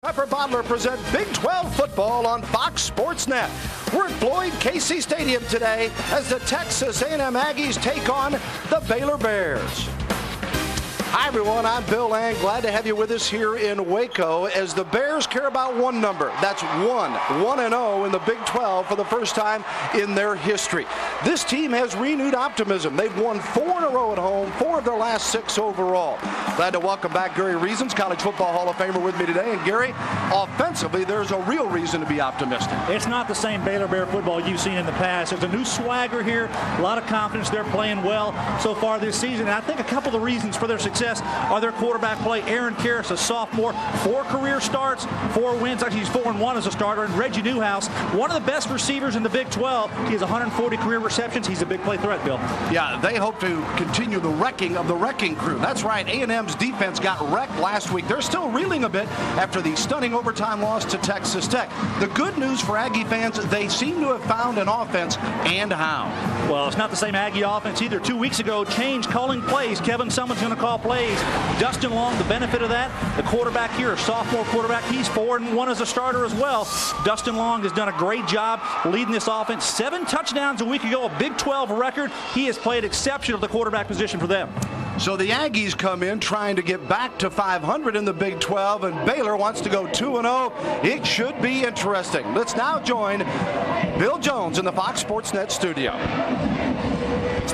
Pepper Bottler present Big 12 football on Fox Sports Net. We're at Floyd Casey Stadium today as the Texas A&M Aggies take on the Baylor Bears. Hi everyone, I'm Bill Lang. Glad to have you with us here in Waco as the Bears care about one number. That's 1-0 in the Big 12 for the first time in their history. This team has renewed optimism. They've won 4 in a row at home, 4 of their last 6 overall. Glad to welcome back Gary Reasons, College Football Hall of Famer, with me today. And Gary, offensively, there's a real reason to be optimistic. It's not the same Baylor Bear football you've seen in the past. There's a new swagger here, a lot of confidence. They're playing well so far this season. And I think a couple of the reasons for their success are their quarterback play. Aaron Karras, a sophomore, 4 career starts, 4 wins. Actually, he's 4-1 as a starter. And Reggie Newhouse, one of the best receivers in the Big 12. He has 140 career receptions. He's a big play threat, Bill. Yeah, they hope to continue the wrecking of the wrecking crew. That's right. A&M's defense got wrecked last week. They're still reeling a bit after the stunning overtime loss to Texas Tech. The good news for Aggie fans, they seem to have found an offense, and how. Well, it's not the same Aggie offense either. 2 weeks ago, changed calling plays. Kevin Sumlin's going to call plays. Dustin Long, the benefit of that, the quarterback here, a sophomore quarterback, he's 4-1 as a starter as well. Dustin Long has done a great job leading this offense. 7 touchdowns a week ago, a Big 12 record. He has played exceptional at the quarterback position for them. So the Aggies come in trying to get back to 500 in the Big 12, and Baylor wants to go 2-0. It should be interesting. Let's now join Bill Jones in the Fox Sports Net studio.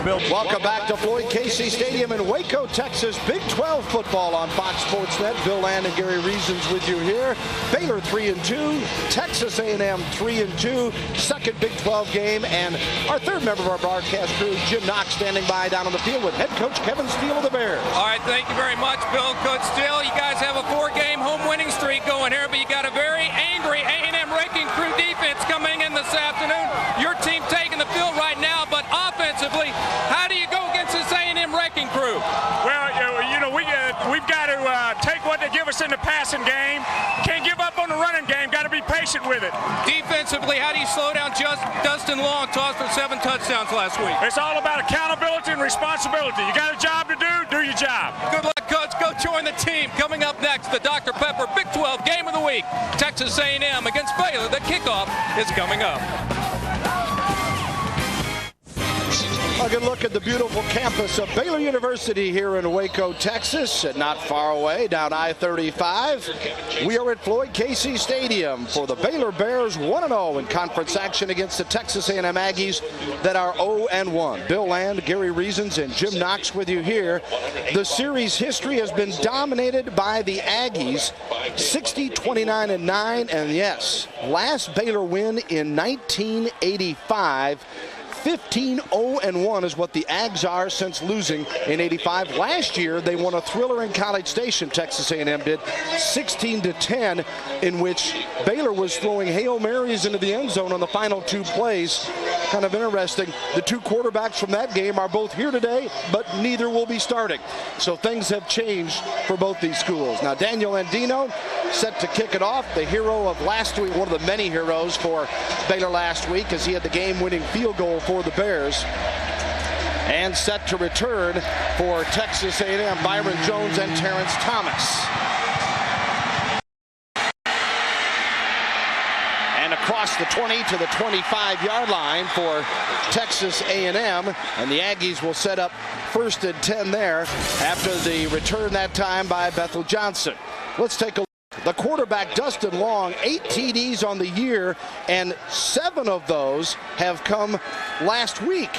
Bill, welcome back to Floyd Casey Stadium in Waco, Texas. Big 12 football on Fox Sports Net. Bill Land and Gary Reasons with you here. Baylor 3-2, Texas A&M 3-2. Second Big 12 game, and our third member of our broadcast crew, Jim Knox, standing by down on the field with head coach Kevin Steele of the Bears. All right, thank you very much, Bill. Coach Steele, you guys have a 4-game home winning streak going here, but you got a very angry A&M wrecking crew defense coming in this afternoon. Your team taking the field right now, but offensively, how do you go against this A&M wrecking crew? Well, you know, we've got to take what they give us in the passing game. Can't give up on the running game. Got to be patient with it. Defensively, how do you slow down Dustin Long, tossed for 7 touchdowns last week? It's all about accountability and responsibility. You got a job to do your job. Good luck, Coach. Go join the team. Coming up next, the Dr. Pepper Big 12 Game of the Week. Texas A&M against Baylor. The kickoff is coming up. A good look at the beautiful campus of Baylor University here in Waco, Texas, and not far away down I-35. We are at Floyd Casey Stadium for the Baylor Bears 1-0 in conference action against the Texas A&M Aggies that are 0-1. Bill Land, Gary Reasons, and Jim Knox with you here. The series history has been dominated by the Aggies, 60-29-9, and yes, last Baylor win in 1985. 15-0-1 is what the Ags are since losing in 85. Last year, they won a thriller in College Station, Texas A&M did, 16-10, in which Baylor was throwing Hail Marys into the end zone on the final 2 plays. Kind of interesting. The 2 quarterbacks from that game are both here today, but neither will be starting. So things have changed for both these schools. Now, Daniel Andino set to kick it off, the hero of last week, one of the many heroes for Baylor last week, as he had the game-winning field goal for the Bears. And set to return for Texas A&M, Byron Jones and Terrence Thomas. And across the 20 to the 25-yard line for Texas A&M, and the Aggies will set up 1st and 10 there after the return that time by Bethel Johnson. Let's take a look. The quarterback, Dustin Long, 8 TDs on the year, and 7 of those have come last week.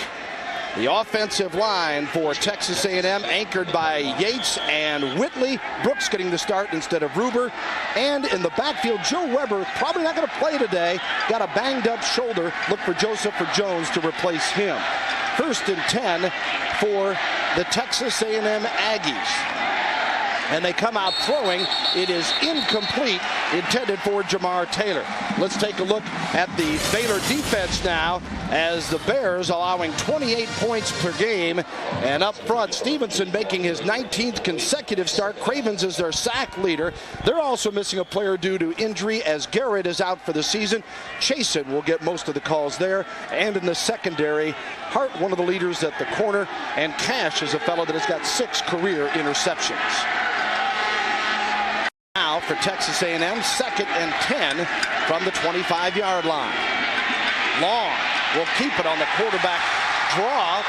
The offensive line for Texas A&M anchored by Yates and Whitley. Brooks getting the start instead of Ruber. And in the backfield, Joe Weber, probably not going to play today. Got a banged up shoulder. Look for Joseph or Jones to replace him. 1st and 10 for the Texas A&M Aggies. And they come out throwing. It is incomplete, intended for Jamar Taylor. Let's take a look at the Baylor defense now, as the Bears allowing 28 points per game. And up front, Stevenson making his 19th consecutive start. Cravens is their sack leader. They're also missing a player due to injury, as Garrett is out for the season. Chasen will get most of the calls there. And in the secondary, Hart, one of the leaders at the corner, and Cash is a fellow that has got 6 career interceptions. Now for Texas A&M, 2nd and 10 from the 25-yard line. Long will keep it on the quarterback draw,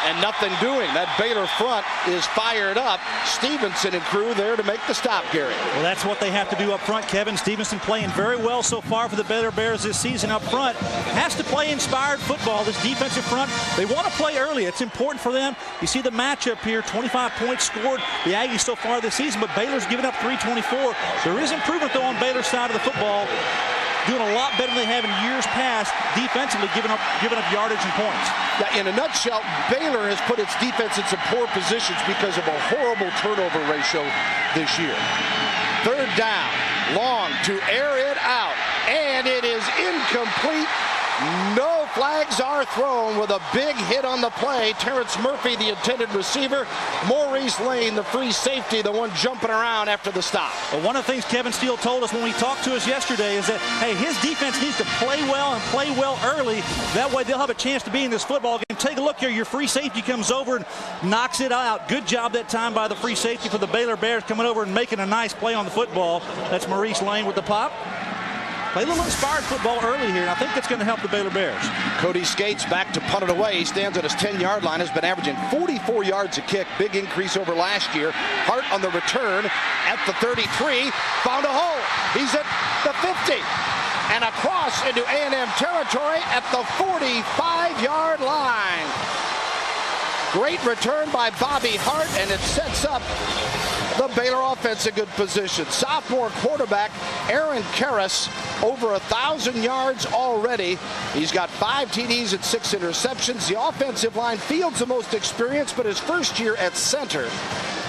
and nothing doing. That Baylor front is fired up. Stevenson and crew there to make the stop, Gary. Well, that's what they have to do up front, Kevin. Stevenson playing very well so far for the Baylor Bears this season up front. Has to play inspired football. This defensive front, they want to play early. It's important for them. You see the matchup here, 25 points scored, the Aggies so far this season, but Baylor's given up 324. There is improvement, though, on Baylor's side of the football. Doing a lot better than they have in years past, defensively giving up yardage and points. Yeah, in a nutshell, Baylor has put its defense in some poor positions because of a horrible turnover ratio this year. 3rd down, Long to air it out, and it is incomplete. No flags are thrown with a big hit on the play. Terrence Murphy, the intended receiver. Maurice Lane, the free safety, the one jumping around after the stop. Well, one of the things Kevin Steele told us when he talked to us yesterday is that, hey, his defense needs to play well and play well early. That way they'll have a chance to be in this football game. Take a look here. Your free safety comes over and knocks it out. Good job that time by the free safety for the Baylor Bears, coming over and making a nice play on the football. That's Maurice Lane with the pop. Play a little inspired football early here, and I think that's going to help the Baylor Bears. Cody Skates back to punt it away. He stands at his 10-yard line, has been averaging 44 yards a kick. Big increase over last year. Hart on the return at the 33. Found a hole. He's at the 50. And across into A&M territory at the 45-yard line. Great return by Bobby Hart, and it sets up the Baylor offense in good position. Sophomore quarterback Aaron Karras, over 1,000 yards already. He's got 5 TDs and 6 interceptions. The offensive line fields the most experience, but his first year at center.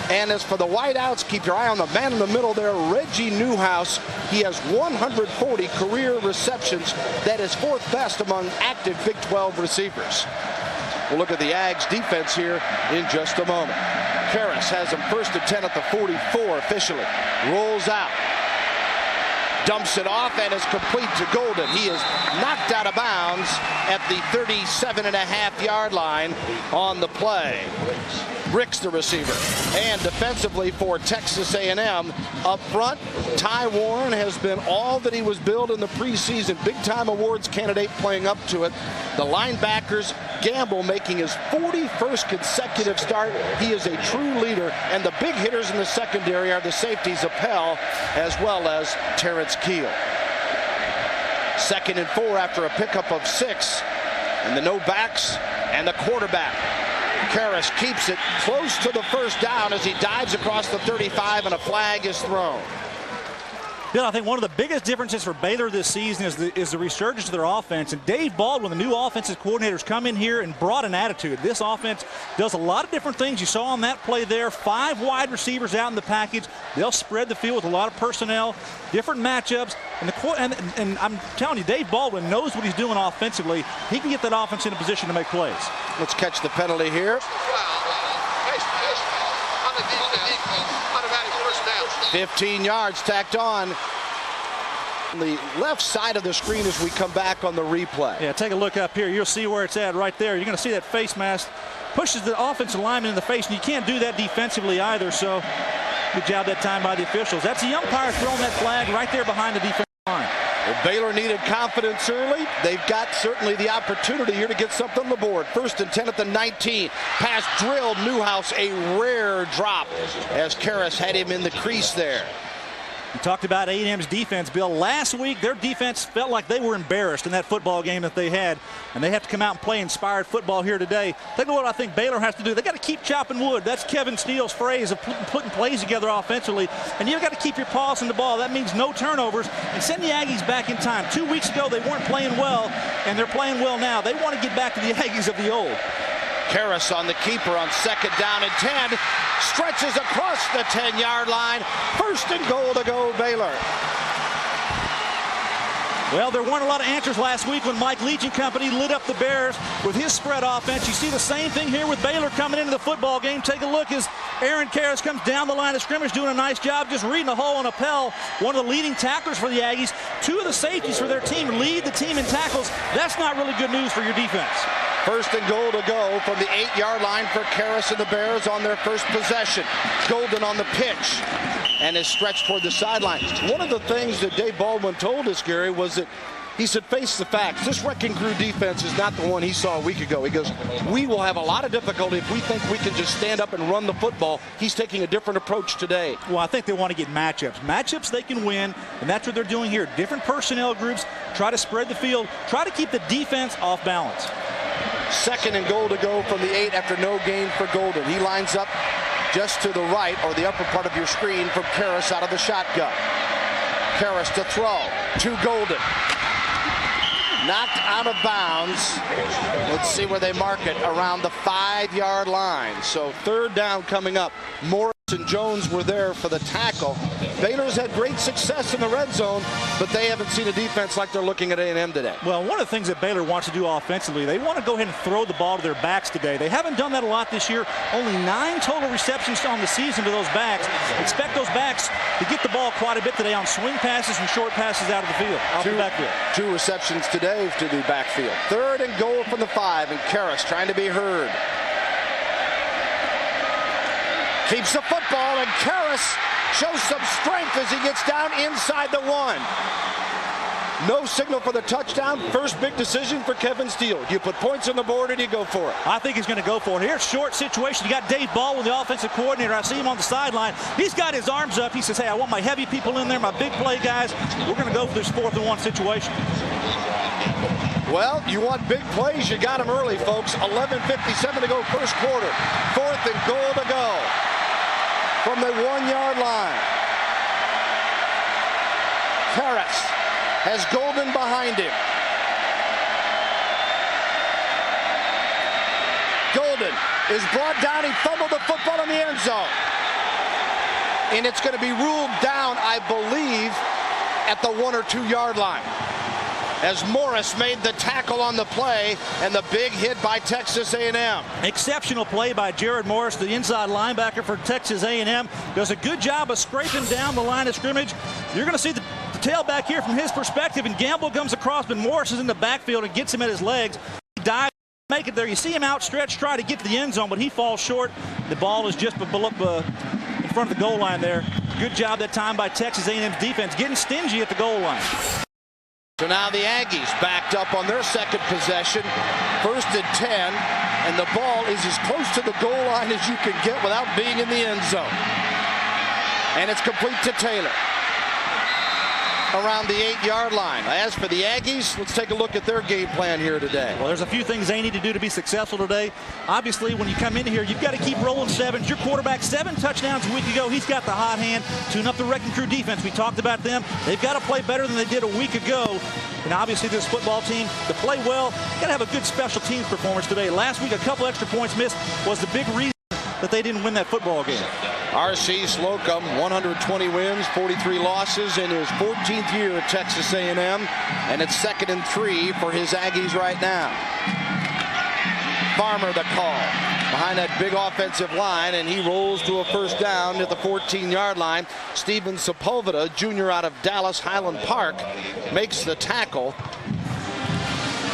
And as for the wideouts, keep your eye on the man in the middle there, Reggie Newhouse. He has 140 career receptions. That is 4th best among active Big 12 receivers. We'll look at the Ags defense here in just a moment. Karras has him 1st and 10 at the 44 officially. Rolls out. Dumps it off and is complete to Golden. He is knocked out of bounds at the 37.5-yard line on the play. Bricks the receiver. And defensively for Texas A&M up front, Ty Warren has been all that he was billed in the preseason. Big-time awards candidate playing up to it. The linebackers, Gamble making his 41st consecutive start. He is a true leader. And the big hitters in the secondary are the safeties Appel as well as Terrence Keel. 2nd and 4 after a pickup of 6. And the no backs and the quarterback. Karras keeps it close to the 1st down as he dives across the 35 and a flag is thrown. Bill, I think one of the biggest differences for Baylor this season is the resurgence of their offense. And Dave Baldwin, the new offensive coordinator, has come in here and brought an attitude. This offense does a lot of different things. You saw on that play there, 5 wide receivers out in the package. They'll spread the field with a lot of personnel, different matchups. And I'm telling you, Dave Baldwin knows what he's doing offensively. He can get that offense in a position to make plays. Let's catch the penalty here. 15 yards tacked on the left side of the screen as we come back on the replay. Yeah, take a look up here. You'll see where it's at right there. You're going to see that face mask pushes the offensive lineman in the face, and you can't do that defensively either. So good job that time by the officials. That's the umpire throwing that flag right there behind the defensive line. Well, Baylor needed confidence early. They've got certainly the opportunity here to get something on the board. 1st and 10 at the 19. Pass drilled. Newhouse, a rare drop as Karras had him in the crease there. You talked about A&M's defense, Bill. Last week, their defense felt like they were embarrassed in that football game that they had, and they have to come out and play inspired football here today. Think of what I think Baylor has to do. They got to keep chopping wood. That's Kevin Steele's phrase of putting plays together offensively, and you've got to keep your paws on the ball. That means no turnovers, and send the Aggies back in time. 2 weeks ago, they weren't playing well, and they're playing well now. They want to get back to the Aggies of the old. Karras on the keeper on 2nd down and 10. Stretches across the 10-yard line. 1st and goal to go Baylor. Well, there weren't a lot of answers last week when Mike Leach and company lit up the Bears with his spread offense. You see the same thing here with Baylor coming into the football game. Take a look as Aaron Karras comes down the line of scrimmage, doing a nice job just reading the hole on Appel, one of the leading tacklers for the Aggies. 2 of the safeties for their team lead the team in tackles. That's not really good news for your defense. 1st and goal to go from the 8-yard line for Karras and the Bears on their first possession. Golden on the pitch. and is stretched toward the sideline. One of the things that Dave Baldwin told us, Gary, was that he said, face the facts. This wrecking crew defense is not the one he saw a week ago. He goes, we will have a lot of difficulty if we think we can just stand up and run the football. He's taking a different approach today. Well, I think they want to get matchups. Matchups they can win, and that's what they're doing here. Different personnel groups, try to spread the field, try to keep the defense off balance. 2nd and goal to go from the 8 after no gain for Golden. He lines up just to the right, or the upper part of your screen, from Karras out of the shotgun. Karras to throw to Golden. Knocked out of bounds. Let's see where they mark it. Around the 5-yard line. So 3rd down coming up. Morris and Jones were there for the tackle. Baylor's had great success in the red zone, but they haven't seen a defense like they're looking at A&M today. Well, one of the things that Baylor wants to do offensively, they want to go ahead and throw the ball to their backs today. They haven't done that a lot this year. Only 9 total receptions on the season to those backs. Expect those backs to get the ball quite a bit today on swing passes and short passes out of the field, out the backfield. 2 receptions today to the backfield. 3rd and goal from the 5, and Karras trying to be heard. Keeps the football, and Karras shows some strength as he gets down inside the 1. No signal for the touchdown. First big decision for Kevin Steele. Do you put points on the board or do you go for it? I think he's going to go for it. Here's short situation. You got Dave Baldwin, the offensive coordinator. I see him on the sideline. He's got his arms up. He says, hey, I want my heavy people in there, my big play guys. We're going to go for this 4th and 1 situation. Well, you want big plays, you got them early, folks. 11:57 to go, first quarter. 4th and goal to go from the 1-yard line. Karras has Golden behind him. Golden is brought down. He fumbled the football in the end zone. And it's going to be ruled down, I believe, at the 1 or 2 yard line, as Morris made the tackle on the play, and the big hit by Texas A&M. Exceptional play by Jared Morris, the inside linebacker for Texas A&M. Does a good job of scraping down the line of scrimmage. You're going to see the tailback here from his perspective, and Gamble comes across, but Morris is in the backfield and gets him at his legs. He dives, make it there. You see him outstretched, try to get to the end zone, but he falls short. The ball is just in front of the goal line there. Good job that time by Texas A&M's defense, getting stingy at the goal line. So now the Aggies backed up on their 2nd possession. 1st and 10, and the ball is as close to the goal line as you can get without being in the end zone. And it's complete to Taylor around the 8-yard line. As for the Aggies, let's take a look at their game plan here today. Well, there's a few things they need to do to be successful today. Obviously, when you come in here, you've got to keep rolling 7s. Your quarterback, 7 touchdowns a week ago. He's got the hot hand. Tune up the wrecking crew defense. We talked about them. They've got to play better than they did a week ago. And obviously, this football team, to play well, got to have a good special teams performance today. Last week, a couple extra points missed was the big reason that they didn't win that football game. R.C. Slocum, 120 wins, 43 losses in his 14th year at Texas A&M, and it's 2nd and 3 for his Aggies right now. Farmer the call behind that big offensive line, and he rolls to a 1st down at the 14-yard line. Steven Sepulveda, junior out of Dallas Highland Park, makes the tackle.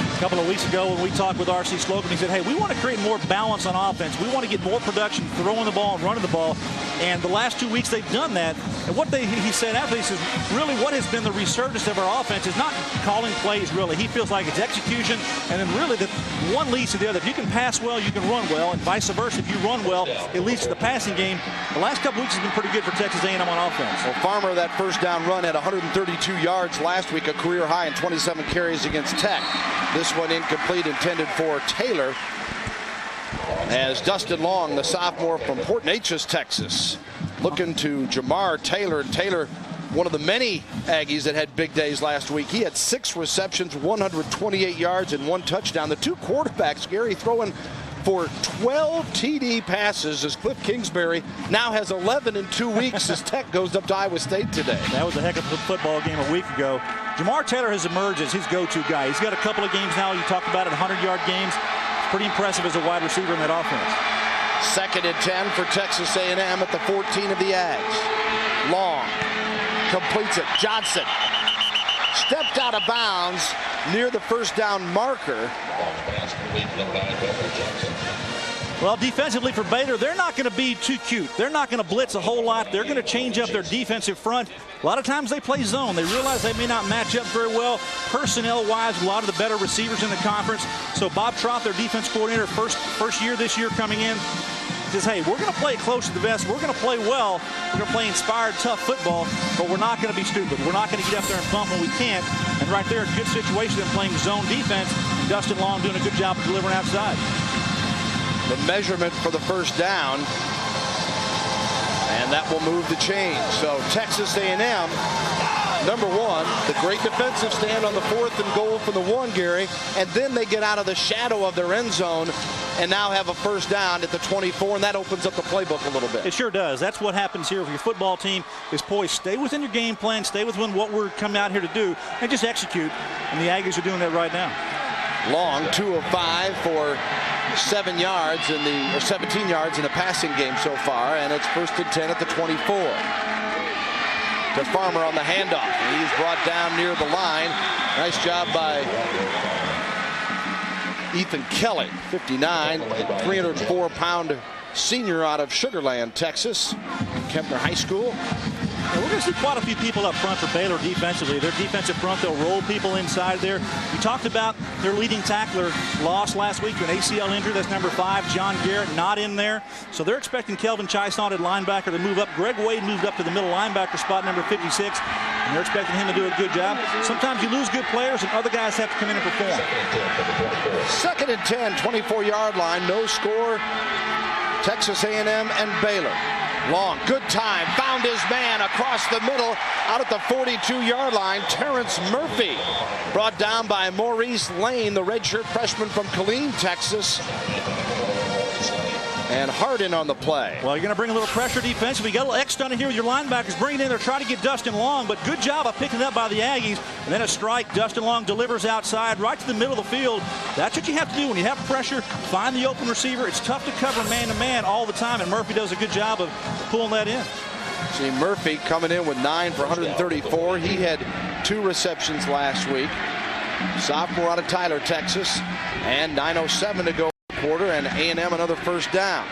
A couple of weeks ago when we talked with R.C. Slocum, he said, hey, we want to create more balance on offense. We want to get more production throwing the ball and running the ball. And the last 2 weeks they've done that. And what he said after, he says, really what has been the resurgence of our offense is not calling plays, really. He feels like it's execution, and then really the one leads to the other. If you can pass well, you can run well, and vice versa. If you run well, it leads to the passing game. The last couple weeks has been pretty good for Texas A&M on offense. Well, Farmer, that 1st down run, had 132 yards last week, a career high, and 27 carries against Tech. This one incomplete, intended for Taylor, as Dustin Long, the sophomore from Port Neches, Texas, looking to Jamar Taylor. Taylor, one of the many Aggies that had big days last week. He had 6 receptions, 128 yards, and 1 touchdown. The 2 quarterbacks, Gary, throwing for 12 TD passes, as Cliff Kingsbury now has 11 in 2 weeks as Tech goes up to Iowa State today. That was a heck of a football game a week ago. Jamar Taylor has emerged as his go-to guy. He's got a couple of games now. You talked about it, 100-yard games. It's pretty impressive as a wide receiver in that offense. 2nd and 10 for Texas A&M at the 14 of the Ags. Long completes it. Johnson stepped out of bounds near the 1st down marker. Well, defensively for Baylor, they're not going to be too cute. They're not going to blitz a whole lot. They're going to change up their defensive front. A lot of times they play zone. They realize they may not match up very well personnel-wise with a lot of the better receivers in the conference. So Bob Trott, their defense coordinator, first year this year coming in, says, hey, we're going to play close to the vest. We're going to play well. We're going to play inspired, tough football, but we're not going to be stupid. We're not going to get up there and bump when we can't. And right there, a good situation in playing zone defense. Dustin Long doing a good job of delivering outside. The measurement for the first down, and that will move the chain. So Texas A&M, number one, the great defensive stand on the 4th and goal for the 1, Gary, and then they get out of the shadow of their end zone and now have a first down at the 24, and that opens up the playbook a little bit. It sure does. That's what happens here with your football team is poised. Stay within your game plan, stay within what we're coming out here to do, and just execute. And the Aggies are doing that right now. Long, 2 of 5 for 17 yards in the passing game so far, and it's 1st and 10 at the 24. To Farmer on the handoff. He's brought down near the line. Nice job by Ethan Kelly, 59, 304-pound senior out of Sugar Land, Texas, Kempner High School. And we're going to see quite a few people up front for Baylor defensively. Their defensive front, they'll roll people inside there. We talked about their leading tackler lost last week to an ACL injury. That's number 5, John Garrett, not in there. So they're expecting Kelvin Chaisson at linebacker to move up. Greg Wade moved up to the middle linebacker spot, number 56. And they're expecting him to do a good job. Sometimes you lose good players and other guys have to come in and perform. 2nd and 10, 24-yard line, no score. Texas A&M and Baylor. Long, good time, found his man across the middle, out at the 42-yard line. Terrence Murphy, brought down by Maurice Lane, the redshirt freshman from Killeen, Texas. And Hardin on the play. Well, you're going to bring a little pressure defensively. You got a little X done in here with your linebackers. Bring it in there, try to get Dustin Long, but good job of picking it up by the Aggies. And then a strike. Dustin Long delivers outside right to the middle of the field. That's what you have to do when you have pressure. Find the open receiver. It's tough to cover man-to-man all the time, and Murphy does a good job of pulling that in. See Murphy coming in with 9 for 134. He had 2 receptions last week. Sophomore out of Tyler, Texas. And 9:07 to go. Quarter, and A&M another first down.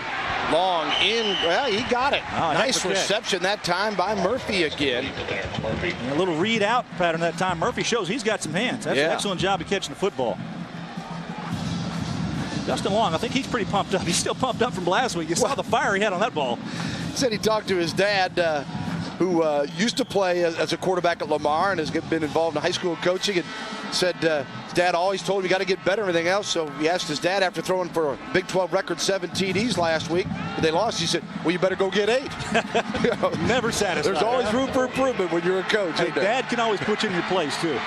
Long in, well, he got it. Nice reception that time by Murphy again. And a little read out pattern that time. Murphy shows he's got some hands. That's an excellent job of catching the football. Dustin Long, I think he's pretty pumped up. He's still pumped up from last week. You saw the fire he had on that ball. Said he talked to his dad, who used to play as a quarterback at Lamar and has been involved in high school coaching, and said his dad always told him you got to get better and everything else. So he asked his dad after throwing for a Big 12 record 7 TDs last week, but they lost. He said, well, you better go get 8. You know, never satisfied. There's always room for improvement when you're a coach. Hey, Dad can always put you in your place, too.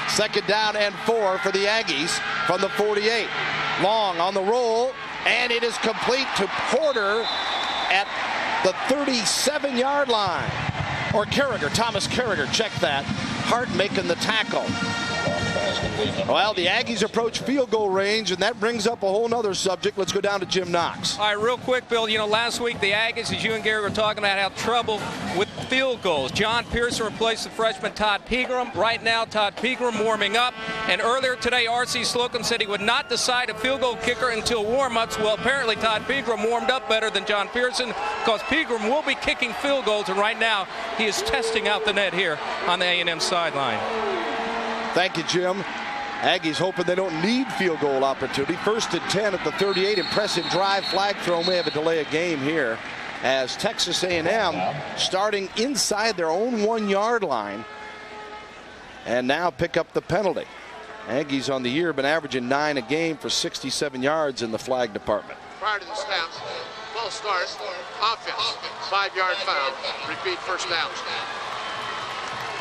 2nd down and 4 for the Aggies from the 48. Long on the roll, and it is complete to Porter at the 37-yard line. Or Carragher, Thomas Carragher, check that. Hart making the tackle. Well, the Aggies approach field goal range, and that brings up a whole nother subject. Let's go down to Jim Knox. All right, real quick, Bill, you know, last week the Aggies, as you and Gary were talking about, had trouble with field goals. John Pearson replaced the freshman Todd Pegram. Right now, Todd Pegram warming up. And earlier today, R.C. Slocum said he would not decide a field goal kicker until warm-ups. Well, apparently Todd Pegram warmed up better than John Pearson because Pegram will be kicking field goals, and right now he is testing out the net here on the A&M sideline. Thank you, Jim. Aggies hoping they don't need field goal opportunity. 1st and 10 at the 38. Impressive drive, flag throw. May have a delay of game here as Texas A&M starting inside their own 1-yard line and now pick up the penalty. Aggies on the year been averaging 9 a game for 67 yards in the flag department. Prior to the snap, false start, offense, 5-yard foul, repeat first down.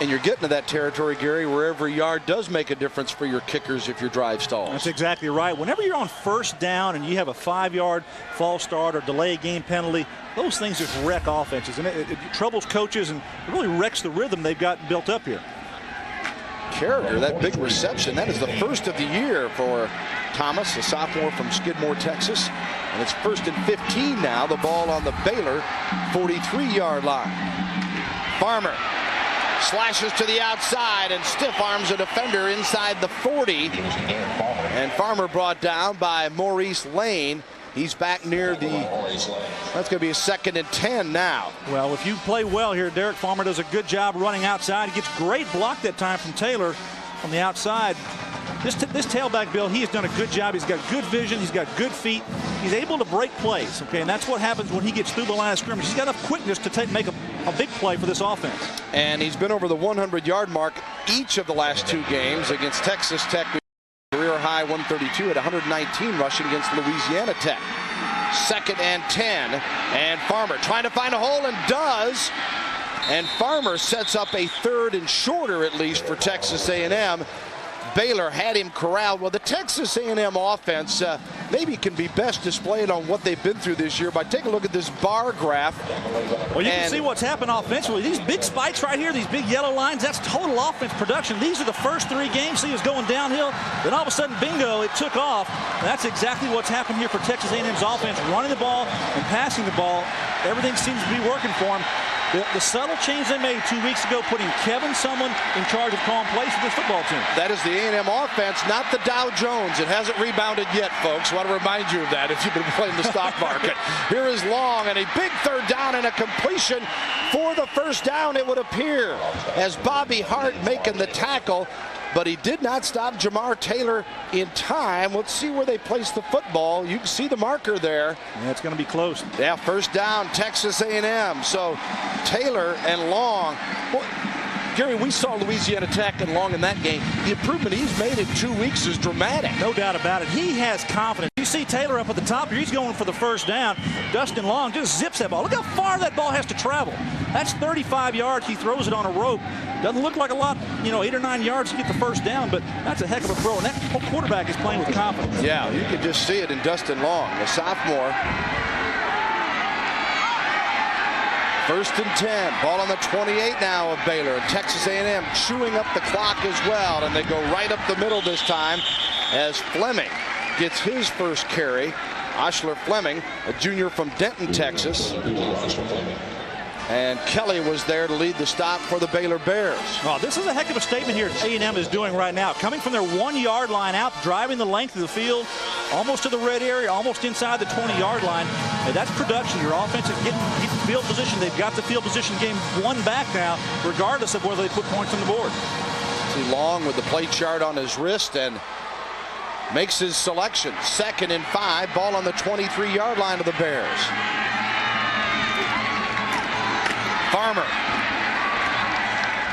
And you're getting to that territory, Gary, where every yard does make a difference for your kickers if your drive stalls. That's exactly right. Whenever you're on first down and you have a 5-yard false start or delay game penalty, those things just wreck offenses. And it troubles coaches and it really wrecks the rhythm they've got built up here. Carragher, that big reception, that is the first of the year for Thomas, a sophomore from Skidmore, Texas. And it's 1st and 15 now. The ball on the Baylor 43-yard line. Farmer slashes to the outside and stiff arms a defender inside the 40. And Farmer brought down by Maurice Lane. He's back near the, that's going to be a 2nd and 10 now. Well, if you play well here, Derek Farmer does a good job running outside. He gets great block that time from Taylor on the outside. This tailback, Bill, he has done a good job. He's got good vision. He's got good feet. He's able to break plays, okay, and that's what happens when he gets through the line of scrimmage. He's got enough quickness to make a big play for this offense. And he's been over the 100-yard mark each of the last 2 games against Texas Tech. Career high 132 at 119 rushing against Louisiana Tech. 2nd and 10, and Farmer trying to find a hole and does. And Farmer sets up a 3rd and shorter, at least, for Texas A&M. Baylor had him corralled. Well, the Texas A&M offense maybe can be best displayed on what they've been through this year by taking a look at this bar graph. Well, you can see what's happened offensively. These big spikes right here, these big yellow lines, that's total offense production. These are the first 3 games. He was going downhill. Then all of a sudden, bingo, it took off. That's exactly what's happened here for Texas A&M's offense, running the ball and passing the ball. Everything seems to be working for him. The subtle change they made 2 weeks ago, putting Kevin Sumlin in charge of calling plays for this football team. That is the A&M offense, not the Dow Jones. It hasn't rebounded yet, folks. I want to remind you of that if you've been playing the stock market. Here is Long, and a big 3rd down and a completion for the 1st down, it would appear, as Bobby Hart making the tackle. But he did not stop Jamar Taylor in time. Let's see where they place the football. You can see the marker there. Yeah, it's going to be close. Yeah, 1st down, Texas A&M. So Taylor and Long. Well, Gary, we saw Louisiana Tech and Long in that game. The improvement he's made in 2 weeks is dramatic. No doubt about it. He has confidence. You see Taylor up at the top here. He's going for the 1st down. Dustin Long just zips that ball. Look how far that ball has to travel. That's 35 yards. He throws it on a rope. Doesn't look like a lot, 8 or 9 yards to get the 1st down, but that's a heck of a throw. And that whole quarterback is playing with confidence. Yeah, you can just see it in Dustin Long, the sophomore. 1st and 10. Ball on the 28 now of Baylor. And Texas A&M chewing up the clock as well. And they go right up the middle this time as Fleming gets his 1st carry. Oshler Fleming, a junior from Denton, Texas. And Kelly was there to lead the stop for the Baylor Bears. Oh, this is a heck of a statement here A&M is doing right now. Coming from their 1-yard line out, driving the length of the field, almost to the red area, almost inside the 20-yard line. Hey, that's production. Your offense is getting field position. They've got the field position game 1 back now, regardless of whether they put points on the board. See Long with the play chart on his wrist and makes his selection. 2nd and 5. Ball on the 23-yard line of the Bears. Farmer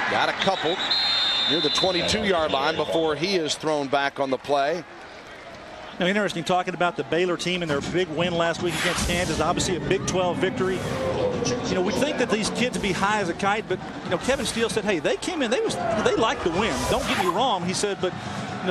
got a couple near the 22-yard line before he is thrown back on the play. Now, interesting talking about the Baylor team and their big win last week against Kansas. Obviously a Big 12 victory. We think that these kids would be high as a kite, but Kevin Steele said, hey, they came in, they liked the win. Don't get me wrong, he said, but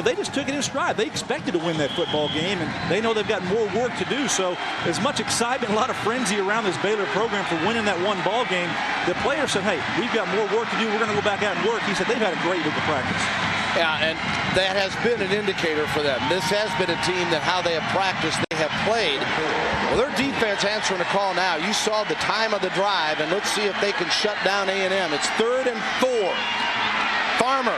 they just took it in stride. They expected to win that football game, and they know they've got more work to do. So as much excitement, a lot of frenzy around this Baylor program for winning that 1 ball game. The players said, hey, we've got more work to do. We're going to go back out and work. He said they've had a great week of practice. Yeah, and that has been an indicator for them. This has been a team that how they have practiced, they have played. Well, their defense answering a call now. You saw the time of the drive, and let's see if they can shut down A&M. It's 3rd and 4. Farmer.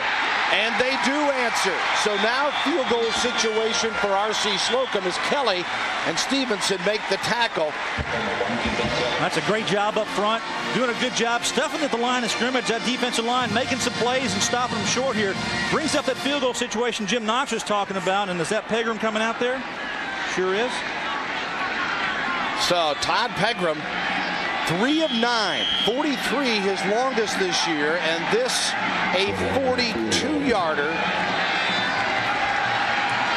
And they do answer. So now field goal situation for R.C. Slocum as Kelly and Stevenson make the tackle. That's a great job up front. Doing a good job stuffing at the line of scrimmage. That defensive line making some plays and stopping them short here. Brings up that field goal situation Jim Knox was talking about. And is that Pegram coming out there? Sure is. So Todd Pegram, 3 of 9, 43 his longest this year, and this a 42-yarder.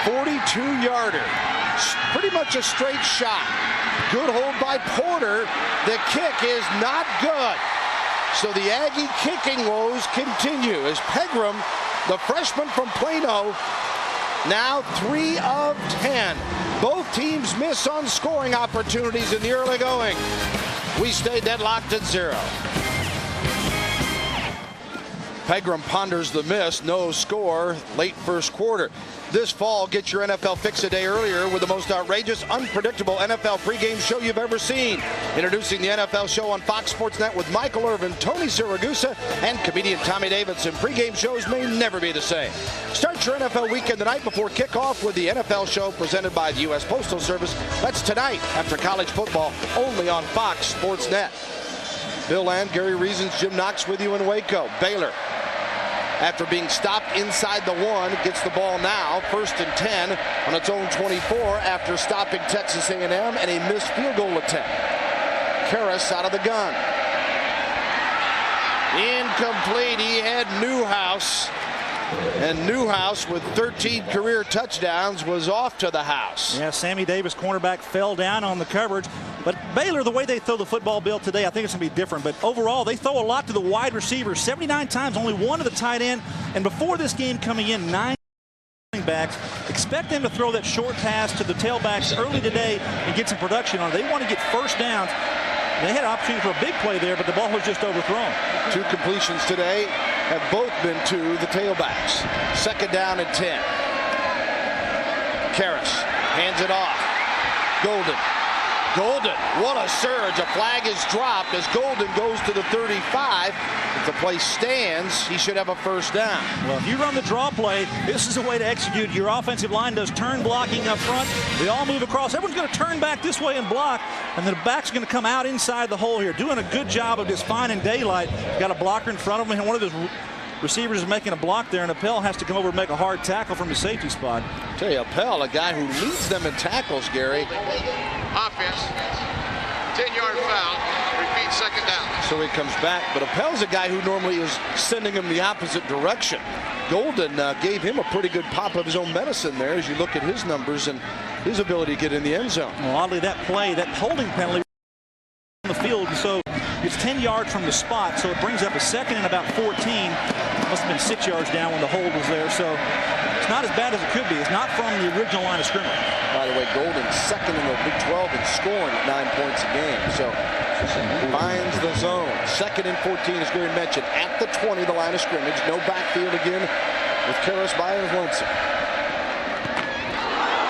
42-yarder. Pretty much a straight shot. Good hold by Porter. The kick is not good. So the Aggie kicking woes continue as Pegram, the freshman from Plano, now 3 of 10. Both teams miss on scoring opportunities in the early going. We stay deadlocked at 0. Pegram ponders the miss. No score late first quarter. This fall, get your NFL fix a day earlier with the most outrageous, unpredictable NFL pregame show you've ever seen. Introducing the NFL show on Fox Sports Net with Michael Irvin, Tony Siragusa, and comedian Tommy Davidson. Pregame shows may never be the same. Start your NFL weekend the night before kickoff with the NFL show presented by the U.S. Postal Service. That's tonight after college football, only on Fox Sports Net. Bill and Gary Reasons, Jim Knox with you in Waco. Baylor, after being stopped inside the 1, gets the ball now, 1st and 10 on its own 24 after stopping Texas A&M and a missed field goal attempt. Karras out of the gun. Incomplete. He had Newhouse. And Newhouse, with 13 career touchdowns, was off to the house. Yeah, Sammy Davis, cornerback, fell down on the coverage. But Baylor, the way they throw the football, Bill, today, I think it's going to be different. But overall, they throw a lot to the wide receivers, 79 times, only 1 to the tight end. And before this game coming in, 9 backs. Expect them to throw that short pass to the tailbacks early today and get some production on it. They want to get first downs. They had an opportunity for a big play there, but the ball was just overthrown. 2 completions today have both been to the tailbacks. 2nd down and 10. Karras hands it off. Golden, what a surge. A flag is dropped as Golden goes to the 35. If the play stands, he should have a first down. Well, if you run the draw play, this is a way to execute. Your offensive line does turn blocking up front. They all move across. Everyone's going to turn back this way and block, and the back's going to come out inside the hole here. Doing a good job of just finding daylight. Got a blocker in front of him, and one of those receivers is making a block there, and Appel has to come over and make a hard tackle from the safety spot. I tell you, Appel, a guy who leads them in tackles, Gary. Offense, 10-yard foul, repeat 2nd down. So he comes back, but Appel's a guy who normally is sending him the opposite direction. Golden gave him a pretty good pop of his own medicine there as you look at his numbers and his ability to get in the end zone. Well, oddly, that play, that holding penalty on the field, and so it's 10 yards from the spot, so it brings up a 2nd and about 14. Must have been 6 yards down when the hold was there, so it's not as bad as it could be. It's not from the original line of scrimmage. By the way, Golden's 2nd in the Big 12 in scoring at 9 points a game, so finds the zone. 2nd and 14, as Gary mentioned, at the 20, the line of scrimmage. No backfield again with Karras by his lonesome.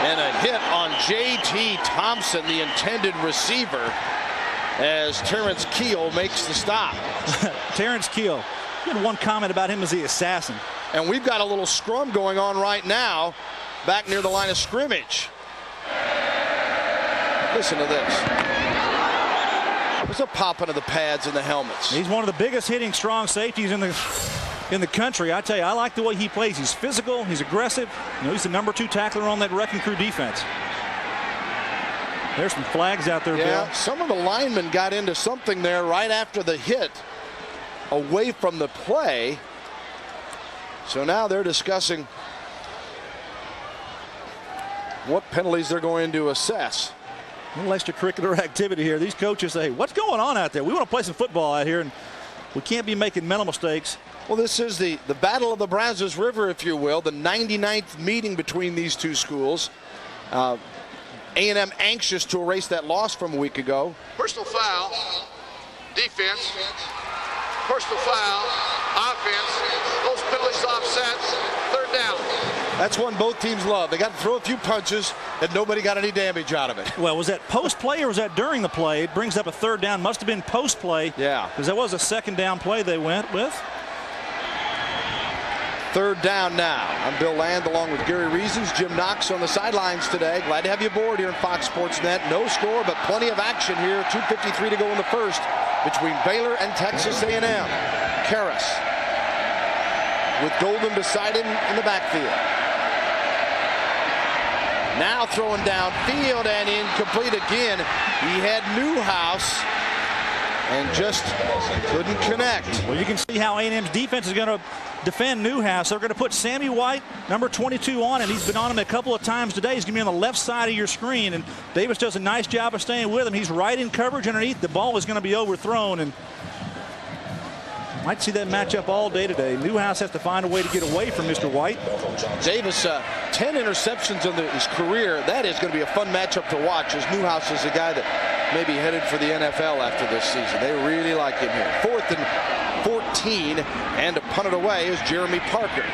And a hit on J.T. Thompson, the intended receiver, as Terrence Keel makes the stop. Terrence Keel. You had one comment about him as the assassin. And we've got a little scrum going on right now back near the line of scrimmage. Listen to this. There's a popping of the pads and the helmets. He's one of the biggest hitting strong safeties in the country. I tell you, I like the way he plays. He's physical. He's aggressive. You know, he's the number 2 tackler on that Wrecking Crew defense. There's some flags out there, yeah, Bill. Some of the linemen got into something there right after the hit away from the play. So now they're discussing what penalties they're going to assess. A little extracurricular activity here. These coaches say, what's going on out there? We want to play some football out here, and we can't be making mental mistakes. Well, this is the Battle of the Brazos River, if you will, the 99th meeting between these two schools. A&M anxious to erase that loss from a week ago. Personal foul, defense. Personal foul, offense. Those penalties offset, 3rd down. That's one both teams love. They got to throw a few punches, and nobody got any damage out of it. Well, was that post play or was that during the play? It brings up a 3rd down. Must have been post play. Yeah. Because that was a 2nd down play they went with. 3rd down now. I'm Bill Land along with Gary Reasons, Jim Knox on the sidelines today. Glad to have you aboard here in Fox Sports Net. No score, but plenty of action here. 2:53 to go in the first between Baylor and Texas A&M. Karras with Golden beside him in the backfield. Now throwing downfield and incomplete again. He had Newhouse and just couldn't connect. Well, you can see how A&M's defense is going to defend Newhouse. They're going to put Sammy White, number 22, on, and he's been on him a couple of times today. He's going to be on the left side of your screen, and Davis does a nice job of staying with him. He's right in coverage underneath. The ball is going to be overthrown, and might see that matchup all day today. Newhouse has to find a way to get away from Mr. White. Davis, 10 interceptions in his career. That is going to be a fun matchup to watch, as Newhouse is a guy that maybe headed for the NFL after this season. They really like him here. 4th and 14, and to punt it away is Jeremy Parker.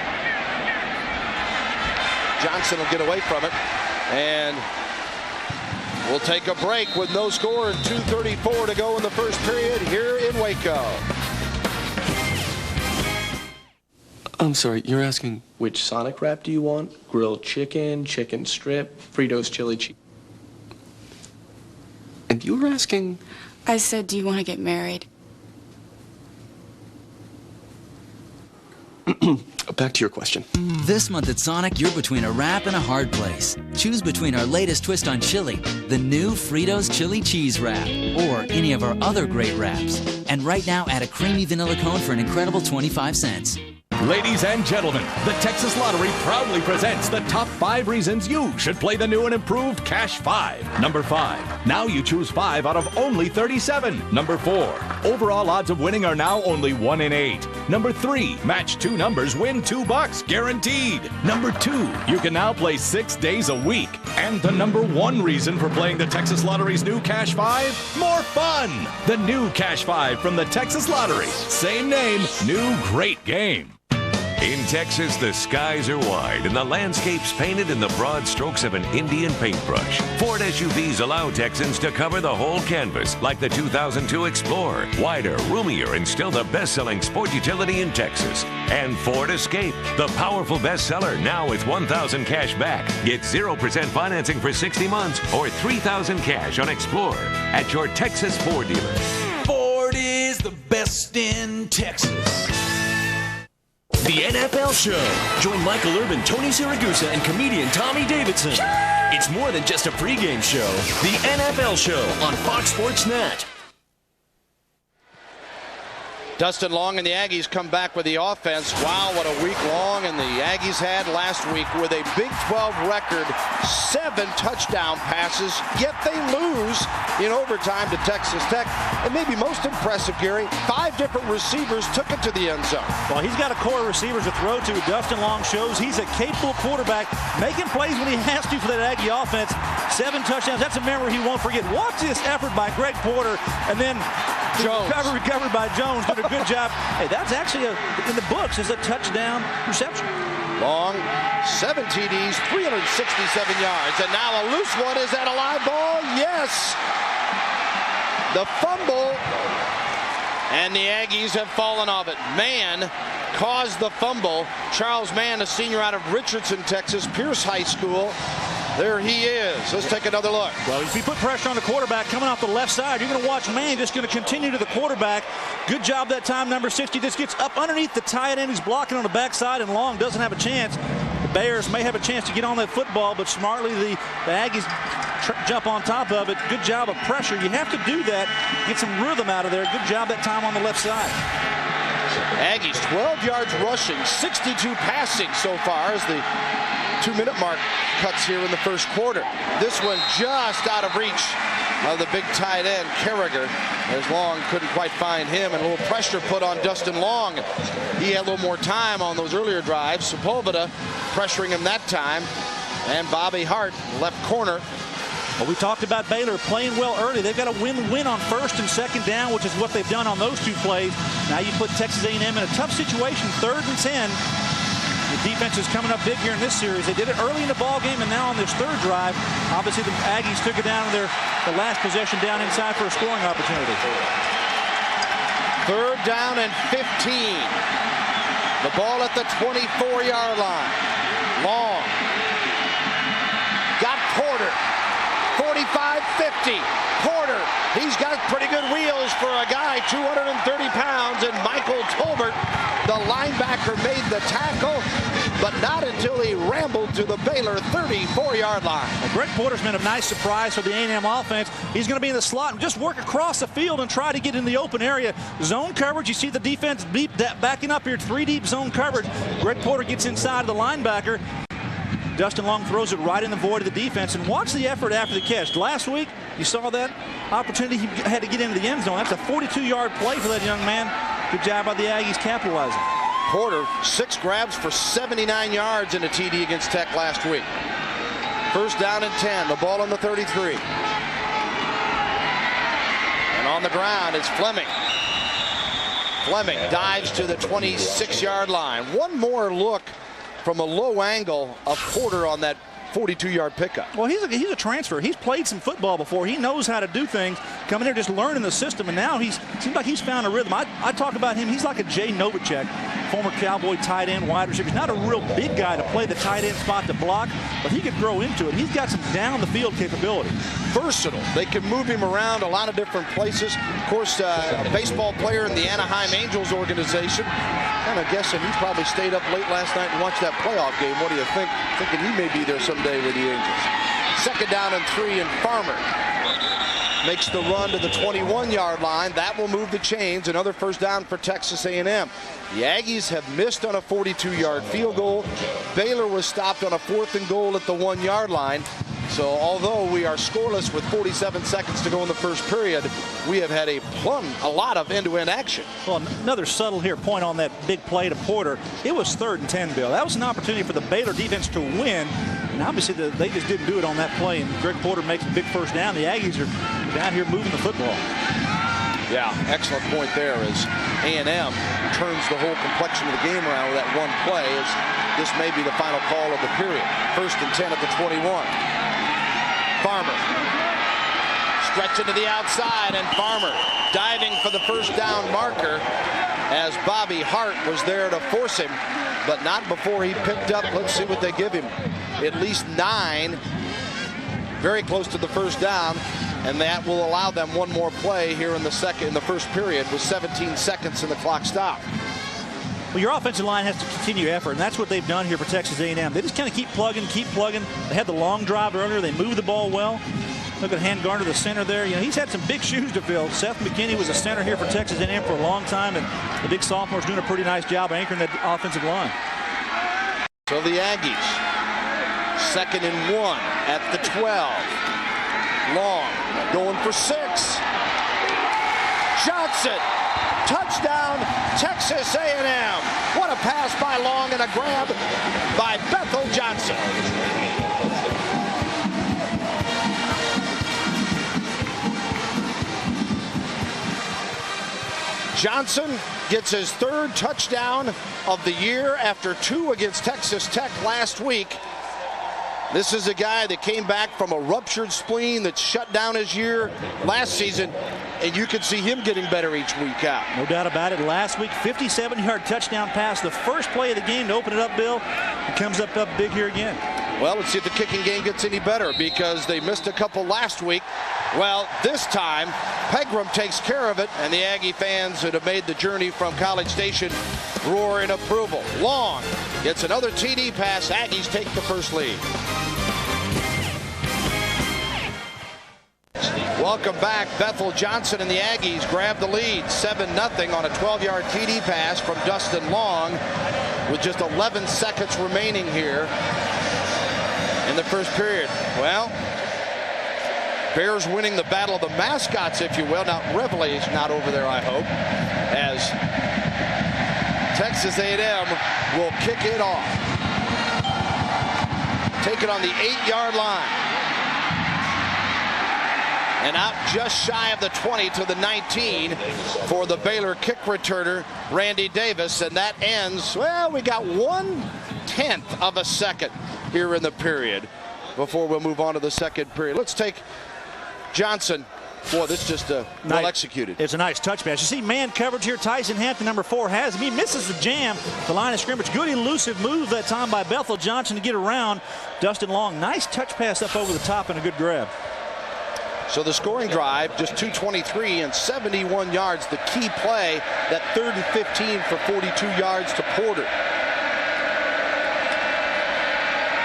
Johnson will get away from it, and we'll take a break with no score and 2:34 to go in the first period here in Waco. I'm sorry, you're asking which Sonic wrap do you want? Grilled chicken, chicken strip, Fritos chili cheese. And you were asking? I said, do you want to get married? Back to your question. This month at Sonic, you're between a wrap and a hard place. Choose between our latest twist on chili, the new Fritos Chili Cheese Wrap, or any of our other great wraps. And right now, add a creamy vanilla cone for an incredible 25 cents. Ladies and gentlemen, the Texas Lottery proudly presents the top 5 reasons you should play the new and improved Cash 5. Number 5, now you choose 5 out of only 37. Number 4, overall odds of winning are now only 1 in 8. Number 3, match 2 numbers, win $2 guaranteed. Number 2, you can now play 6 days a week. And the number 1 reason for playing the Texas Lottery's new Cash 5, more fun. The new Cash 5 from the Texas Lottery. Same name, new great game. In Texas, the skies are wide and the landscape's painted in the broad strokes of an Indian paintbrush. Ford SUVs allow Texans to cover the whole canvas, like the 2002 Explorer. Wider, roomier, and still the best-selling sport utility in Texas. And Ford Escape, the powerful bestseller, now with $1,000 cash back. Get 0% financing for 60 months or $3,000 cash on Explorer at your Texas Ford dealer. Ford is the best in Texas. The NFL Show. Join Michael Urban, Tony Siragusa, and comedian Tommy Davidson. It's more than just a pregame show. The NFL Show on Fox Sports Net. Dustin Long and the Aggies come back with the offense. Wow, what a week Long and the Aggies had last week with a Big 12 record, 7 touchdown passes, yet they lose in overtime to Texas Tech. And maybe most impressive, Gary, 5 different receivers took it to the end zone. Well, he's got a core of receivers to throw to. Dustin Long shows he's a capable quarterback, making plays when he has to for that Aggie offense. 7 touchdowns, that's a memory he won't forget. Watch this effort by Greg Porter, and then Jones. Recovered by Jones. Did a good job. Hey, that's actually in the books as a touchdown reception. Long, 7 TDs, 367 yards, and now a loose one. Is that a live ball? Yes. The fumble, and the Aggies have fallen off it. Mann caused the fumble. Charles Mann, a senior out of Richardson, Texas, Pierce High School. There he is. Let's take another look. Well, if you put pressure on the quarterback coming off the left side, you're going to watch Mann just going to continue to the quarterback. Good job that time, number 60. Just gets up underneath the tight end. He's blocking on the backside, and Long doesn't have a chance. The Bears may have a chance to get on that football, but smartly the Aggies jump on top of it. Good job of pressure. You have to do that. Get some rhythm out of there. Good job that time on the left side. Aggies 12 yards rushing, 62 passing so far as the 2-minute mark cuts here in the first quarter. This one just out of reach of the big tight end, Carragher, as Long couldn't quite find him, and a little pressure put on Dustin Long. He had a little more time on those earlier drives. Sepulveda pressuring him that time, and Bobby Hart, left corner. Well, we talked about Baylor playing well early. They've got a win-win on 1st and 2nd down, which is what they've done on those 2 plays. Now you put Texas A&M in a tough situation, 3rd and 10. The defense is coming up big here in this series. They did it early in the ball game, and now on this 3rd drive, obviously the Aggies took it down to the last possession down inside for a scoring opportunity. 3rd down and 15. The ball at the 24-yard line. Long. Got Porter. 45-50. Porter, he's got pretty good wheels for a guy 230 pounds, and Michael Tolbert, the linebacker, made the tackle, but not until he rambled to the Baylor 34-yard line. Well, Greg Porter's been a nice surprise for the A&M offense. He's going to be in the slot and just work across the field and try to get in the open area. Zone coverage, you see the defense backing up here, 3 deep zone coverage. Greg Porter gets inside of the linebacker. Dustin Long throws it right in the void of the defense, and watch the effort after the catch. Last week, you saw that opportunity. He had to get into the end zone. That's a 42-yard play for that young man. Good job by the Aggies capitalizing. Porter, 6 grabs for 79 yards in a TD against Tech last week. 1st down and 10. The ball on the 33. And on the ground is Fleming. Fleming dives to the 26-yard line. One more look from a low angle of Porter on that 42-yard pickup. Well, he's a transfer. He's played some football before. He knows how to do things. Coming here just learning the system, and now seems like he's found a rhythm. I talk about him. He's like a Jay Novacek, former Cowboy tight end, wide receiver. He's not a real big guy to play the tight end spot to block, but he could grow into it. He's got some down-the-field capability. Versatile. They can move him around a lot of different places. Of course, a baseball player in the Anaheim Angels organization. Kind of guessing he probably stayed up late last night and watched that playoff game. What do you think? Thinking he may be there someday with the Angels. 2nd down and 3, and Farmer makes the run to the 21-yard line. That will move the chains. Another first down for Texas A&M. The Aggies have missed on a 42-yard field goal. Baylor was stopped on a 4th and goal at the 1-yard line. So although we are scoreless with 47 seconds to go in the first period, we have had a lot of end-to-end action. Well, another subtle point on that big play to Porter. It was 3rd and 10, Bill. That was an opportunity for the Baylor defense to win. And obviously they just didn't do it on that play. And Greg Porter makes a big first down. The Aggies are down here moving the football. Yeah, excellent point there as A&M turns the whole complexion of the game around with that one play, as this may be the final call of the period. 1st and 10 at the 21. Farmer stretching to the outside, and Farmer diving for the first down marker as Bobby Hart was there to force him, but not before he picked up, let's see what they give him, at least 9, very close to the first down, and that will allow them one more play here in the first period with 17 seconds and the clock stopped. Well, your offensive line has to continue effort, and that's what they've done here for Texas A&M. They just kind of keep plugging. They had the long drive earlier. They moved the ball well. Look at Han Garner, the center there. You know, he's had some big shoes to fill. Seth McKinney was a center here for Texas A&M for a long time, and the big sophomore's doing a pretty nice job anchoring that offensive line. So the Aggies, 2nd and 1 at the 12. Long, going for 6. Johnson, touchdown, Texas A&M. What a pass by Long and a grab by Bethel Johnson. Johnson gets his 3rd touchdown of the year after 2 against Texas Tech last week. This is a guy that came back from a ruptured spleen that shut down his year last season, and you can see him getting better each week out. No doubt about it. Last week, 57-yard touchdown pass, the first play of the game to open it up, Bill. It comes up big here again. Well, let's see if the kicking game gets any better, because they missed a couple last week. Well, this time, Pegram takes care of it, and the Aggie fans that have made the journey from College Station roar in approval. Long gets another TD pass. Aggies take the first lead. Welcome back. Bethel Johnson and the Aggies grab the lead 7-0 on a 12-yard TD pass from Dustin Long with just 11 seconds remaining here in the first period. Well, Bears winning the battle of the mascots, if you will. Now, Reveille's not over there, I hope, as Texas A&M will kick it off. Take it on the 8-yard line. And out just shy of the 20 to the 19 for the Baylor kick returner, Randy Davis. And that ends, well, we got 1/10 of a second here in the period before we'll move on to the second period. Let's take Johnson. Boy, this just well executed. It's a nice touch pass. You see man coverage here. Tyson Hampton, number 4, has him. He misses the jam. The line of scrimmage. Good elusive move that time by Bethel Johnson to get around Dustin Long. Nice touch pass up over the top and a good grab. So the scoring drive, just 223 and 71 yards. The key play, that 3rd and 15 for 42 yards to Porter.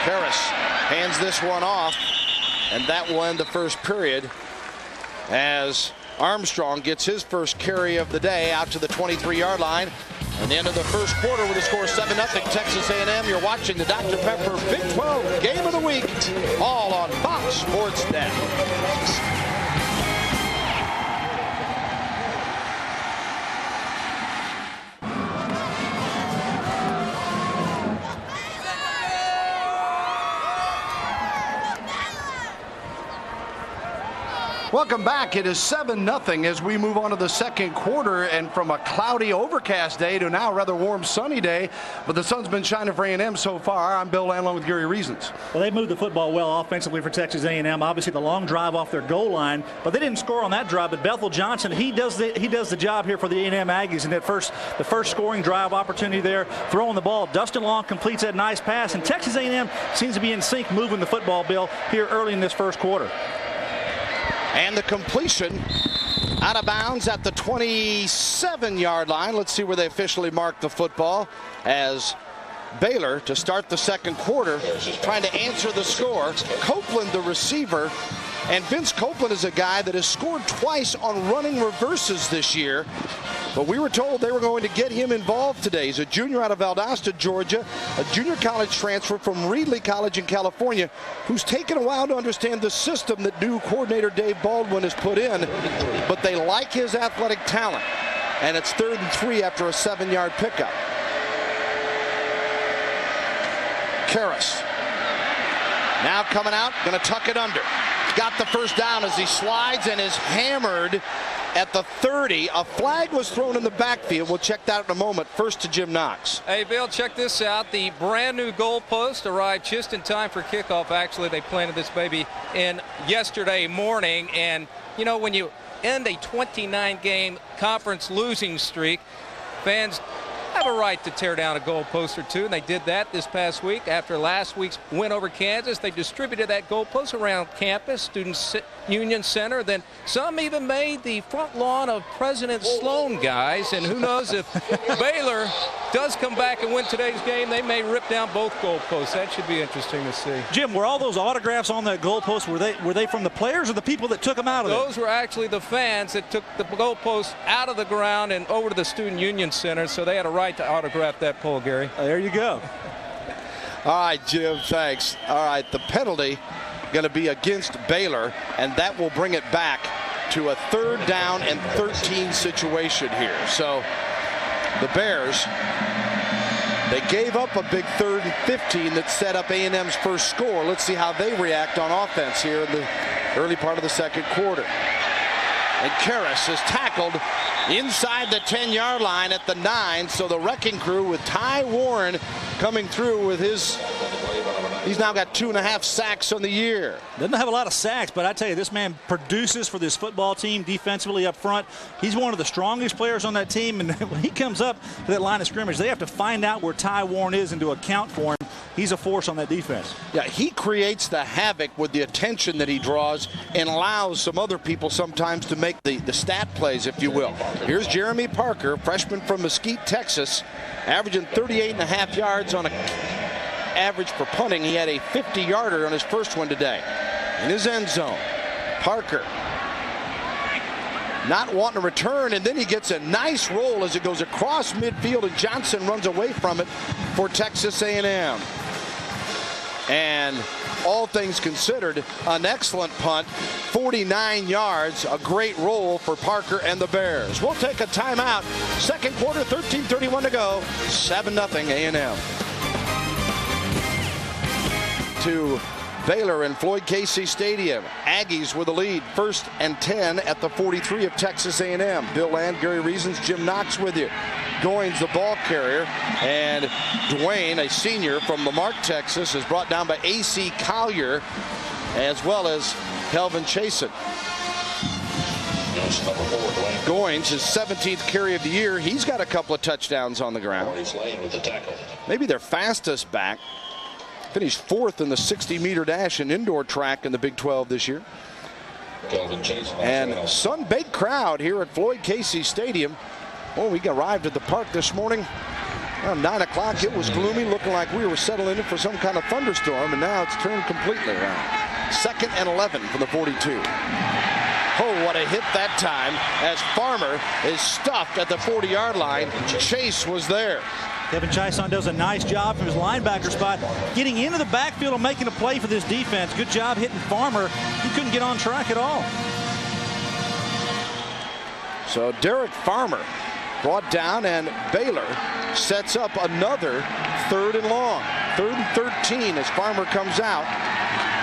Karras hands this one off, and that will end the first period as Armstrong gets his first carry of the day out to the 23-yard line. And the end of the first quarter with a score 7-0 Texas A&M. You're watching the Dr. Pepper Big 12 Game of the Week, all on Fox Sports Net. Welcome back. It is 7-0 as we move on to the second quarter, and from a cloudy, overcast day to now a rather warm, sunny day, but the sun's been shining for A&M so far. I'm Bill Landlon with Gary Reasons. Well, they moved the football well offensively for Texas A&M. Obviously, the long drive off their goal line, but they didn't score on that drive. But Bethel Johnson, he does the job here for the A&M Aggies in that the first scoring drive opportunity there, throwing the ball. Dustin Long completes that nice pass, and Texas A&M seems to be in sync, moving the football, Bill, here early in this first quarter. And the completion out of bounds at the 27-yard line. Let's see where they officially mark the football as Baylor, to start the second quarter, trying to answer the score. Copeland, the receiver, and Vince Copeland is a guy that has scored twice on running reverses this year. But we were told they were going to get him involved today. He's a junior out of Valdosta, Georgia, a junior college transfer from Reedley College in California, who's taken a while to understand the system that new coordinator Dave Baldwin has put in. But they like his athletic talent. And it's 3rd and 3 after a 7-yard pickup. Karras now coming out, going to tuck it under. Got the first down as he slides and is hammered at the 30. A flag was thrown in the backfield. We'll check that in a moment. First to Jim Knox. Hey, Bill, check this out. The brand new goalpost arrived just in time for kickoff. Actually, they planted this baby in yesterday morning. And, you know, when you end a 29-game conference losing streak, fans have a right to tear down a goalpost or two, and they did that this past week. After last week's win over Kansas, they distributed that goalpost around campus, Student Union Center. Then some even made the front lawn of President Sloan, guys. And who knows, if Baylor does come back and win today's game, they may rip down both goalposts. That should be interesting to see. Jim, were all those autographs on that goalpost, were they from the players or the people that took them out of there? Those were actually the fans that took the goalpost out of the ground and over to the Student Union Center, so they had a right to autograph that pole, Gary. There you go. All right, Jim, thanks. All right, the penalty going to be against Baylor, and that will bring it back to a 3rd down and 13 situation here. So the Bears, they gave up a big 3rd and 15 that set up A&M's first score. Let's see how they react on offense here in the early part of the second quarter. And Karras is tackled inside the 10-yard line at the 9. So the wrecking crew with Ty Warren coming through with his, he's now got 2.5 sacks on the year. Doesn't have a lot of sacks, but I tell you, this man produces for this football team defensively up front. He's one of the strongest players on that team, and when he comes up to that line of scrimmage, they have to find out where Ty Warren is and to account for him. He's a force on that defense. Yeah, he creates the havoc with the attention that he draws and allows some other people sometimes to make the stat plays, if you will. Here's Jeremy Parker, freshman from Mesquite, Texas, averaging 38.5 yards on a average for punting. He had a 50-yarder on his first one today in his end zone. Parker not wanting to return, and then he gets a nice roll as it goes across midfield, and Johnson runs away from it for Texas A&M. And all things considered, an excellent punt, 49 yards, a great roll for Parker and the Bears. We'll take a timeout. Second quarter, 13:31 to go, 7-0 A&M. To Baylor and Floyd Casey Stadium. Aggies with the lead, 1st and 10 at the 43 of Texas A&M. Bill Land, Gary Reasons, Jim Knox with you. Goins, the ball carrier, and Dwayne, a senior from Lamarck, Texas, is brought down by A.C. Collier, as well as Kelvin Chasen. Goins, his 17th carry of the year. He's got a couple of touchdowns on the ground. Maybe their fastest back. Finished 4th in the 60-meter dash and indoor track in the Big 12 this year. And sun-baked crowd here at Floyd Casey Stadium. Oh, we arrived at the park this morning around 9 o'clock. It was gloomy, looking like we were settling in for some kind of thunderstorm, and now it's turned completely around. 2nd and 11 from the 42. Oh, what a hit that time as Farmer is stuffed at the 40-yard line. Chase was there. Kevin Chason does a nice job from his linebacker spot, getting into the backfield and making a play for this defense. Good job hitting Farmer. He couldn't get on track at all. So Derek Farmer brought down, and Baylor sets up another 3rd and long. 3rd and 13 as Farmer comes out.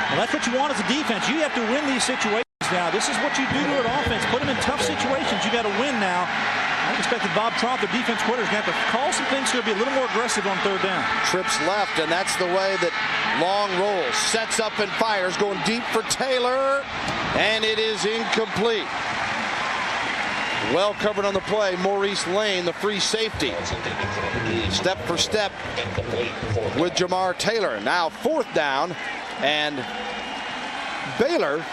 Well, that's what you want as a defense. You have to win these situations now. This is what you do to an offense. Put them in tough situations. You got to win now. I expected Bob Tromp, the defense coordinator, is going to have to call some things here, be a little more aggressive on third down. Trips left, and that's the way that long rolls. Sets up and fires, going deep for Taylor, and it is incomplete. Well covered on the play, Maurice Lane, the free safety. Step for step with Jamar Taylor. Now fourth down, and Baylor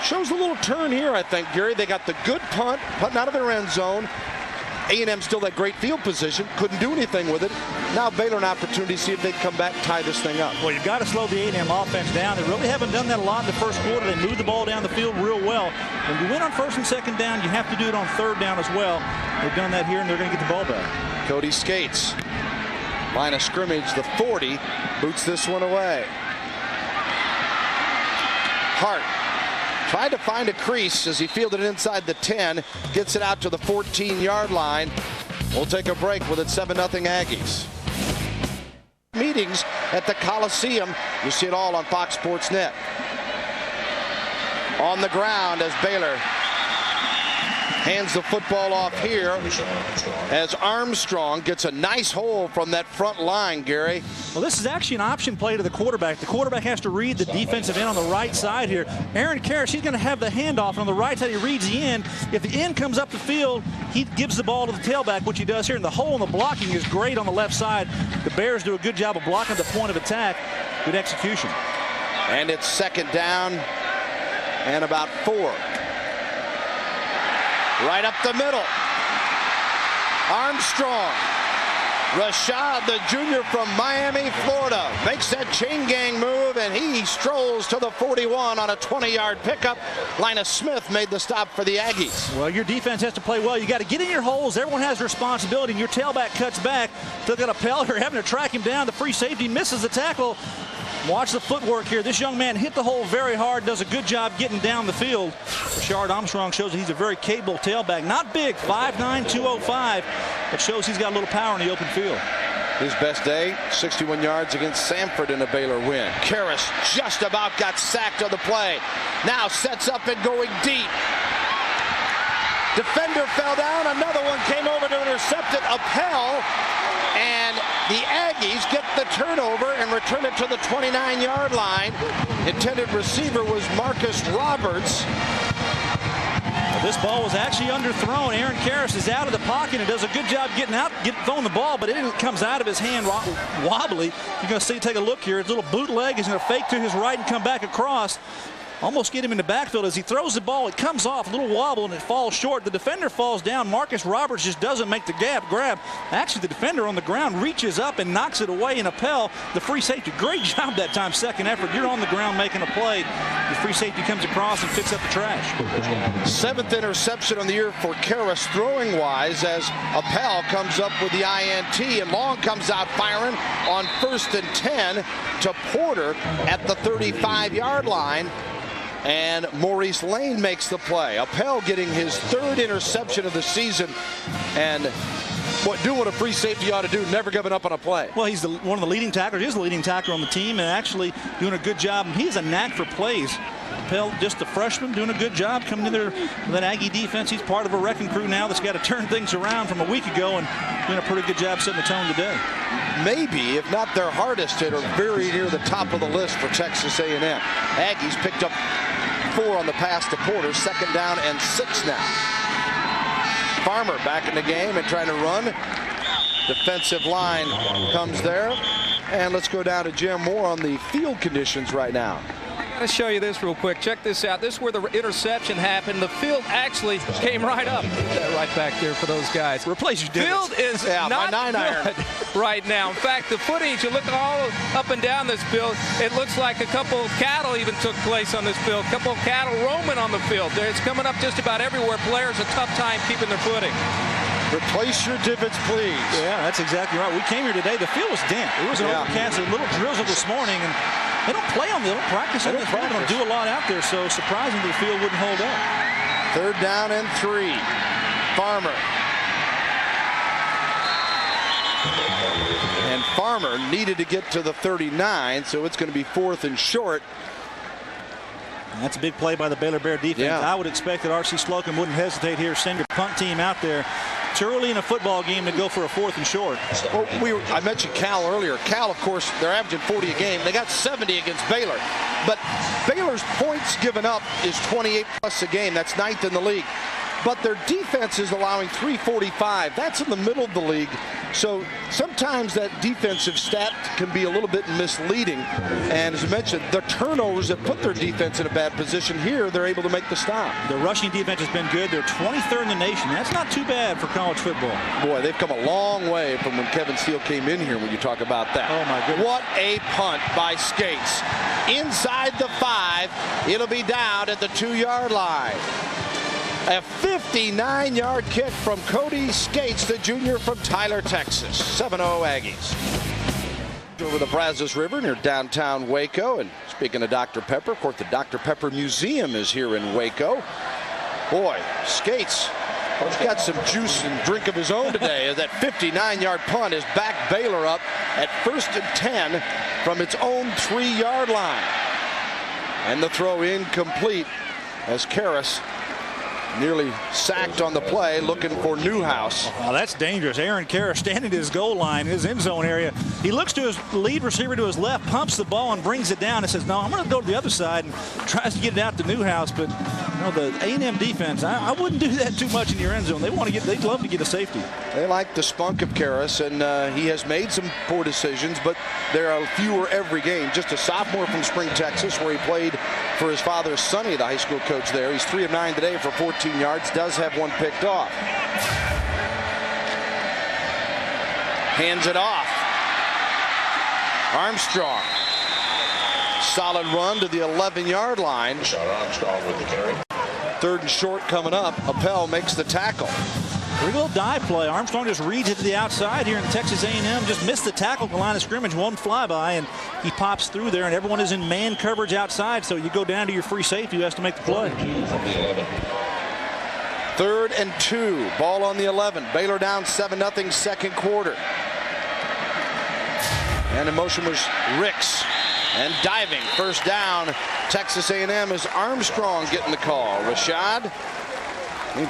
shows a little turn here, I think, Gary. They got the good punt, punting out of their end zone. A&M still that great field position, couldn't do anything with it. Now Baylor an opportunity to see if they can come back, tie this thing up. Well, you've got to slow the A&M offense down. They really haven't done that a lot in the first quarter. They moved the ball down the field real well. When you win on first and second down, you have to do it on third down as well. They've done that here, and they're going to get the ball back. Cody Skates, line of scrimmage, the 40, boots this one away. Hart tried to find a crease as he fielded it inside the 10, gets it out to the 14-yard line. We'll take a break with it 7-0 Aggies. Meetings at the Coliseum. You see it all on Fox Sports Net. On the ground as Baylor hands the football off here as Armstrong gets a nice hole from that front line, Gary. Well, this is actually an option play to the quarterback. The quarterback has to read the defensive end on the right side here. Aaron Karras, he's going to have the handoff, and on the right side he reads the end. If the end comes up the field, he gives the ball to the tailback, which he does here, and the hole in the blocking is great on the left side. The Bears do a good job of blocking the point of attack. Good execution. And it's second down and about 4. Right up the middle. Armstrong. Rashad, the junior from Miami, Florida, makes that chain gang move, and he strolls to the 41 on a 20-yard pickup. Linus Smith made the stop for the Aggies. Well, your defense has to play well. You got to get in your holes. Everyone has responsibility, and your tailback cuts back. Still got a Peller having to track him down. The free safety misses the tackle. Watch the footwork here. This young man hit the hole very hard, does a good job getting down the field. Rashard Armstrong shows that he's a very capable tailback. Not big, 5'9", 205, but shows he's got a little power in the open field. His best day, 61 yards against Samford in a Baylor win. Karras just about got sacked on the play. Now sets up and going deep. Defender fell down. Another one came over to intercept it. Appel. And the Aggies get the turnover and return it to the 29-yard line. Intended receiver was Marcus Roberts. Well, this ball was actually underthrown. Aaron Karras is out of the pocket and does a good job getting out, throwing the ball, but it comes out of his hand wobbly. You're going to see, take a look here. His little bootleg is going to fake to his right and come back across. Almost get him in the backfield as he throws the ball. It comes off, a little wobble, and it falls short. The defender falls down. Marcus Roberts just doesn't make the grab. Actually, the defender on the ground reaches up and knocks it away in Appel. The free safety, great job that time, second effort. You're on the ground making a play. The free safety comes across and picks up the trash. 7th interception on the year for Karras throwing-wise as Appel comes up with the INT, and Long comes out firing on 1st and 10 to Porter at the 35-yard line. And Maurice Lane makes the play. Appel getting his 3rd interception of the season, and doing what a free safety ought to do, never giving up on a play. Well, he's one of the leading tacklers. He's the leading tackler on the team and actually doing a good job. He has a knack for plays. Appel, just a freshman, doing a good job coming in there with that Aggie defense. He's part of a wrecking crew now that's got to turn things around from a week ago and doing a pretty good job setting the tone today. Maybe, if not their hardest hitter, very near the top of the list for Texas A&M. Aggies picked up 4 on the pass to Porter. 2nd down and 6 now. Farmer back in the game and trying to run. Defensive line comes there. And let's go down to Jim Moore on the field conditions right now. I'm going to show you this real quick. Check this out. This is where the interception happened. The field actually came right up. Right back there for those guys. Replace your field is not good right now. In fact, the footage, you look all up and down this field, it looks like a couple of cattle even took place on this field. A couple of cattle roaming on the field. It's coming up just about everywhere. Players a tough time keeping their footing. Replace your divots, please. Yeah, that's exactly right. We came here today. The field was damp. It was an overcast, a little drizzle this morning, and they don't play on the, they don't practice on the field. They don't do a lot out there, so surprisingly the field wouldn't hold up. 3rd down and 3. Farmer. And Farmer needed to get to the 39, so it's going to be 4th and short. That's a big play by the Baylor Bear defense. Yeah. I would expect that R.C. Slocum wouldn't hesitate here. Send your punt team out there. It's early in a football game to go for a 4th and short. Well, I mentioned Cal earlier. Cal, of course, they're averaging 40 a game. They got 70 against Baylor. But Baylor's points given up is 28 plus a game. That's 9th in the league. But their defense is allowing 345. That's in the middle of the league. So sometimes that defensive stat can be a little bit misleading. And as I mentioned, the turnovers that put their defense in a bad position here, they're able to make the stop. The rushing defense has been good. They're 23rd in the nation. That's not too bad for college football. Boy, they've come a long way from when Kevin Steele came in here when you talk about that. Oh, my goodness. What a punt by Skates. Inside the 5, it'll be down at the 2-yard line. A 59-yard kick from Cody Skates, the junior from Tyler, Texas. 7-0 Aggies. Over the Brazos River near downtown Waco. And speaking of Dr. Pepper, of course, the Dr. Pepper Museum is here in Waco. Boy, Skates got some juice and drink of his own today as that 59-yard punt is back Baylor up at 1st and 10 from its own 3-yard line. And the throw incomplete as Karras nearly sacked on the play, looking for Newhouse. Oh, that's dangerous. Aaron Karras standing at his goal line, his end zone area. He looks to his lead receiver to his left, pumps the ball and brings it down and says, no, I'm going to go to the other side, and tries to get it out to Newhouse. But you know, the A&M defense, I wouldn't do that too much in your end zone. They'd love to get a safety. They like the spunk of Karras, and he has made some poor decisions, but there are fewer every game. Just a sophomore from Spring, Texas, where he played for his father, Sonny, the high school coach there. He's 3 of 9 today for 14 yards, does have 1 picked off. Hands it off. Armstrong. Solid run to the 11-yard line. Armstrong with the carry. 3rd and short coming up. Appel makes the tackle. Pretty little dive play. Armstrong just reads it to the outside here in Texas A&M. Just missed the tackle at the line of scrimmage, 1 flyby, and he pops through there, and everyone is in man coverage outside, so you go down to your free safety who has to make the play. 3rd and 2. Ball on the 11. Baylor down 7-0 2nd quarter. And in motion was Ricks. And diving. 1st down. Texas A&M is Armstrong getting the call. Rashad,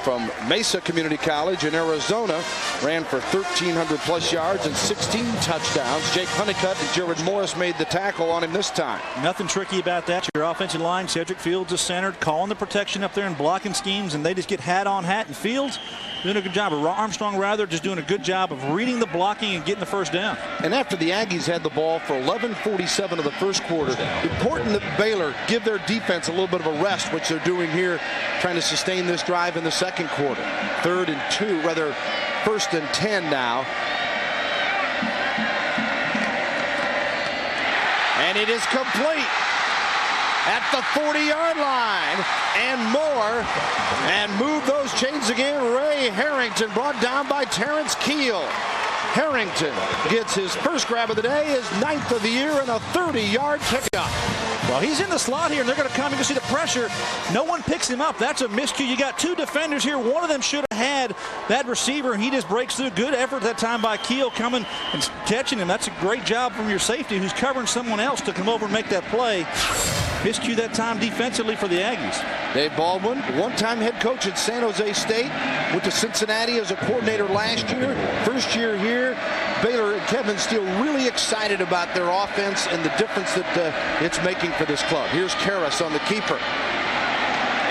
from Mesa Community College in Arizona, ran for 1,300 plus yards and 16 touchdowns. Jake Honeycutt and Jared Morris made the tackle on him this time. Nothing tricky about that. Your offensive line, Cedric Fields is centered, calling the protection up there and blocking schemes, and they just get hat on hat, and Fields doing a good job. Armstrong rather just doing a good job of reading the blocking and getting the 1st down. And after the Aggies had the ball for 11:47 of the 1st quarter, important that Baylor give their defense a little bit of a rest, which they're doing here, trying to sustain this drive in the 2nd quarter. 3rd and 2, rather 1st and 10 now. And it is complete at the 40-yard line, and more, and move those chains again. Ray Harrington brought down by Terrence Keel. Harrington gets his 1st grab of the day, his 9th of the year, and a 30-yard pickup. Well, he's in the slot here, and they're going to come. You can see the pressure. No one picks him up. That's a miscue. You got 2 defenders here. One of them should have had that receiver, and he just breaks through. Good effort that time by Keel coming and catching him. That's a great job from your safety who's covering someone else to come over and make that play. Miscue that time defensively for the Aggies. Dave Baldwin, one-time head coach at San Jose State, went to Cincinnati as a coordinator last year. 1st year here. Baylor and Kevin Steele really excited about their offense and the difference that it's making for this club. Here's Karras on the keeper.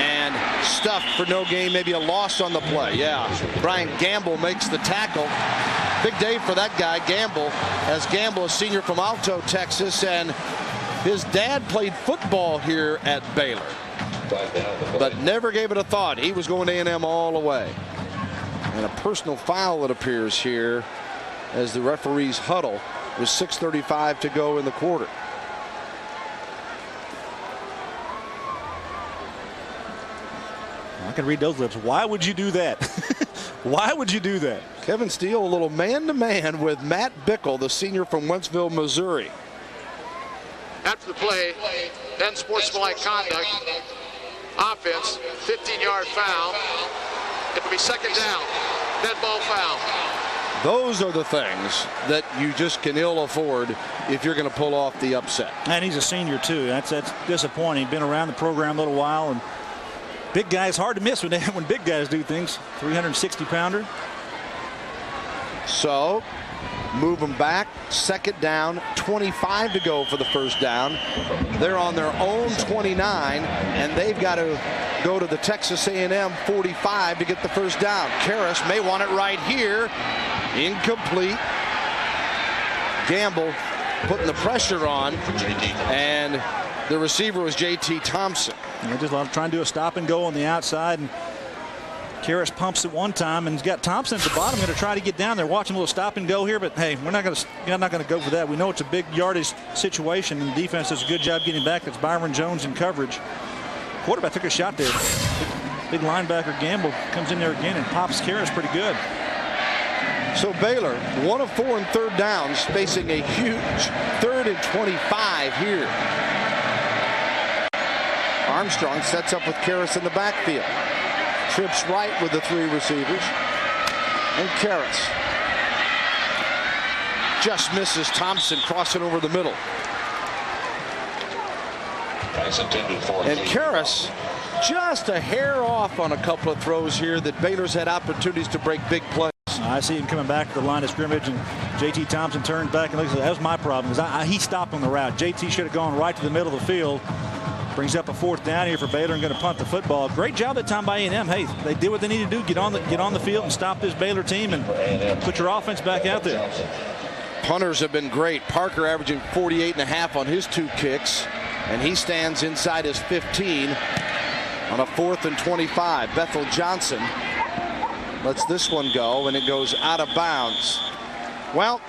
And stuffed for no gain, maybe a loss on the play. Yeah, Brian Gamble makes the tackle. Big day for that guy, Gamble, as Gamble, a senior from Alto, Texas, and his dad played football here at Baylor, but never gave it a thought. He was going to A&M all the way. And a personal foul, it appears here, as the referees huddle with 6:35 to go in the quarter. I can read those lips. Why would you do that? Why would you do that? Kevin Steele, a little man-to-man with Matt Bickle, the senior from Wentzville, Missouri. After the play, then sportsmanlike conduct, offense, 15-yard foul. It'll be 2nd down, dead ball foul. Those are the things that you just can ill afford if you're going to pull off the upset. And he's a senior, too. That's disappointing. Been around the program a little while. And big guys, hard to miss when big guys do things. 360-pounder. So, move them back. Second down, 25 to go for the first down. They're on their own 29, and they've got to go to the Texas A&M 45 to get the first down. Karras may want it right here. Incomplete. Gamble putting the pressure on, and the receiver was J.T. Thompson. Yeah, just trying to do a stop and go on the outside, and Karras pumps it one time, and he's got Thompson at the bottom going to try to get down there. Watching a little stop and go here, but hey, we're not going to go for that. We know it's a big yardage situation, and the defense does a good job getting back. It's Byron Jones in coverage. Quarterback took a shot there. Big linebacker Gamble comes in there again and pops Karras pretty good. So Baylor, 1 of 4 in third downs, facing a huge 3rd and 25 here. Armstrong sets up with Karras in the backfield. Trips right with the 3 receivers. And Karras just misses Thompson, crossing over the middle. And Karras just a hair off on a couple of throws here that Baylor's had opportunities to break big plays. I see him coming back to the line of scrimmage, and J.T. Thompson turns back and looks at that. Was my problem. He stopped on the route. J.T. should have gone right to the middle of the field. Brings up a 4th down here for Baylor and going to punt the football. Great job that time by A&M. Hey, they did what they needed to do. Get on the field and stop this Baylor team and put your offense back out there. Punters have been great. Parker averaging 48.5 on his 2 kicks, and he stands inside his 15 on a 4th and 25. Bethel Johnson lets this one go, and it goes out of bounds. Well,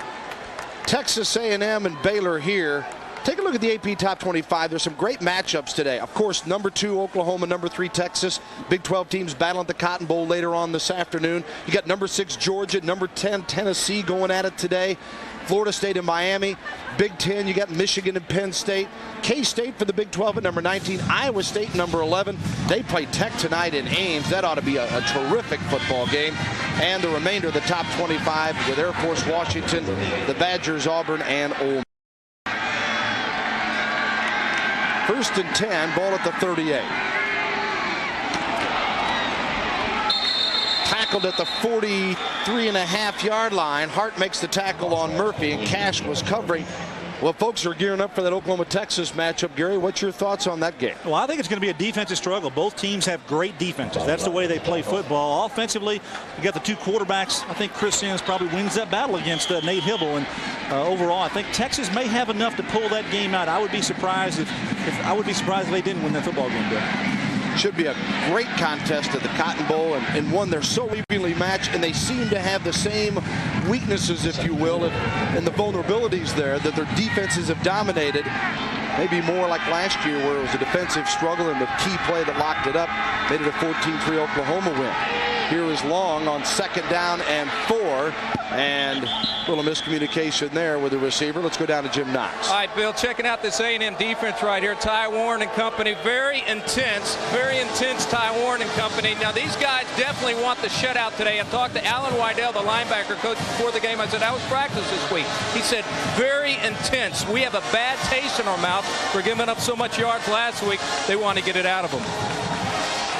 Texas A&M and Baylor here. Take a look at the AP Top 25. There's some great matchups today. Of course, number 2 Oklahoma, number 3 Texas. Big 12 teams battling at the Cotton Bowl later on this afternoon. You got number 6 Georgia, number 10 Tennessee going at it today. Florida State and Miami. Big 10, you got Michigan and Penn State. K-State for the Big 12 at number 19. Iowa State number 11. They play Tech tonight in Ames. That ought to be a terrific football game. And the remainder of the top 25 with Air Force Washington, the Badgers, Auburn, and Ole Miss. 1st and 10, ball at the 38. Tackled at the 43.5-yard line. Hart makes the tackle on Murphy, and Cash was covering. Well, folks are gearing up for that Oklahoma-Texas matchup. Gary, what's your thoughts on that game? Well, I think it's going to be a defensive struggle. Both teams have great defenses. That's the way they play football. Offensively, you got the 2 quarterbacks. I think Chris Sims probably wins that battle against Nate Hibble. And overall, I think Texas may have enough to pull that game out. I would be surprised if they didn't win that football game, Bill. Should be a great contest at the Cotton Bowl, and one they're so evenly matched, and they seem to have the same weaknesses, if you will, and the vulnerabilities there that their defenses have dominated. Maybe more like last year where it was a defensive struggle and the key play that locked it up made it a 14-3 Oklahoma win. Here is Long on 2nd down and 4, and a little miscommunication there with the receiver. Let's go down to Jim Knox. All right, Bill, checking out this A&M defense right here. Ty Warren and company, very intense Ty Warren and company. Now, these guys definitely want the shutout today. I talked to Alan Wydell, the linebacker coach, before the game. I said, how was practice this week? He said, very intense. We have a bad taste in our mouth for giving up so much yards last week. They want to get it out of them.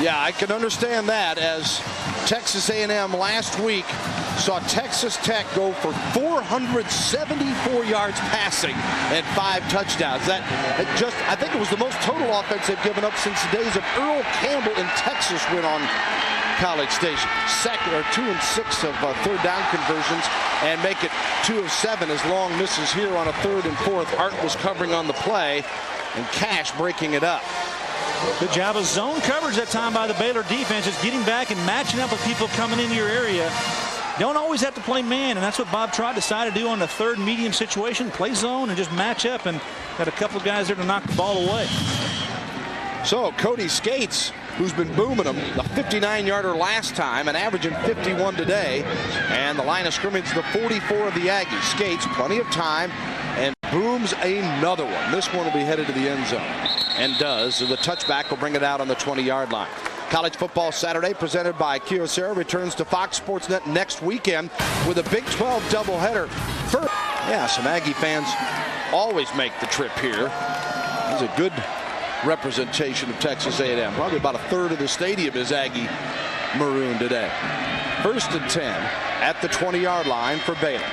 Yeah, I can understand that, as Texas A&M last week saw Texas Tech go for 474 yards passing and 5 touchdowns. I think it was the most total offense they've given up since the days of Earl Campbell in Texas went on College Station. 2 and 6 of 3rd down conversions, and make it 2 of 7 as Long misses here on a 3rd and 4th. Hart was covering on the play, and Cash breaking it up. Good job of zone coverage that time by the Baylor defense, just getting back and matching up with people coming into your area. Don't always have to play man, and that's what Bob Trott decided to do on the 3rd medium situation. Play zone and just match up, and got a couple of guys there to knock the ball away. So Cody Skates, who's been booming them, the 59-yarder last time and averaging 51 today, and the line of scrimmage, the 44 of the Aggies. Skates, plenty of time, and booms another one. This one will be headed to the end zone, and does. So the touchback will bring it out on the 20-yard line. College Football Saturday, presented by Kyocera, returns to Fox Sports Net next weekend with a Big 12 doubleheader. Yeah, some Aggie fans always make the trip here. He's a good representation of Texas A&M. Probably about a third of the stadium is Aggie maroon today. 1st and 10 at the 20-yard line for Baylor.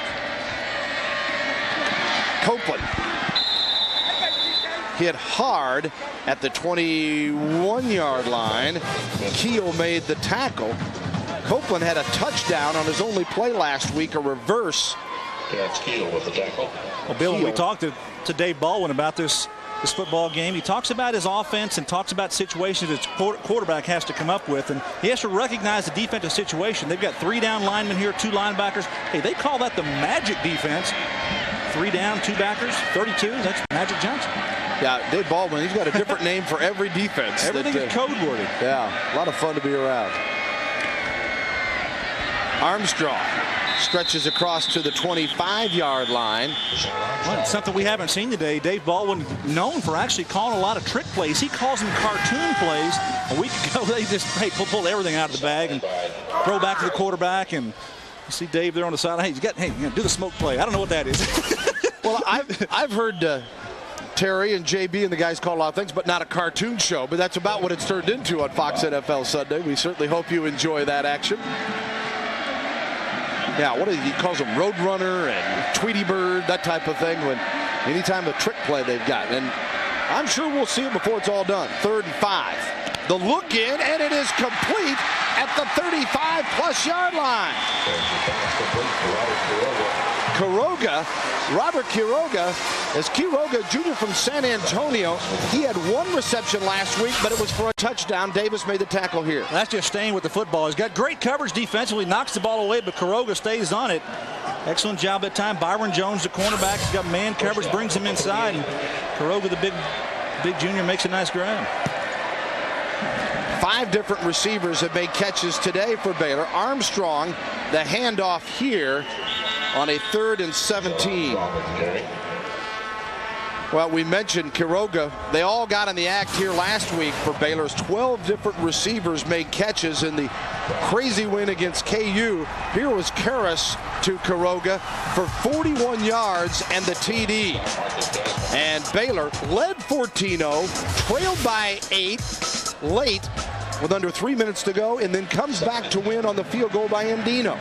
Copeland hit hard at the 21-yard line. Keel made the tackle. Copeland had a touchdown on his only play last week, a reverse. That's Keel with the tackle. Well, Bill, when we talked to Dave Baldwin about this football game, he talks about his offense and talks about situations his quarterback has to come up with, and he has to recognize the defensive situation. They've got 3 down linemen here, 2 linebackers. Hey, they call that the magic defense. 3 down, 2 backers, 32. That's Magic Johnson. Yeah, Dave Baldwin, he's got a different name for every defense. Everything is code-worded. Yeah, a lot of fun to be around. Armstrong stretches across to the 25-yard line. Well, it's something we haven't seen today. Dave Baldwin, known for actually calling a lot of trick plays. He calls them cartoon plays. A week ago, they just pull everything out of the bag and throw back to the quarterback. And you see Dave there on the side. Hey, do the smoke play. I don't know what that is. Well, I've heard Terry and JB and the guys call a lot of things, but not a cartoon show. But that's about what it's turned into on Fox NFL Sunday. We certainly hope you enjoy that action. Yeah, he calls them Roadrunner and Tweety Bird, that type of thing, when anytime a trick play they've got. And I'm sure we'll see it before it's all done. 3rd and 5. The look in, and it is complete at the 35-plus yard line. Robert Quiroga, as Quiroga Jr. from San Antonio. He had 1 reception last week, but it was for a touchdown. Davis made the tackle here. That's just staying with the football. He's got great coverage defensively, knocks the ball away, but Quiroga stays on it. Excellent job that time. Byron Jones, the cornerback, has got man coverage, brings him inside, and Quiroga, the big junior, makes a nice grab. 5 different receivers have made catches today for Baylor. Armstrong, the handoff here on a 3rd and 17. Well, we mentioned Quiroga. They all got in the act here last week for Baylor's 12 different receivers made catches in the crazy win against KU. Here was Karras to Quiroga for 41 yards and the TD. And Baylor led 14-0, trailed by 8 late with under 3 minutes to go, and then comes back to win on the field goal by Andino.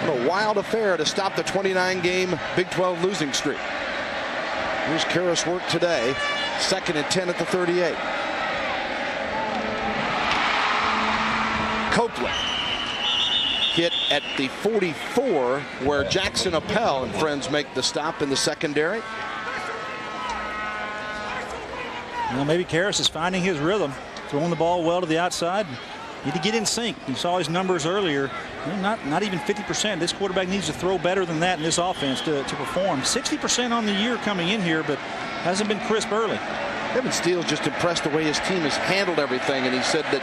What a wild affair to stop the 29-game Big 12 losing streak. Here's Karras' work today. 2nd and 10 at the 38. Copeland hit at the 44, where Jackson Appel and friends make the stop in the secondary. Well, maybe Karras is finding his rhythm, throwing the ball well to the outside. Need to get in sync. You saw his numbers earlier. Not even 50%. This quarterback needs to throw better than that in this offense to perform. 60% on the year coming in here, but hasn't been crisp early. Evan Steele's just impressed the way his team has handled everything, and he said that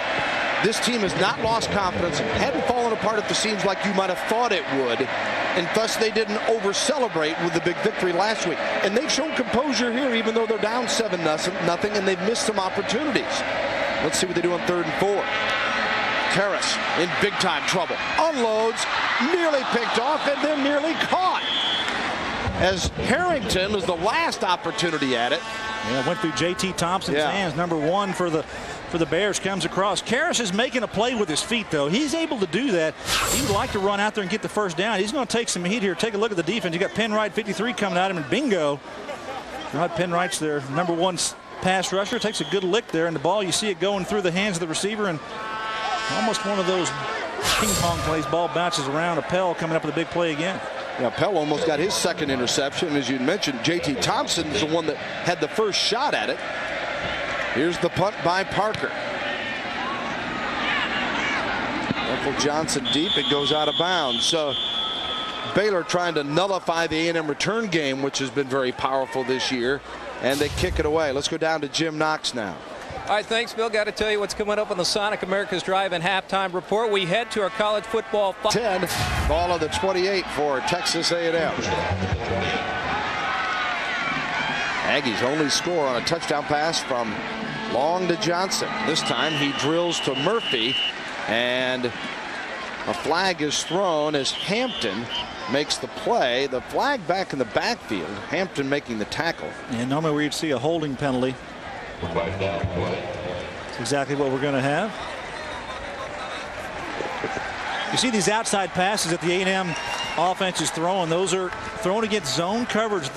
this team has not lost confidence, hadn't fallen apart at the seams like you might have thought it would, and thus they didn't over-celebrate with the big victory last week. And they've shown composure here, even though they're down 7-0, and they've missed some opportunities. Let's see what they do on 3rd and 4. Karras in big-time trouble. Unloads, nearly picked off, and then nearly caught. As Harrington was the last opportunity at it. Yeah, went through J.T. Thompson's hands. Number 1 for the Bears comes across. Karras is making a play with his feet, though. He's able to do that. He would like to run out there and get the first down. He's going to take some heat here. Take a look at the defense. You got Penwright, 53, coming at him, and bingo. Rod Penwright's their number 1 pass rusher. Takes a good lick there, and the ball, you see it going through the hands of the receiver, and almost one of those ping pong plays. Ball bounces around. Appel coming up with a big play again. Yeah, Appel almost got his 2nd interception. As you mentioned, J.T. Thompson is the one that had the first shot at it. Here's the punt by Parker. Uncle Johnson deep. It goes out of bounds. So Baylor trying to nullify the A&M return game, which has been very powerful this year, and they kick it away. Let's go down to Jim Knox now. All right, thanks, Bill. Got to tell you what's coming up on the Sonic America's Drive and Halftime Report. We head to our college football 10, ball of the 28 for Texas A&M. Aggies only score on a touchdown pass from Long to Johnson. This time he drills to Murphy, and a flag is thrown as Hampton makes the play. The flag back in the backfield. Hampton making the tackle. And normally we'd see a holding penalty. That's exactly what we're going to have. You see these outside passes that the A&M offense is throwing. Those are thrown against zone coverage.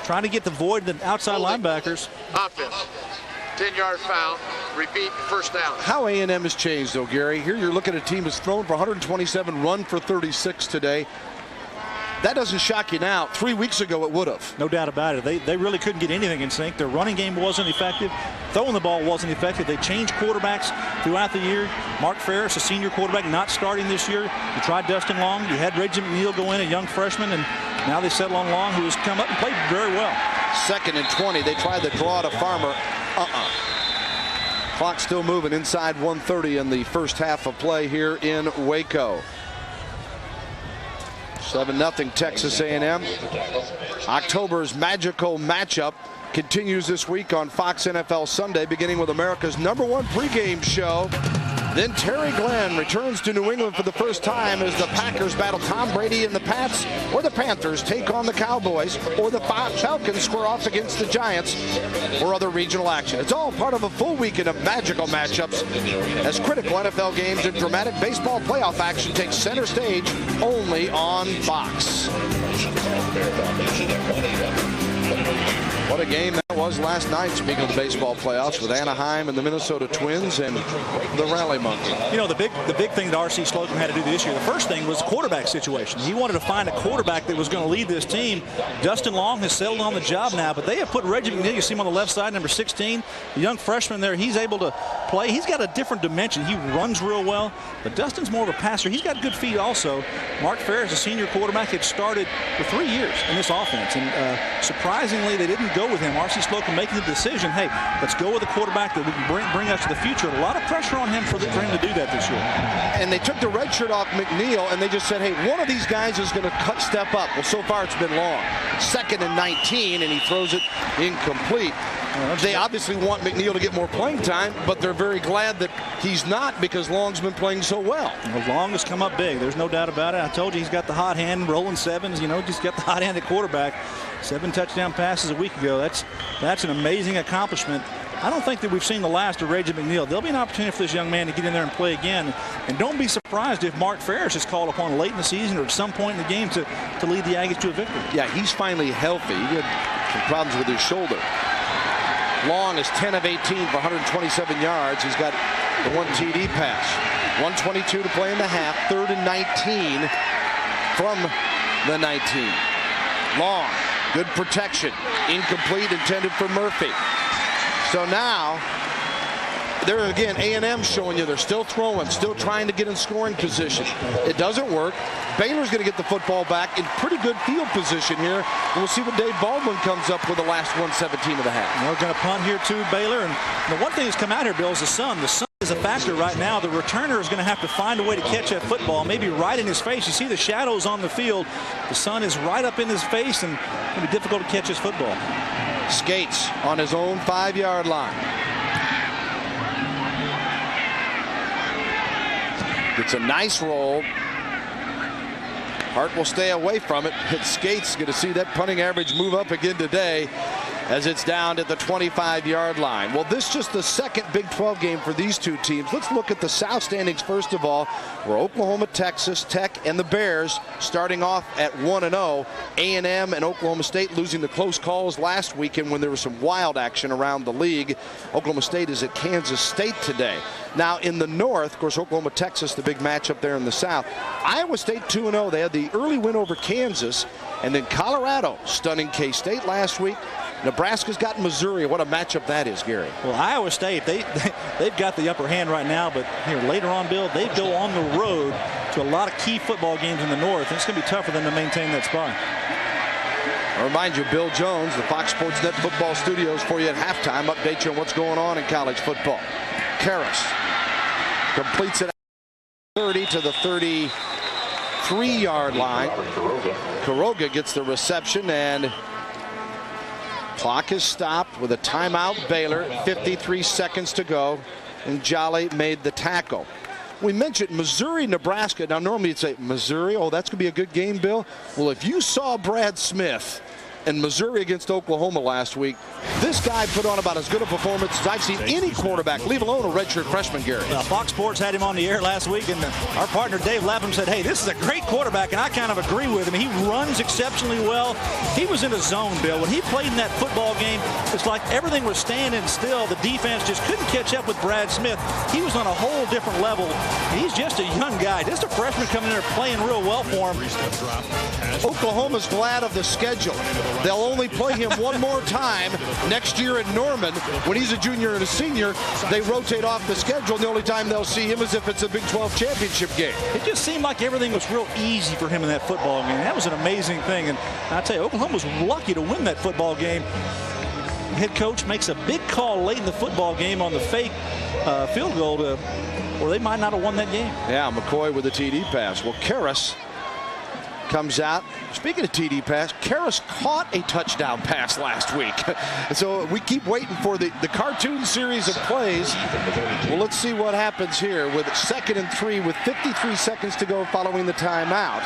Trying to get the void the outside linebackers. Offense. 10-yard foul. Repeat, first down. How A&M has changed, though, Gary. Here you're looking at a team that's thrown for 127, run for 36 today. That doesn't shock you now. 3 weeks ago, it would have. No doubt about it. They really couldn't get anything in sync. Their running game wasn't effective. Throwing the ball wasn't effective. They changed quarterbacks throughout the year. Mark Ferris, a senior quarterback, not starting this year. You tried Dustin Long. You had Reggie McNeil go in, a young freshman, and now they settle on Long, who has come up and played very well. 2nd and 20. They tried the draw to Farmer. Clock still moving inside 1:30 in the first half of play here in Waco. 7-0 Texas A&M. October's magical matchup continues this week on Fox NFL Sunday, beginning with America's #1 pregame show. Then Terry Glenn returns to New England for the first time as the Packers battle Tom Brady and the Pats, or the Panthers take on the Cowboys, or the Falcons square off against the Giants, or other regional action. It's all part of a full weekend of magical matchups as critical NFL games and dramatic baseball playoff action takes center stage only on Fox. What a game that was last night, speaking of the baseball playoffs, with Anaheim and the Minnesota Twins and the Rally Monkey. You know, the big thing that R.C. Slocum had to do this year, the first thing was the quarterback situation. He wanted to find a quarterback that was going to lead this team. Dustin Long has settled on the job now, but they have put Reggie McNeil, you see him on the left side, number 16, the young freshman there. He's able to play. He's got a different dimension. He runs real well, but Dustin's more of a passer. He's got good feet also. Mark Ferris, a senior quarterback, had started for 3 years in this offense, and surprisingly, they didn't go with him. R.C. Slocum making the decision, hey, let's go with a quarterback that we can bring us to the future. A lot of pressure on him for him to do that this year. And they took the red shirt off McNeil, and they just said, hey, one of these guys is going to step up. Well, so far it's been Long. 2nd and 19, and he throws it incomplete. They obviously want McNeil to get more playing time, but they're very glad that he's not, because Long's been playing so well. Long has come up big. There's no doubt about it. I told you he's got the hot hand, rolling sevens. You know, just got the hot hand at quarterback. 7 touchdown passes a week ago. That's an amazing accomplishment. I don't think that we've seen the last of Reggie McNeil. There'll be an opportunity for this young man to get in there and play again. And don't be surprised if Mark Ferris is called upon late in the season or at some point in the game to lead the Aggies to a victory. Yeah, he's finally healthy. He had some problems with his shoulder. Long is 10 of 18 for 127 yards. He's got the 1 TD pass. 1:22 to play in the half. 3rd and 19 from the 19. Long, good protection. Incomplete, intended for Murphy. So now, there again, A&M showing you they're still throwing, still trying to get in scoring position. It doesn't work. Baylor's going to get the football back in pretty good field position here. And we'll see what Dave Baldwin comes up with the last 1:17 of the half. We're going to punt here too, Baylor. And the one thing that's come out here, Bill, is the sun. The sun is a factor right now. The returner is going to have to find a way to catch that football, maybe right in his face. You see the shadows on the field. The sun is right up in his face, and it's going to be difficult to catch his football. Skates on his own 5-yard line. It's a nice roll. Hart will stay away from it. Skates going to see that punting average move up again today as it's down at the 25-yard line. Well, this is just the second Big 12 game for these two teams. Let's look at the South standings first of all, where Oklahoma, Texas Tech, and the Bears starting off at 1-0. A&M and Oklahoma State losing the close calls last weekend when there was some wild action around the league. Oklahoma State is at Kansas State today. Now in the north, of course, Oklahoma, Texas, the big matchup there in the south. Iowa State 2-0. They had the early win over Kansas, and then Colorado stunning K-State last week. Nebraska's got Missouri. What a matchup that is, Gary. Well, Iowa State, they've got the upper hand right now, but here later on, Bill, they go on the road to a lot of key football games in the north, and it's going to be tough for them to maintain that spot. I remind you, Bill Jones, the Fox Sports Net football studios for you at halftime. Update you on what's going on in college football. Karras completes it 30 to the 33-yard line. Quiroga gets the reception, and clock is stopped with a timeout. Baylor, 53 seconds to go, and Jolly made the tackle. We mentioned Missouri, Nebraska. Now, normally you'd say, Missouri, oh, that's going to be a good game, Bill. Well, if you saw Brad Smith in Missouri against Oklahoma last week, this guy put on about as good a performance as I've seen any quarterback, leave alone a redshirt freshman, Gary. Fox Sports had him on the air last week, and our partner Dave Lapham said, hey, this is a great quarterback, and I kind of agree with him. He runs exceptionally well. He was in a zone, Bill. When he played in that football game, it's like everything was standing still. The defense just couldn't catch up with Brad Smith. He was on a whole different level. He's just a young guy, just a freshman coming in there playing real well for him. Oklahoma's glad of the schedule. They'll only play him one more time next year in Norman. When he's a junior and a senior, they rotate off the schedule. The only time they'll see him is if it's a Big 12 championship game. It just seemed like everything was real easy for him in that football game. That was an amazing thing. And I tell you, Oklahoma was lucky to win that football game. The head coach makes a big call late in the football game on the fake field goal or they might not have won that game. Yeah, McCoy with a TD pass. Well, Karras comes out. Speaking of TD pass, Karras caught a touchdown pass last week. So we keep waiting for the cartoon series of plays. Well, let's see what happens here with 2nd and 3 with 53 seconds to go following the timeout.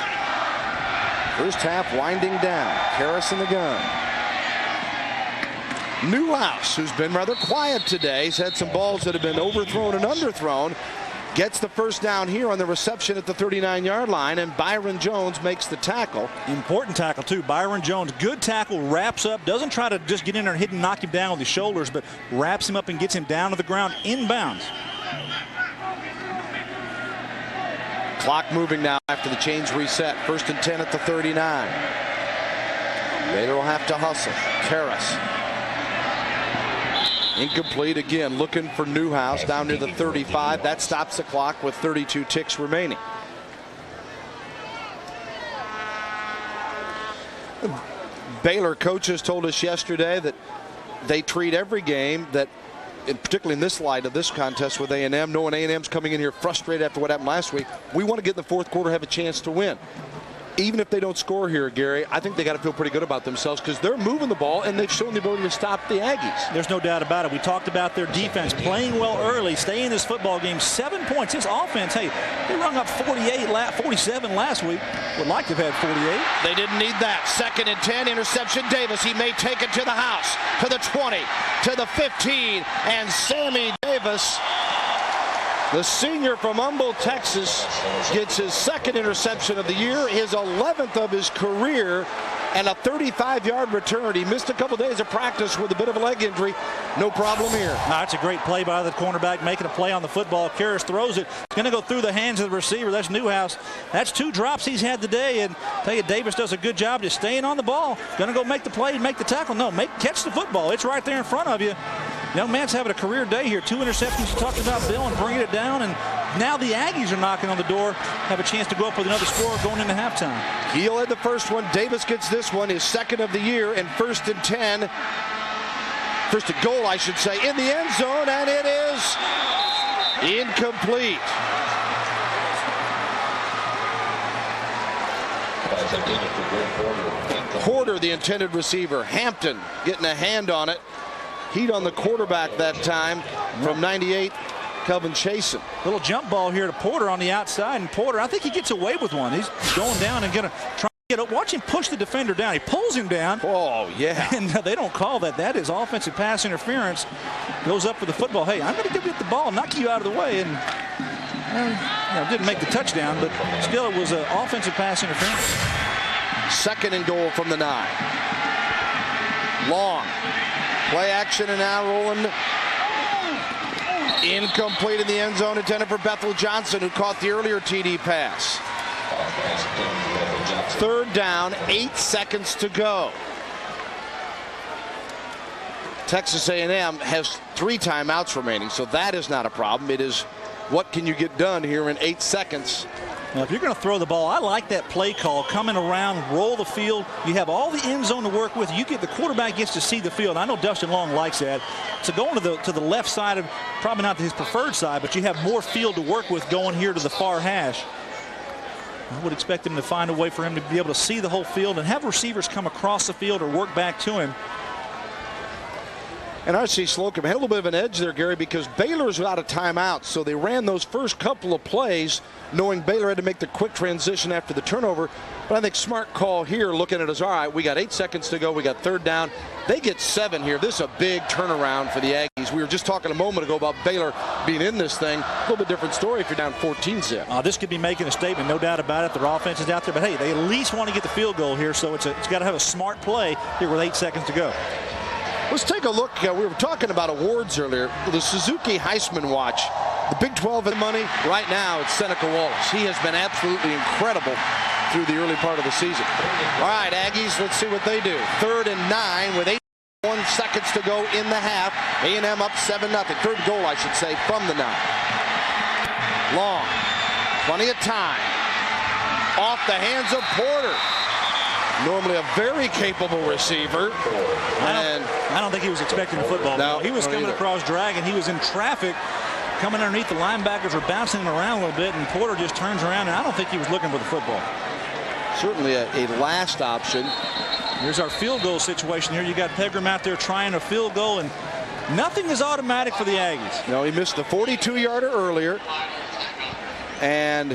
First half winding down. Karras in the gun. Newhouse, who's been rather quiet today. He's had some balls that have been overthrown and underthrown. Gets the first down here on the reception at the 39-yard line, and Byron Jones makes the tackle. Important tackle, too. Byron Jones, good tackle, wraps up, doesn't try to just get in there and hit and knock him down with his shoulders, but wraps him up and gets him down to the ground inbounds. Clock moving now after the chains reset. 1st and 10 at the 39. Baylor will have to hustle. Karras. Incomplete again, looking for Newhouse down near the 35. That stops the clock with 32 ticks remaining. Baylor coaches told us yesterday that they treat every game that, particularly in this light of this contest with A&M, knowing A&M's coming in here frustrated after what happened last week, we want to get in the fourth quarter, have a chance to win. Even if they don't score here, Gary, I think they got to feel pretty good about themselves because they're moving the ball and they've shown the ability to stop the Aggies. There's no doubt about it. We talked about their defense playing well early, staying in this football game. 7 points. This offense, hey, they rung up 47 last week. Would like to have had 48. They didn't need that. 2nd and 10, interception. Davis, he may take it to the house, to the 20, to the 15, and Sammy Davis, the senior from Humboldt, Texas, gets his 2nd interception of the year, his 11th of his career, and a 35-yard return. He missed a couple days of practice with a bit of a leg injury. No problem here. That's a great play by the cornerback, making a play on the football. Karras throws it. It's going to go through the hands of the receiver. That's Newhouse. That's 2 drops he's had today, and I tell you, Davis does a good job just staying on the ball. Going to go make the play and make the tackle. No, catch the football. It's right there in front of you. Young man's having a career day here. 2 interceptions, you talked about, Bill, and bringing it down. And now the Aggies are knocking on the door, have a chance to go up with another score going into halftime. Heel had the first one. Davis gets this one, his 2nd of the year, and 1st and 10. First and goal, I should say, in the end zone, and it is incomplete. Porter, the intended receiver. Hampton getting a hand on it. Heat on the quarterback that time from 98, Kelvin Chasen. Little jump ball here to Porter on the outside, and Porter, I think he gets away with one. He's going down and going to try to get up. Watch him push the defender down. He pulls him down. Oh, yeah. And they don't call that. That is offensive pass interference. Goes up for the football. Hey, I'm going to give you the ball, knock you out of the way. And didn't make the touchdown, but still it was an offensive pass interference. 2nd and goal from the 9. Long. Play action and now rolling. Incomplete in the end zone, intended for Bethel Johnson, who caught the earlier TD pass. 3rd down, 8 seconds to go. Texas A&M has 3 timeouts remaining, so that is not a problem. It is what can you get done here in 8 seconds. Now, if you're going to throw the ball, I like that play call. Coming around, roll the field. You have all the end zone to work with. The quarterback gets to see the field. I know Dustin Long likes that. So going to the left side of, probably not his preferred side, but you have more field to work with going here to the far hash. I would expect him to find a way for him to be able to see the whole field and have receivers come across the field or work back to him. And R.C. Slocum had a little bit of an edge there, Gary, because Baylor's out of timeouts. So they ran those first couple of plays knowing Baylor had to make the quick transition after the turnover. But I think smart call here, looking at it as, all right, we got 8 seconds to go. We got third down. They get 7 here. This is a big turnaround for the Aggies. We were just talking a moment ago about Baylor being in this thing. A little bit different story if you're down 14-zip. This could be making a statement, no doubt about it. Their offense is out there. But, hey, they at least want to get the field goal here. So it's got to have a smart play here with 8 seconds to go. Let's take a look. We were talking about awards earlier. The Suzuki Heisman Watch. The Big 12 in money. Right now, it's Seneca Wallace. He has been absolutely incredible through the early part of the season. All right, Aggies, let's see what they do. 3rd and 9 with 81 seconds to go in the half. A&M up 7-0. Third goal, I should say, from the 9. Long. Plenty of time. Off the hands of Porter. Normally a very capable receiver. I don't think he was expecting the football. No, he was coming across drag, and he was in traffic. Coming underneath, the linebackers were bouncing him around a little bit, and Porter just turns around, and I don't think he was looking for the football. Certainly a last option. Here's our field goal situation here. You got Pegram out there trying a field goal, and nothing is automatic for the Aggies. No, he missed the 42-yarder earlier. And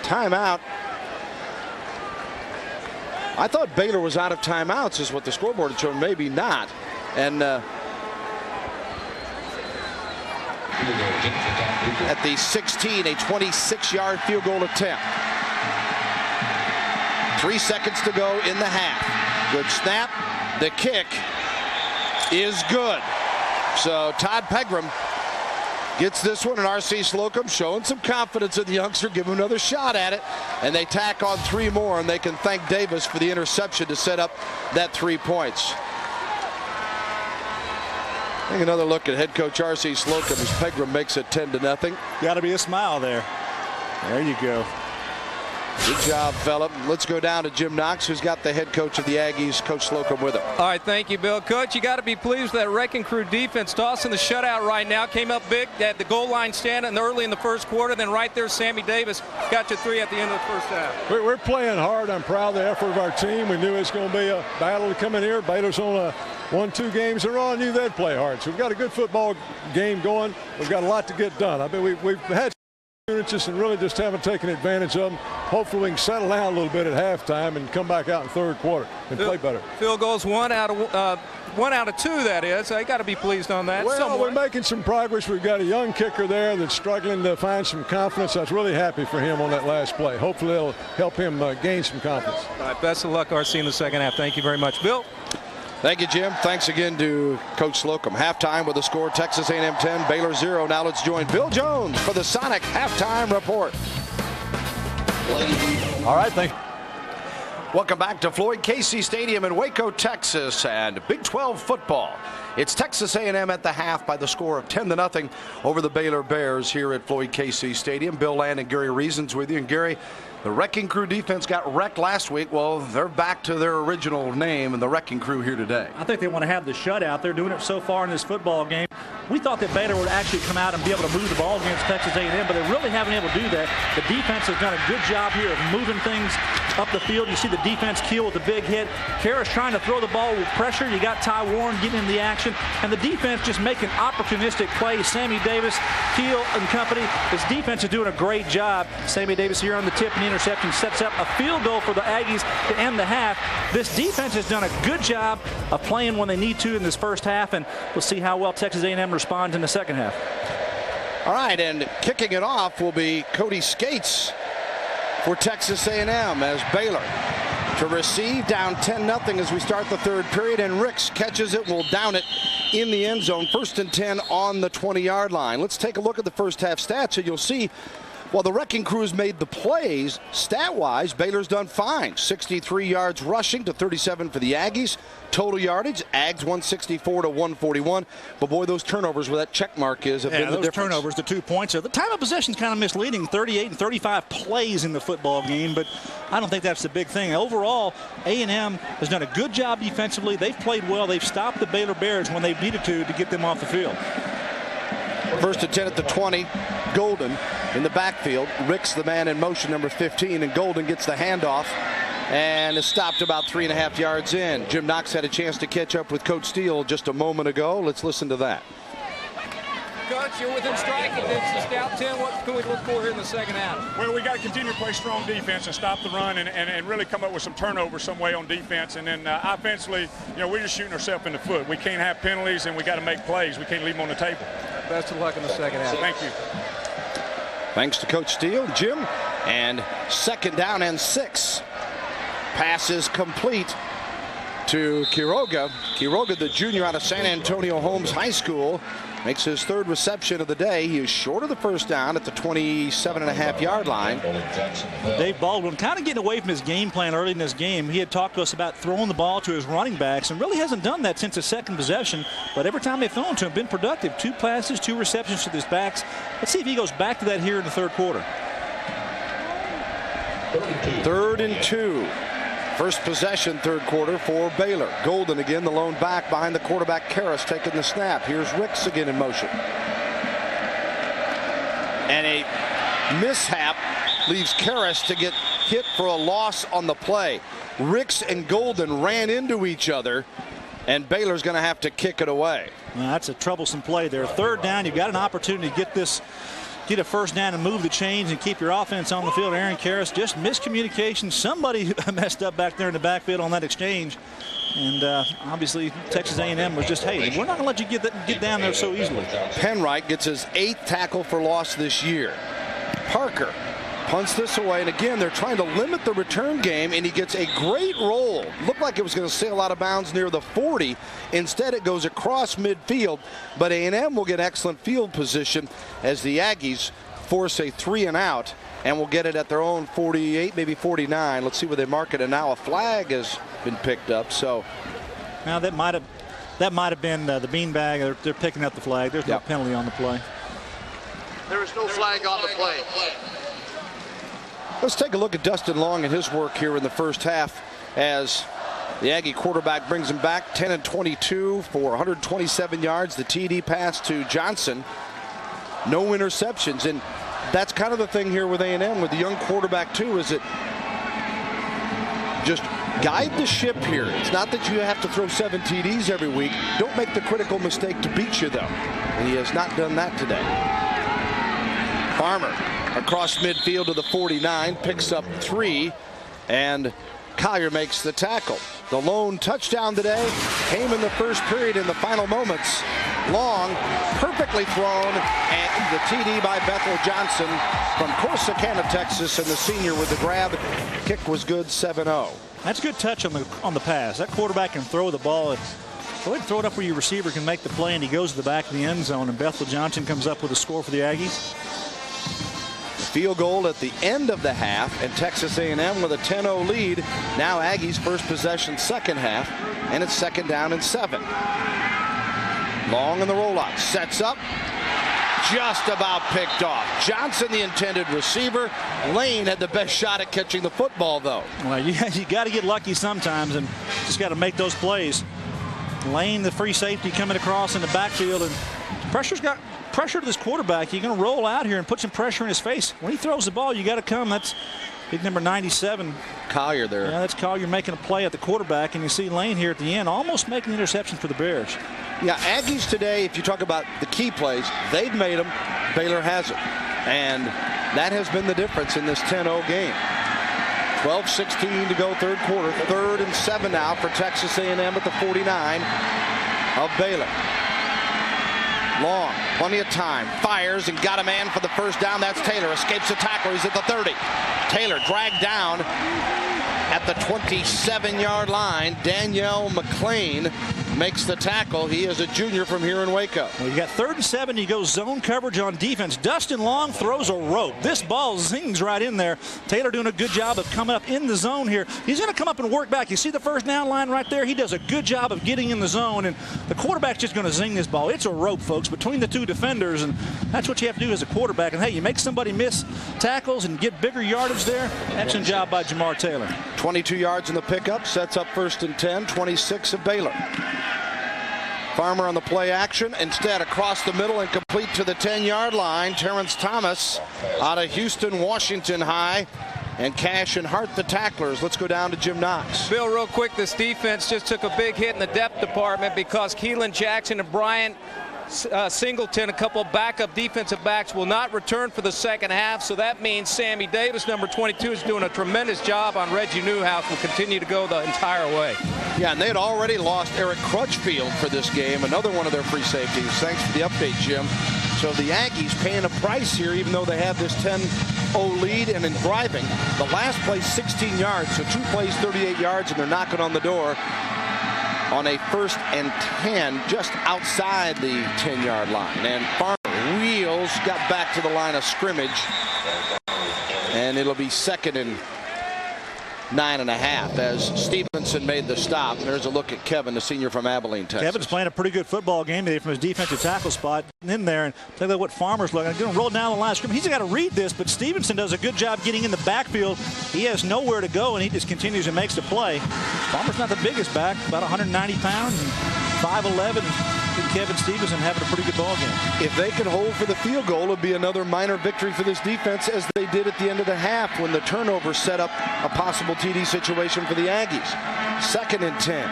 timeout. I thought Baylor was out of timeouts is what the scoreboard had shown. Maybe not. And at the 16, a 26-yard field goal attempt. 3 seconds to go in the half. Good snap. The kick is good. So Todd Pegram gets this one, and R.C. Slocum showing some confidence in the youngster. Give him another shot at it. And they tack on 3 more, and they can thank Davis for the interception to set up that 3 points. Take another look at head coach R.C. Slocum as Pegram makes it 10-0. Got to be a smile there. There you go. Good job, fella. Let's go down to Jim Knox, who's got the head coach of the Aggies, Coach Slocum, with him. All right, thank you, Bill. Coach, you got to be pleased with that Wrecking Crew defense. Tossing the shutout right now. Came up big at the goal line stand and early in the first quarter. Then right there, Sammy Davis got you 3 at the end of the first half. We're playing hard. I'm proud of the effort of our team. We knew it was going to be a battle to come in here. Baylor's on 1-2 games in a row. I knew they'd play hard. So we've got a good football game going. We've got a lot to get done. I mean, we've had opportunities and really just haven't taken advantage of them. Hopefully we can settle down a little bit at halftime and come back out in third quarter and play better. Field goals 1 out of 2, that is. I got to be pleased on that. Well, somewhat. we're making some progress. We've got a young kicker there that's struggling to find some confidence. I was really happy for him on that last play. Hopefully it'll help him gain some confidence. All right, best of luck, RC, in the second half. Thank you very much. Bill? Thank you, Jim. Thanks again to Coach Slocum. Halftime with the score, Texas A&M 10, Baylor 0. Now let's join Bill Jones for the Sonic Halftime Report. All right, thank you. Welcome back to Floyd Casey Stadium in Waco, Texas, and Big 12 football. It's Texas A&M at the half by the score of 10-0 over the Baylor Bears here at Floyd Casey Stadium. Bill Land and Gary Reasons with you. And Gary, the Wrecking Crew defense got wrecked last week. Well, they're back to their original name and the Wrecking Crew here today. I think they want to have the shutout. They're doing it so far in this football game. We thought that Baylor would actually come out and be able to move the ball against Texas A&M, but they really haven't been able to do that. The defense has done a good job here of moving things up the field. You see the defense keel with the big hit. Karras trying to throw the ball with pressure. You got Ty Warren getting in the action, and the defense just making opportunistic plays. Sammy Davis, Keel, and company. This defense is doing a great job. Sammy Davis here on the tip and interception sets up a field goal for the Aggies to end the half. This defense has done a good job of playing when they need to in this first half, and we'll see how well Texas A&M responds in the second half. All right, and kicking it off will be Cody Skates for Texas A&M as Baylor to receive, down 10-0 as we start the third period, and Ricks catches it and will down it in the end zone. 1st and 10 on the 20-yard line. Let's take a look at the first half stats, and you'll see while the Wrecking Crew's made the plays, stat-wise, Baylor's done fine. 63 yards rushing to 37 for the Aggies. Total yardage, Ags 164 to 141. But boy, those turnovers where that check mark is have been the difference. Turnovers, the 2 points. The time of possession is kind of misleading. 38 and 35 plays in the football game, but I don't think that's the big thing. Overall, A&M has done a good job defensively. They've played well. They've stopped the Baylor Bears when they've needed to get them off the field. 1st and 10 at the 20. Golden in the backfield. Ricks the man in motion, number 15, and Golden gets the handoff and is stopped about 3.5 yards in. Jim Knox had a chance to catch up with Coach Steele just a moment ago. Let's listen to that. Coach, you're within striking distance, down 10. What can we look for here in the second half? Well, we got to continue to play strong defense and stop the run and really come up with some turnovers some way on defense. And then offensively, we're just shooting ourselves in the foot. We can't have penalties, and we got to make plays. We can't leave them on the table. Best of luck in the second half. Thank you. Thanks to Coach Steele, Jim. And second down and 6. Pass is complete to Quiroga. Quiroga, the junior out of San Antonio Holmes High School, makes his 3rd reception of the day. He is short of the first down at the 27.5-yard line. Dave Baldwin kind of getting away from his game plan early in this game. He had talked to us about throwing the ball to his running backs and really hasn't done that since his 2nd possession. But every time they've thrown to him, been productive. 2 passes, 2 receptions to his backs. Let's see if he goes back to that here in the 3rd quarter. 3rd and 2. First possession, 3rd quarter for Baylor. Golden again, the lone back behind the quarterback. Karras taking the snap. Here's Ricks again in motion. And a mishap leaves Karras to get hit for a loss on the play. Ricks and Golden ran into each other, and Baylor's going to have to kick it away. Well, that's a troublesome play there. 3rd down, you've got an opportunity to get a first down and move the chains and keep your offense on the field. Aaron Karras, just miscommunication. Somebody messed up back there in the backfield on that exchange. And obviously Texas A&M was just, hey, we're not going to let you get down there so easily. Penwright gets his 8th tackle for loss this year. Parker punts this away, and again they're trying to limit the return game, and he gets a great roll. Looked like it was going to sail out of bounds near the 40. Instead it goes across midfield, but A&M will get excellent field position as the Aggies force a 3-and-out and will get it at their own 48, maybe 49. Let's see where they mark it, and now a flag has been picked up. So now that might have been the beanbag. They're picking up the flag. There's no penalty on the play. There is no flag on the play. Let's take a look at Dustin Long and his work here in the first half as the Aggie quarterback brings him back. 10 and 22 for 127 yards. The TD pass to Johnson. No interceptions. And that's kind of the thing here with A&M with the young quarterback too, is it just guide the ship here. It's not that you have to throw 7 TDs every week. Don't make the critical mistake to beat you though. And he has not done that today. Farmer across midfield to the 49, picks up 3, and Collier makes the tackle. The lone touchdown today came in the first period in the final moments. Long, perfectly thrown, and the TD by Bethel Johnson from Corsicana, Texas, and the senior with the grab. Kick was good, 7-0. That's a good touch on the pass. That quarterback can throw the ball. Go ahead and throw it up where your receiver can make the play, and he goes to the back of the end zone, and Bethel Johnson comes up with a score for the Aggies. Field goal at the end of the half, and Texas A&M with a 10-0 lead. Now Aggies first possession, second half, and it's 2nd down and 7. Long in the rollout, sets up, just about picked off. Johnson, the intended receiver. Lane had the best shot at catching the football, though. Well, you got to get lucky sometimes, and just got to make those plays. Lane, the free safety, coming across in the backfield, and pressure's got pressure to this quarterback. You're going to roll out here and put some pressure in his face. When he throws the ball, you got to come. That's big number 97. Collier there. Yeah, that's Collier making a play at the quarterback, and you see Lane here at the end almost making the interception for the Bears. Yeah, Aggies today, if you talk about the key plays, they've made them. Baylor hasn't. And that has been the difference in this 10-0 game. 12:16 to go, 3rd quarter. 3rd and 7 now for Texas A&M at the 49 of Baylor. Long, plenty of time, fires and got a man for the first down. That's Taylor. Escapes the tackler. He's at the 30. Taylor dragged down at the 27-yard line. Danielle McLean makes the tackle. He is a junior from here in Waco. Well, you got 3rd and 7. He goes zone coverage on defense. Dustin Long throws a rope. This ball zings right in there. Taylor doing a good job of coming up in the zone here. He's going to come up and work back. You see the first down line right there? He does a good job of getting in the zone, and the quarterback's just going to zing this ball. It's a rope, folks, between the 2 defenders, and that's what you have to do as a quarterback. And, hey, you make somebody miss tackles and get bigger yardage there. Excellent job by Jamar Taylor. 22 yards in the pickup, sets up 1st and 10, 26 of Baylor. Farmer on the play action, instead across the middle and complete to the 10-yard line. Terrence Thomas out of Houston, Washington High, and Cash and Hart the tacklers. Let's go down to Jim Knox. Bill, real quick, this defense just took a big hit in the depth department because Keelan Jackson and Bryant Singleton, a couple backup defensive backs, will not return for the second half. So that means Sammy Davis, number 22, is doing a tremendous job on Reggie Newhouse. Will continue to go the entire way. Yeah, and they had already lost Eric Crutchfield for this game, another one of their free safeties. Thanks for the update, Jim. So the Yankees paying a price here, even though they have this 10-0 lead, and in driving. The last play, 16 yards, so 2 plays, 38 yards, and they're knocking on the door on a 1st and 10 just outside the 10-yard line. And Farmer wheels, got back to the line of scrimmage, and it'll be 2nd and 9.5 as Stevenson made the stop. There's a look at Kevin, the senior from Abilene, Texas. Kevin's playing a pretty good football game today from his defensive tackle spot in there. And take a look at what Farmer's looking. Going to roll down the line of scrimmage. He's got to read this, but Stevenson does a good job getting in the backfield. He has nowhere to go, and he just continues and makes the play. Farmer's not the biggest back, about 190 pounds and 5'11". Kevin Stevenson having a pretty good ball game. If they can hold for the field goal, it'll be another minor victory for this defense, as they did at the end of the half when the turnover set up a possible TD situation for the Aggies. 2nd and 10.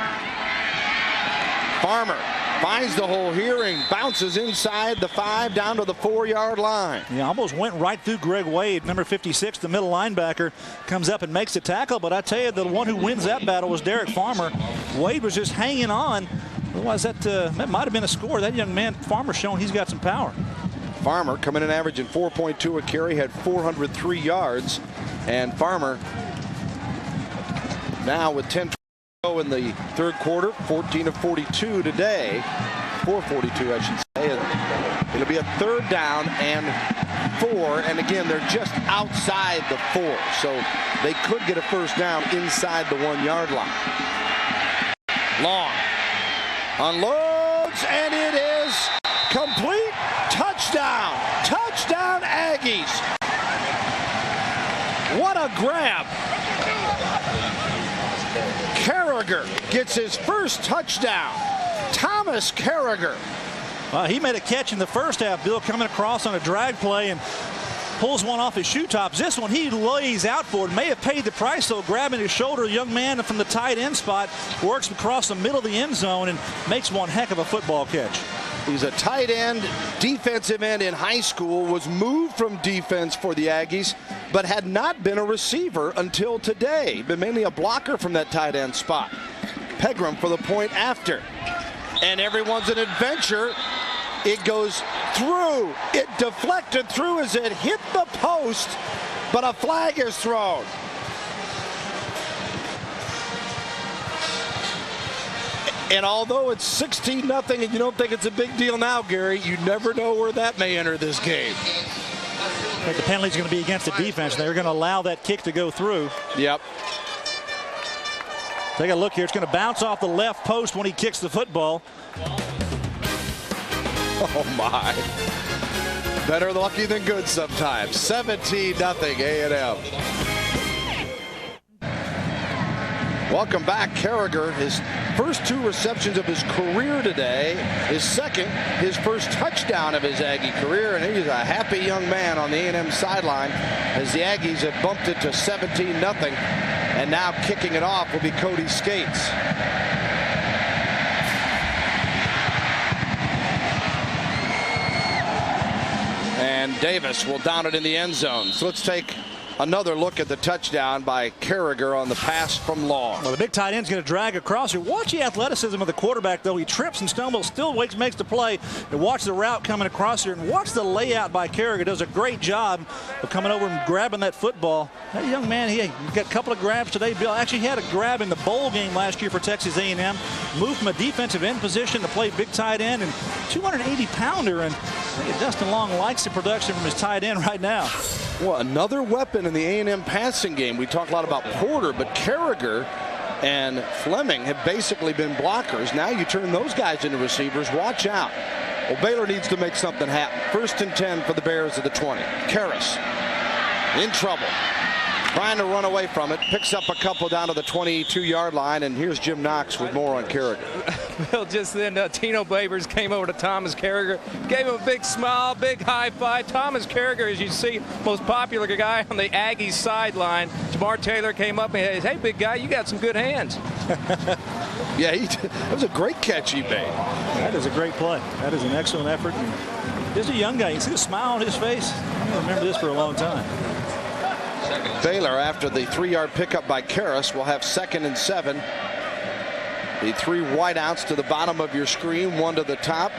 Farmer finds the hole here and bounces inside the 5 down to the 4-yard line. Yeah, almost went right through Greg Wade, number 56, the middle linebacker, comes up and makes the tackle. But I tell you, the one who wins that battle was Derek Farmer. Wade was just hanging on. Otherwise, that might have been a score. That young man, Farmer, showing he's got some power. Farmer coming in averaging 4.2 a carry, had 403 yards. And Farmer now with 10 to go in the 3rd quarter, 14 of 42 today. 442, I should say. And it'll be a 3rd down and 4. And again, they're just outside the 4. So they could get a 1st down inside the 1-yard line. Long unloads, and it is complete. Touchdown. Touchdown, Aggies. What a grab. Carragher gets his first touchdown. Thomas Carragher. He made a catch in the first half, Bill, coming across on a drag play and pulls one off his shoe tops. This one he lays out for it. May have paid the price, though, grabbing his shoulder. A young man from the tight end spot works across the middle of the end zone and makes one heck of a football catch. He's a tight end, defensive end in high school, was moved from defense for the Aggies, but had not been a receiver until today. Been mainly a blocker from that tight end spot. Pegram for the point after. And everyone's an adventure. It goes through. It deflected through as it hit the post, but a flag is thrown. And although it's 16-0 and you don't think it's a big deal now, Gary, you never know where that may enter this game. But the penalty's going to be against the defense. They're going to allow that kick to go through. Yep. Take a look here. It's going to bounce off the left post when he kicks the football. Oh, my. Better lucky than good sometimes. 17-0 A&M. Welcome back, Carragher. His first 2 receptions of his career today. His second, his first touchdown of his Aggie career. And he's a happy young man on the A&M sideline as the Aggies have bumped it to 17-0. And now kicking it off will be Cody Skates. And Davis will down it in the end zone. So let's take another look at the touchdown by Carragher on the pass from Long. Well, the big tight end's going to drag across here. Watch the athleticism of the quarterback, though. He trips and stumbles, still makes the play. And watch the route coming across here. And watch the layout by Carragher. Does a great job of coming over and grabbing that football. That young man, he got a couple of grabs today. Bill actually had a grab in the bowl game last year for Texas A&M. Moved from a defensive end position to play big tight end. And 280-pounder. And I think Dustin Long likes the production from his tight end right now. Well, another weapon in the A&M passing game. We talked a lot about Porter, but Carragher and Fleming have basically been blockers. Now you turn those guys into receivers. Watch out. Well, Baylor needs to make something happen. 1st and 10 for the Bears at the 20. Karras in trouble. trying to run away from it, picks up a couple down to the 22-yard line, and here's Jim Knox with more on Carragher. Bill, just then Tino Babers came over to Thomas Carragher, gave him a big smile, big high five. Thomas Carragher, as you see, most popular guy on the Aggies sideline. Jamar Taylor came up and said, "Hey, big guy, you got some good hands." Yeah, that was a great catch he made. That is a great play. That is an excellent effort. He's a young guy. You can see the smile on his face. I remember this for a long time. Baylor, after the 3-yard pickup by Karras, will have 2nd and 7. The 3 wideouts to the bottom of your screen, 1 to the top.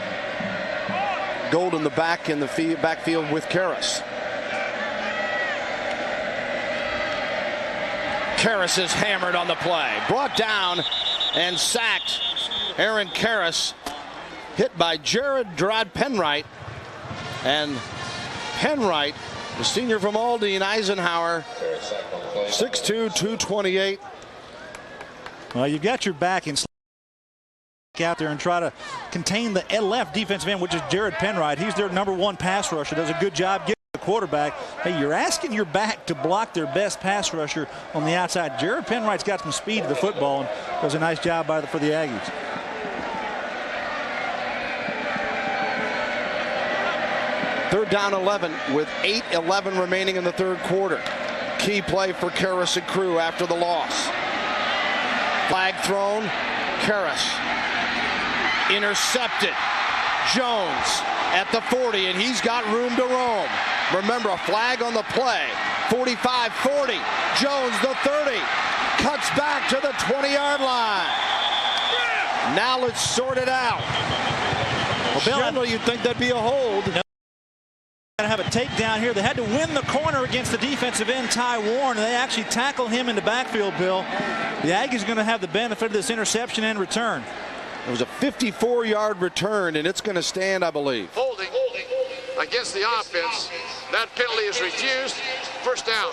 Gold in the back in the backfield with Karras. Karras is hammered on the play. Brought down and sacked. Aaron Karras hit by Jared Penwright. And Penwright, the senior from Aldine, Eisenhower, 6'2", 228. Well, you've got your back and out there and try to contain the left defensive end, which is Jared Penwright. He's their #1 pass rusher. Does a good job getting the quarterback. Hey, you're asking your back to block their best pass rusher on the outside. Jared Penwright's got some speed to the football and does a nice job for the Aggies. Third down 11 with 8:11 remaining in the third quarter. Key play for Karras and crew after the loss. Flag thrown. Karras intercepted. Jones at the 40, and he's got room to roam. Remember, a flag on the play. 45-40. Jones, the 30. Cuts back to the 20-yard line. Now let's sort it out. Well, Bill, generally, you'd think that'd be a hold. To have a takedown here. They had to win the corner against the defensive end, Ty Warren, and they actually tackle him in the backfield, Bill. The Aggies are going to have the benefit of this interception and return. It was a 54-yard return, and it's going to stand, I believe. Holding against the offense. That penalty is refused. First down.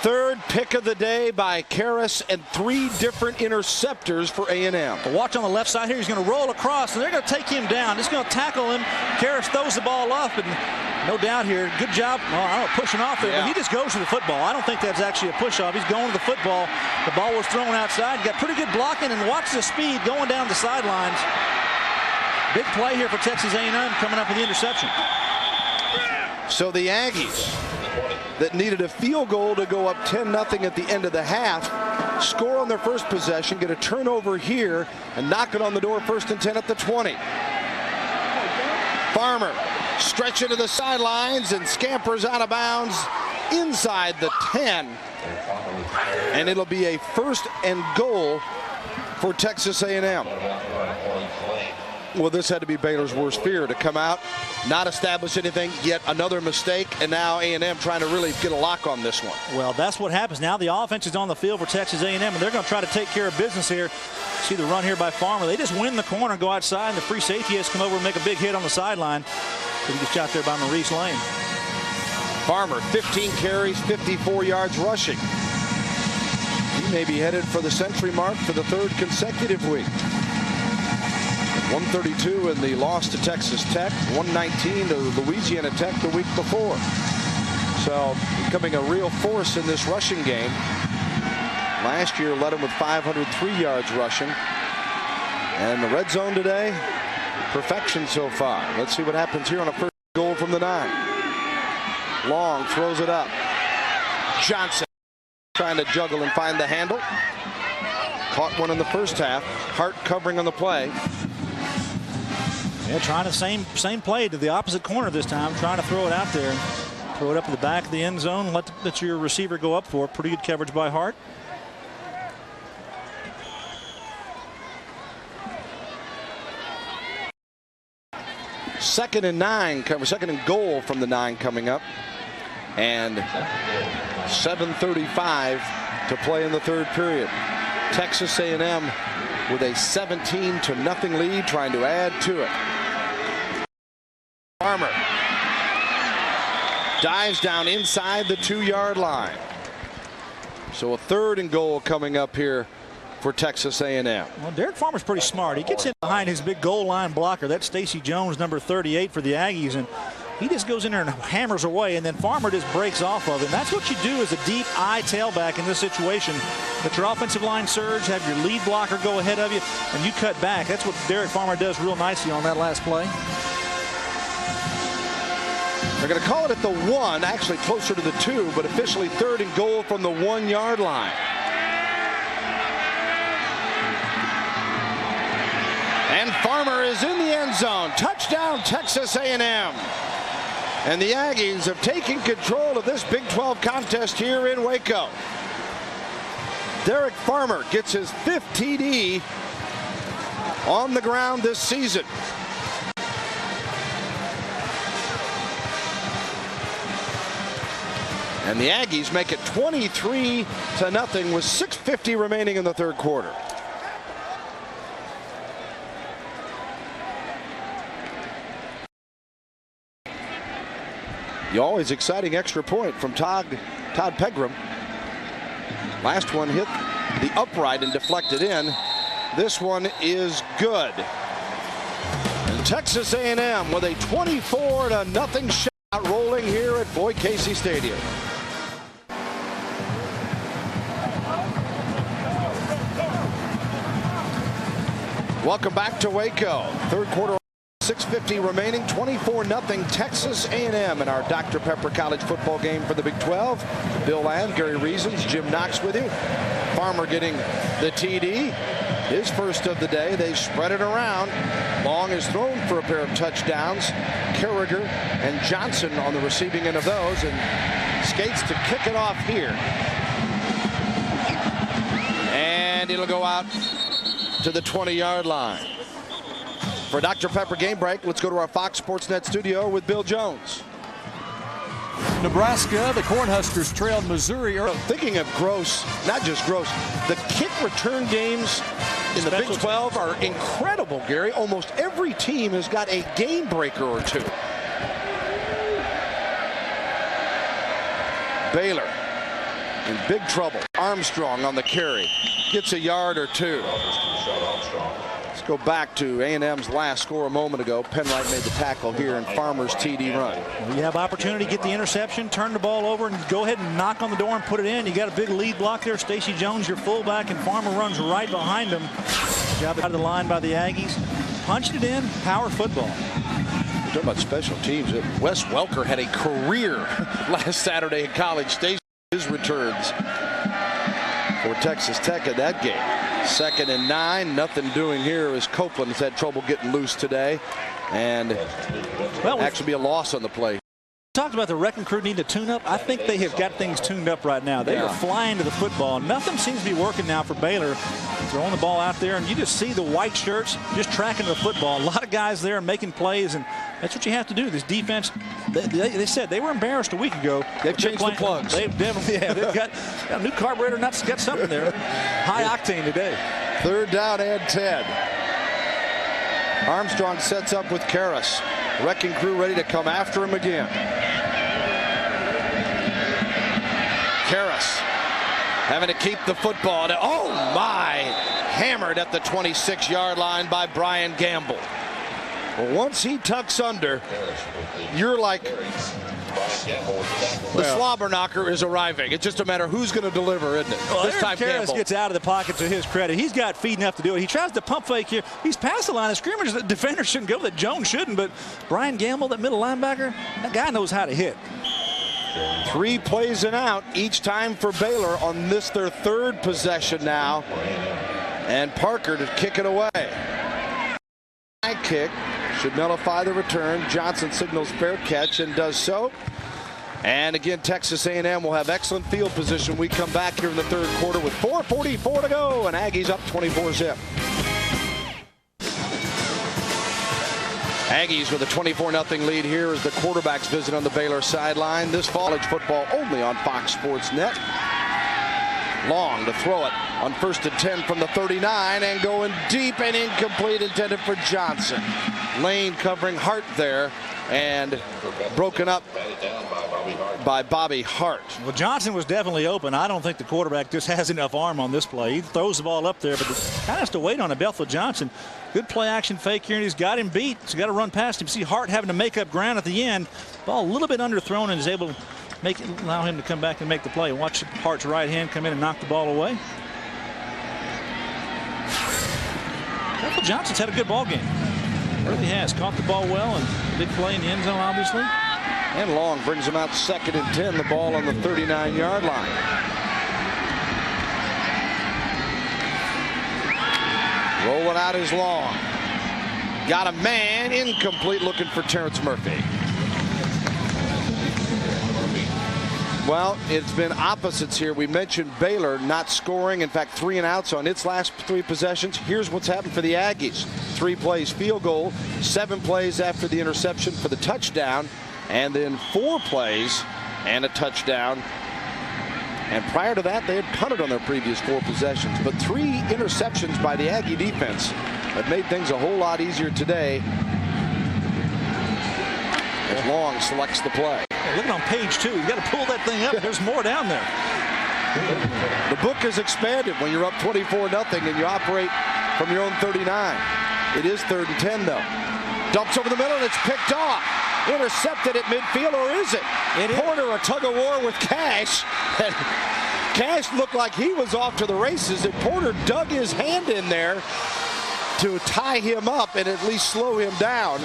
Third pick of the day by Karras and 3 different interceptors for A&M. Watch on the left side here. He's going to roll across, and they're going to take him down. Just going to tackle him. Karras throws the ball off, and no doubt here. Good job. Well, I don't know, pushing off there, but he just goes to the football. I don't think that's actually a push-off. He's going to the football. The ball was thrown outside. Got pretty good blocking, and watch the speed going down the sidelines. Big play here for Texas A&M coming up with the interception. So the Aggies that needed a field goal to go up 10-0 at the end of the half score on their first possession, get a turnover here, and knock it on the door. 1st and 10 at the 20. Farmer stretching to the sidelines and scampers out of bounds inside the 10. And it'll be a 1st and goal for Texas A&M. Well, this had to be Baylor's worst fear, to come out, not establish anything, yet another mistake, and now A&M trying to really get a lock on this one. Well, that's what happens. Now the offense is on the field for Texas A&M, and they're going to try to take care of business here. See the run here by Farmer. They just win the corner, go outside, and the free safety has to come over and make a big hit on the sideline. But he gets shot there by Maurice Lane. Farmer, 15 carries, 54 yards rushing. He may be headed for the century mark for the 3rd consecutive week. 132 in the loss to Texas Tech, 119 to Louisiana Tech the week before. So becoming a real force in this rushing game. Last year led him with 503 yards rushing. And the red zone today, perfection so far. Let's see what happens here on a first goal from the 9. Long throws it up. Johnson trying to juggle and find the handle. Caught one in the first half. Hart covering on the play. Yeah, trying the same play to the opposite corner this time, trying to throw it out there. Throw it up to the back of the end zone, let your receiver go up for it. Pretty good coverage by Hart. Second and goal from the 9 coming up. And 7:35 to play in the 3rd period. Texas A&M with a 17-0 lead, trying to add to it. Farmer dives down inside the 2-yard line. So a 3rd and goal coming up here for Texas A&M. Well, Derek Farmer's pretty smart. He gets in behind his big goal line blocker. That's Stacey Jones, number 38 for the Aggies, and He just goes in there and hammers away, and then Farmer just breaks off of it. And that's what you do as a deep I tailback in this situation. Let your offensive line surge, have your lead blocker go ahead of you, and you cut back. That's what Derek Farmer does real nicely on that last play. They're going to call it at the 1, actually closer to the 2, but officially 3rd and goal from the 1-yard line. And Farmer is in the end zone. Touchdown, Texas A&M. And the Aggies have taken control of this Big 12 contest here in Waco. Derek Farmer gets his 5th TD on the ground this season. And the Aggies make it 23-0 with 6:50 remaining in the 3rd quarter. The always exciting extra point from Todd Pegram. Last one hit the upright and deflected in. This one is good. And Texas A&M with a 24-0 shot rolling here at Floyd Casey Stadium. Welcome back to Waco. 3rd quarter, 6:50 remaining, 24-0 Texas A&M in our Dr. Pepper College football game for the Big 12. Bill Land, Gary Reasons, Jim Knox with you. Farmer getting the TD, his first of the day. They spread it around. Long is thrown for a pair of touchdowns. Carragher and Johnson on the receiving end of those, and skates to kick it off here. And it'll go out to the 20-yard line. For Dr. Pepper Game Break, let's go to our Fox Sports Net studio with Bill Jones. Nebraska, the Cornhuskers trailed Missouri. Thinking of gross, not just gross, the kick return games in the Big 12 are incredible, Gary. Almost every team has got a game breaker or two. Baylor in big trouble. Armstrong on the carry. Gets a yard or two. Let's go back to A&M's last score a moment ago. Penwright made the tackle here in Farmer's TD run. You have opportunity to get the interception, turn the ball over, and go ahead and knock on the door and put it in. You got a big lead block there. Stacey Jones, your fullback, and Farmer runs right behind him. Job out of the line by the Aggies. Punched it in. Power football. We're talking about special teams. Wes Welker had a career last Saturday in College Station. His returns for Texas Tech in that game. 2nd and 9. Nothing doing here as Copeland has had trouble getting loose today. And actually be a loss on the play. Talked about the wrecking crew needing to tune up. I think they have got things tuned up right now. They are flying to the football. Nothing seems to be working now for Baylor. Throwing the ball out there, and you just see the white shirts just tracking the football. A lot of guys there making plays, and that's what you have to do. This defense, they said they were embarrassed a week ago. They've changed the plugs. They've definitely, they've got a new carburetor nuts, got something there. High octane today. 3rd down and 10. Armstrong sets up with Karras. Wrecking crew ready to come after him again. Karras having to keep the football. Oh my! Hammered at the 26-yard line by Brian Gamble. Well, once he tucks under, you're like, the slobber knocker is arriving. It's just a matter of who's going to deliver, isn't it? Well, this time Karras gets out of the pocket, to his credit. He's got feet enough to do it. He tries to pump fake here. He's past the line of scrimmage. The defender shouldn't go, that Jones shouldn't, but Brian Gamble, that middle linebacker, that guy knows how to hit. 3 plays and out each time for Baylor on this, their 3rd possession now. And Parker to kick it away. High kick should nullify the return. Johnson signals fair catch and does so. And again, Texas A&M will have excellent field position. We come back here in the 3rd quarter with 4:44 to go, and Aggies up 24-0. Aggies with a 24-0 lead here as the quarterbacks visit on the Baylor sideline. This college football only on Fox Sports Net. Long to throw it on 1st and 10 from the 39, and going deep and incomplete, intended for Johnson. Lane covering Hart there, and broken up by Bobby Hart. Well, Johnson was definitely open. I don't think the quarterback just has enough arm on this play. He throws the ball up there, but kind of has to wait on it. Bethel Johnson, good play action fake here, and he's got him beat. He's got to run past him. See Hart having to make up ground at the end. Ball a little bit underthrown and is able to allow him to come back and make the play. Watch Hart's right hand come in and knock the ball away. Bethel Johnson's had a good ball game. Really has. Caught the ball well, and big play in the end zone, obviously. And Long brings him out 2nd and 10, the ball on the 39-yard line. Rolling out is Long. Got a man, incomplete, looking for Terrence Murphy. Well, it's been opposites here. We mentioned Baylor not scoring. In fact, 3 and outs on its last 3 possessions. Here's what's happened for the Aggies. 3 plays field goal, 7 plays after the interception for the touchdown, and then 4 plays and a touchdown. And prior to that, they had punted on their previous 4 possessions. But 3 interceptions by the Aggie defense have made things a whole lot easier today as Long selects the play. Looking on page 2, you got to pull that thing up. There's more down there. The book has expanded when you're up 24-0 and you operate from your own 39. It is 3rd and 10 though. Dumps over the middle and it's picked off. Intercepted at midfield, or is it? Porter, a tug of war with Cash. And Cash looked like he was off to the races, and Porter dug his hand in there to tie him up and at least slow him down.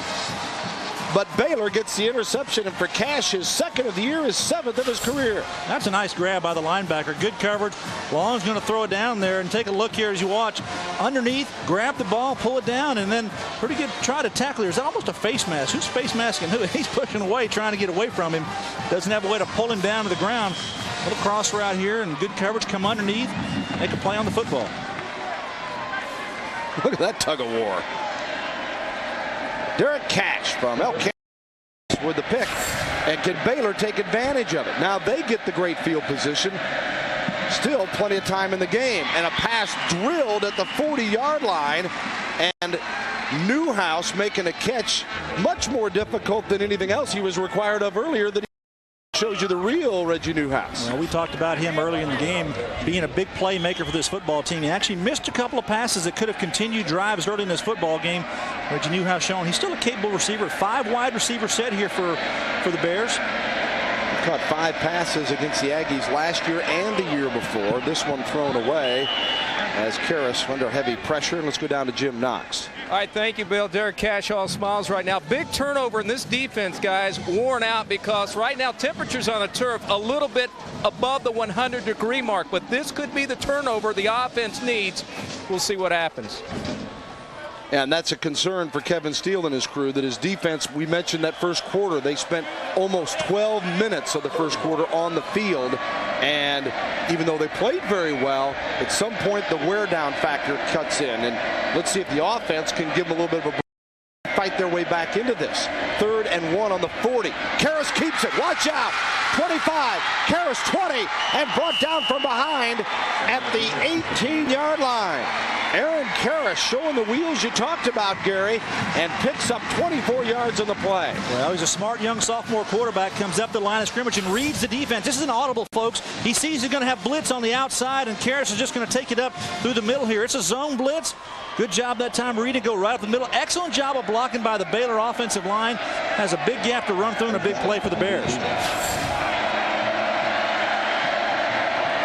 But Baylor gets the interception, and for Cash, his 2nd of the year, his 7th of his career. That's a nice grab by the linebacker. Good coverage. Long's going to throw it down there, and take a look here as you watch. Underneath, grab the ball, pull it down, and then pretty good try to tackle here. Is that almost a face mask? Who's face masking who? He's pushing away, trying to get away from him. Doesn't have a way to pull him down to the ground. Little cross route here, and good coverage. Come underneath, make a play on the football. Look at that tug of war. Derek Cash from Elk with the pick, and can Baylor take advantage of it? Now they get the great field position. Still plenty of time in the game, and a pass drilled at the 40-yard line, and Newhouse making a catch much more difficult than anything else he was required of earlier. That shows you the real Reggie Newhouse. Well, we talked about him early in the game being a big playmaker for this football team. He actually missed a couple of passes that could have continued drives early in this football game. Reggie Newhouse showing he's still a capable receiver. 5 wide receiver set here for the Bears. He caught 5 passes against the Aggies last year and the year before. This one thrown away as Karras under heavy pressure. And let's go down to Jim Knox. All right, thank you, Bill. Derek Cash all smiles right now. Big turnover in this defense, guys. Worn out because right now temperatures on the turf a little bit above the 100-degree mark. But this could be the turnover the offense needs. We'll see what happens. And that's a concern for Kevin Steele and his crew, that his defense, we mentioned that first quarter, they spent almost 12 minutes of the first quarter on the field. And even though they played very well, at some point the wear down factor cuts in. And let's see if the offense can give them a little bit of a fight their way back into this. 3rd and 1 on the 40. Karras keeps it. Watch out. 25. Karras 20. And brought down from behind at the 18-yard line. Aaron Karras showing the wheels you talked about, Gary, and picks up 24 yards on the play. Well, he's a smart young sophomore quarterback, comes up the line of scrimmage and reads the defense. This is an audible, folks. He sees he's going to have blitz on the outside, and Karras is just going to take it up through the middle here. It's a zone blitz. Good job that time, reading, go right up the middle. Excellent job of blocking by the Baylor offensive line. Has a big gap to run through and a big play for the Bears.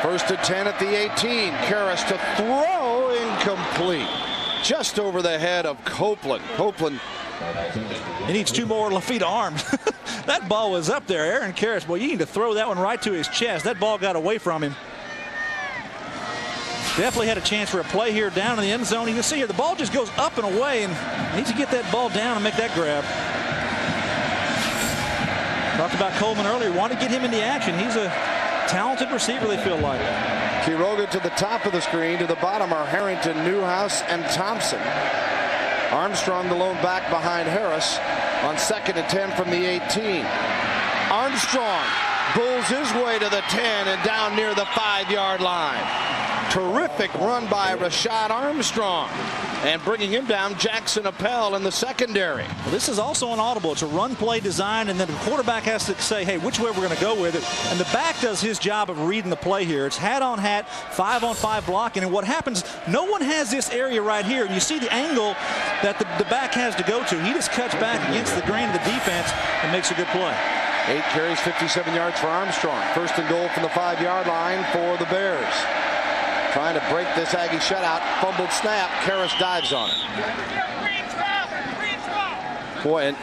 1st and 10 at the 18. Karras to throw, incomplete. Just over the head of Copeland. Copeland. He needs 2 more Lafitte arms. That ball was up there. Aaron Karras, boy, you need to throw that one right to his chest. That ball got away from him. Definitely had a chance for a play here down in the end zone. You can see here the ball just goes up and away, and needs to get that ball down and make that grab. Talked about Coleman earlier. Want to get him into action. He's a talented receiver, they feel like. Quiroga to the top of the screen. To the bottom are Harrington, Newhouse, and Thompson. Armstrong, the lone back behind Harris on 2nd and 10 from the 18. Armstrong bulls his way to the 10 and down near the 5-yard line. Terrific run by Rashad Armstrong. And bringing him down, Jackson Appel in the secondary. Well, this is also an audible. It's a run play design, and then the quarterback has to say, hey, which way we're going to go with it. And the back does his job of reading the play here. It's hat on hat, 5-on-5 blocking. And what happens, no one has this area right here. And you see the angle that the back has to go to. He just cuts back against the grain of the defense and makes a good play. 8 carries, 57 yards for Armstrong. First and goal from the 5-yard line for the Bears. Trying to break this Aggie shutout. Fumbled snap. Karras dives on it. Boy, and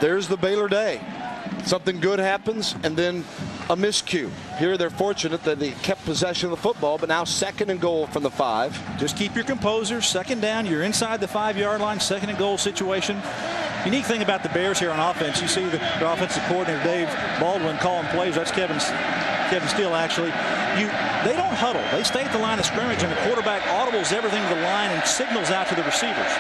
there's the Baylor day. Something good happens, and then a miscue. Here they're fortunate that they kept possession of the football, but now second and goal from the 5. Just keep your composure. Second down, you're inside the 5-yard line, second and goal situation. Unique thing about the Bears here on offense, you see the offensive coordinator Dave Baldwin calling plays. That's Kevin Steele, actually. They don't huddle. They stay at the line of scrimmage, and the quarterback audibles everything to the line and signals out to the receivers.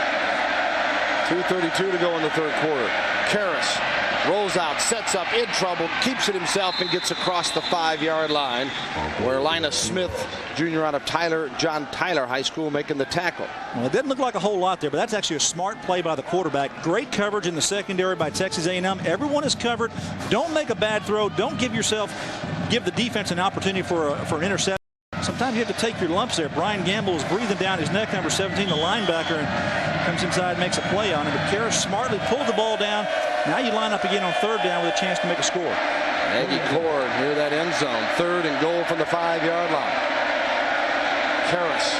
2:32 to go in the third quarter. Karras rolls out, sets up, in trouble, keeps it himself, and gets across the 5-yard line, where Linus Smith, junior out of John Tyler High School, making the tackle. Well, it didn't look like a whole lot there, but that's actually a smart play by the quarterback. Great coverage in the secondary by Texas A&M. Everyone is covered. Don't make a bad throw. Don't give the defense an opportunity for an interception. Sometimes you have to take your lumps there. Brian Gamble is breathing down his neck, number 17, the linebacker, and comes inside and makes a play on it. But Karras smartly pulled the ball down. Now you line up again on third down with a chance to make a score. Aggie Cord near that end zone. Third and goal from the 5-yard line. Karras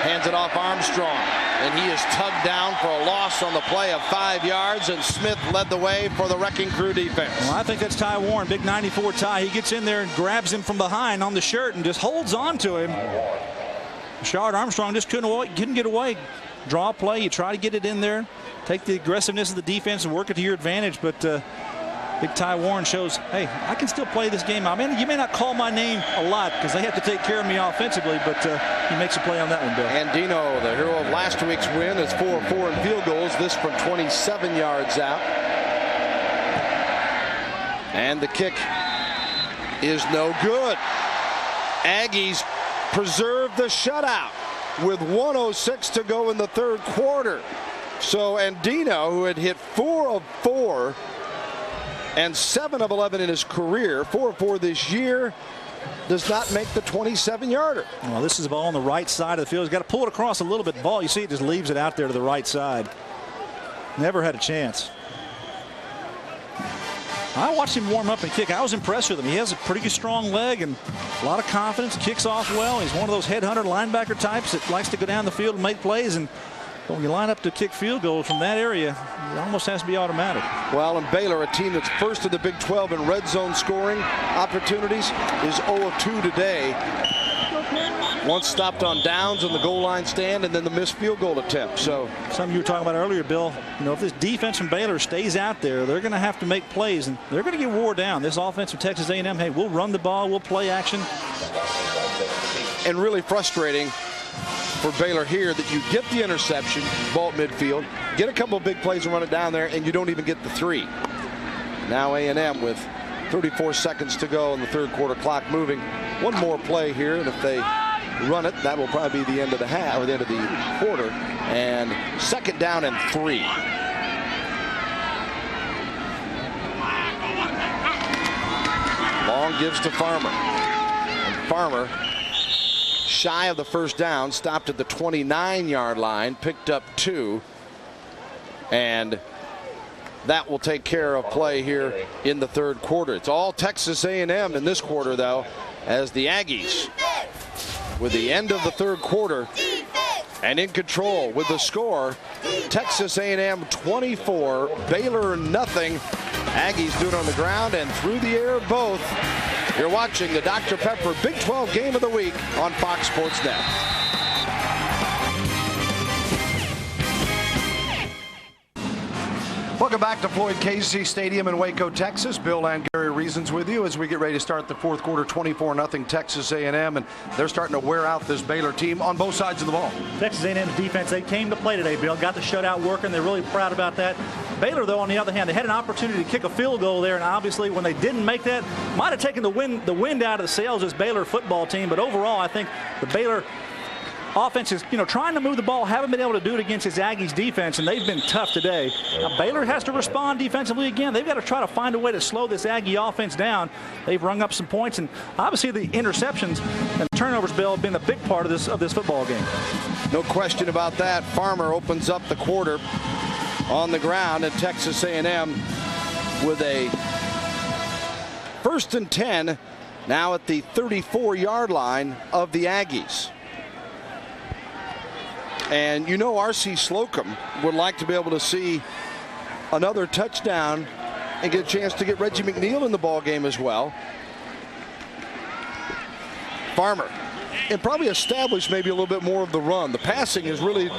hands it off Armstrong, and he is tugged down for a loss on the play of 5 yards, and Smith led the way for the Wrecking Crew defense. Well, I think that's Ty Warren, big 94 Ty. He gets in there and grabs him from behind on the shirt and just holds on to him. Rashad Armstrong just couldn't get away. Draw a play, you try to get it in there, take the aggressiveness of the defense and work it to your advantage, but big Ty Warren shows, hey, I can still play this game. I mean, you may not call my name a lot because they have to take care of me offensively, but he makes a play on that one, Bill. Andino, the hero of last week's win, is 4-4 in field goals. This from 27 yards out. And the kick is no good. Aggies preserve the shutout with 1:06 to go in the third quarter. So Andino, who had hit 4 of 4 and 7 of 11 in his career, 4 of 4 this year, does not make the 27-yarder. Well, this is the ball on the right side of the field. He's got to pull it across a little bit. The ball, you see, it just leaves it out there to the right side. Never had a chance. I watched him warm up and kick. I was impressed with him. He has a pretty strong leg and a lot of confidence. Kicks off well. He's one of those headhunter linebacker types that likes to go down the field and make plays. And when you line up to kick field goals from that area, it almost has to be automatic. Well, and Baylor, a team that's first in the Big 12 in red zone scoring opportunities, is 0 of 2 today. Once stopped on downs on the goal line stand, and then the missed field goal attempt. So something you were talking about earlier, Bill, you know, if this defense from Baylor stays out there, they're going to have to make plays, and they're going to get wore down. This offense from Texas A&M, hey, we'll run the ball, we'll play action. And really frustrating for Baylor here that you get the interception, ball at midfield, get a couple of big plays and run it down there, and you don't even get the 3. Now A&M with 34 seconds to go in the third quarter, clock moving. One more play here, and if they run it, that will probably be the end of the half, or the end of the quarter. And second down and 3. Long gives to Farmer. And Farmer, shy of the first down, stopped at the 29-yard line, picked up 2. And that will take care of play here in the third quarter. It's all Texas A&M in this quarter, though, as the Aggies, with the end of the third quarter and in control with the score, Texas A&M 24, Baylor nothing. Aggies do it on the ground and through the air both. You're watching the Dr. Pepper Big 12 Game of the Week on Fox Sports Net. Welcome back to Floyd Casey Stadium in Waco, Texas. Bill and Gary Reasons with you as we get ready to start the fourth quarter. 24-0 Texas A&M, and they're starting to wear out this Baylor team on both sides of the ball. Texas A&M's defense, they came to play today, Bill. Got the shutout working. They're really proud about that. Baylor, though, on the other hand, they had an opportunity to kick a field goal there, and obviously when they didn't make that, might have taken the wind out of the sails of this Baylor football team. But overall, I think the Baylor offense is, trying to move the ball, haven't been able to do it against his Aggies defense, and they've been tough today. Now, Baylor has to respond defensively again. They've got to try to find a way to slow this Aggie offense down. They've rung up some points, and obviously the interceptions and turnovers, Bill, have been a big part of this football game. No question about that. Farmer opens up the quarter on the ground, and Texas A&M with a 1st and 10 now at the 34-yard line of the Aggies. And R.C. Slocum would like to be able to see another touchdown and get a chance to get Reggie McNeil in the ball game as well. Farmer, and probably establish maybe a little bit more of the run. The passing has really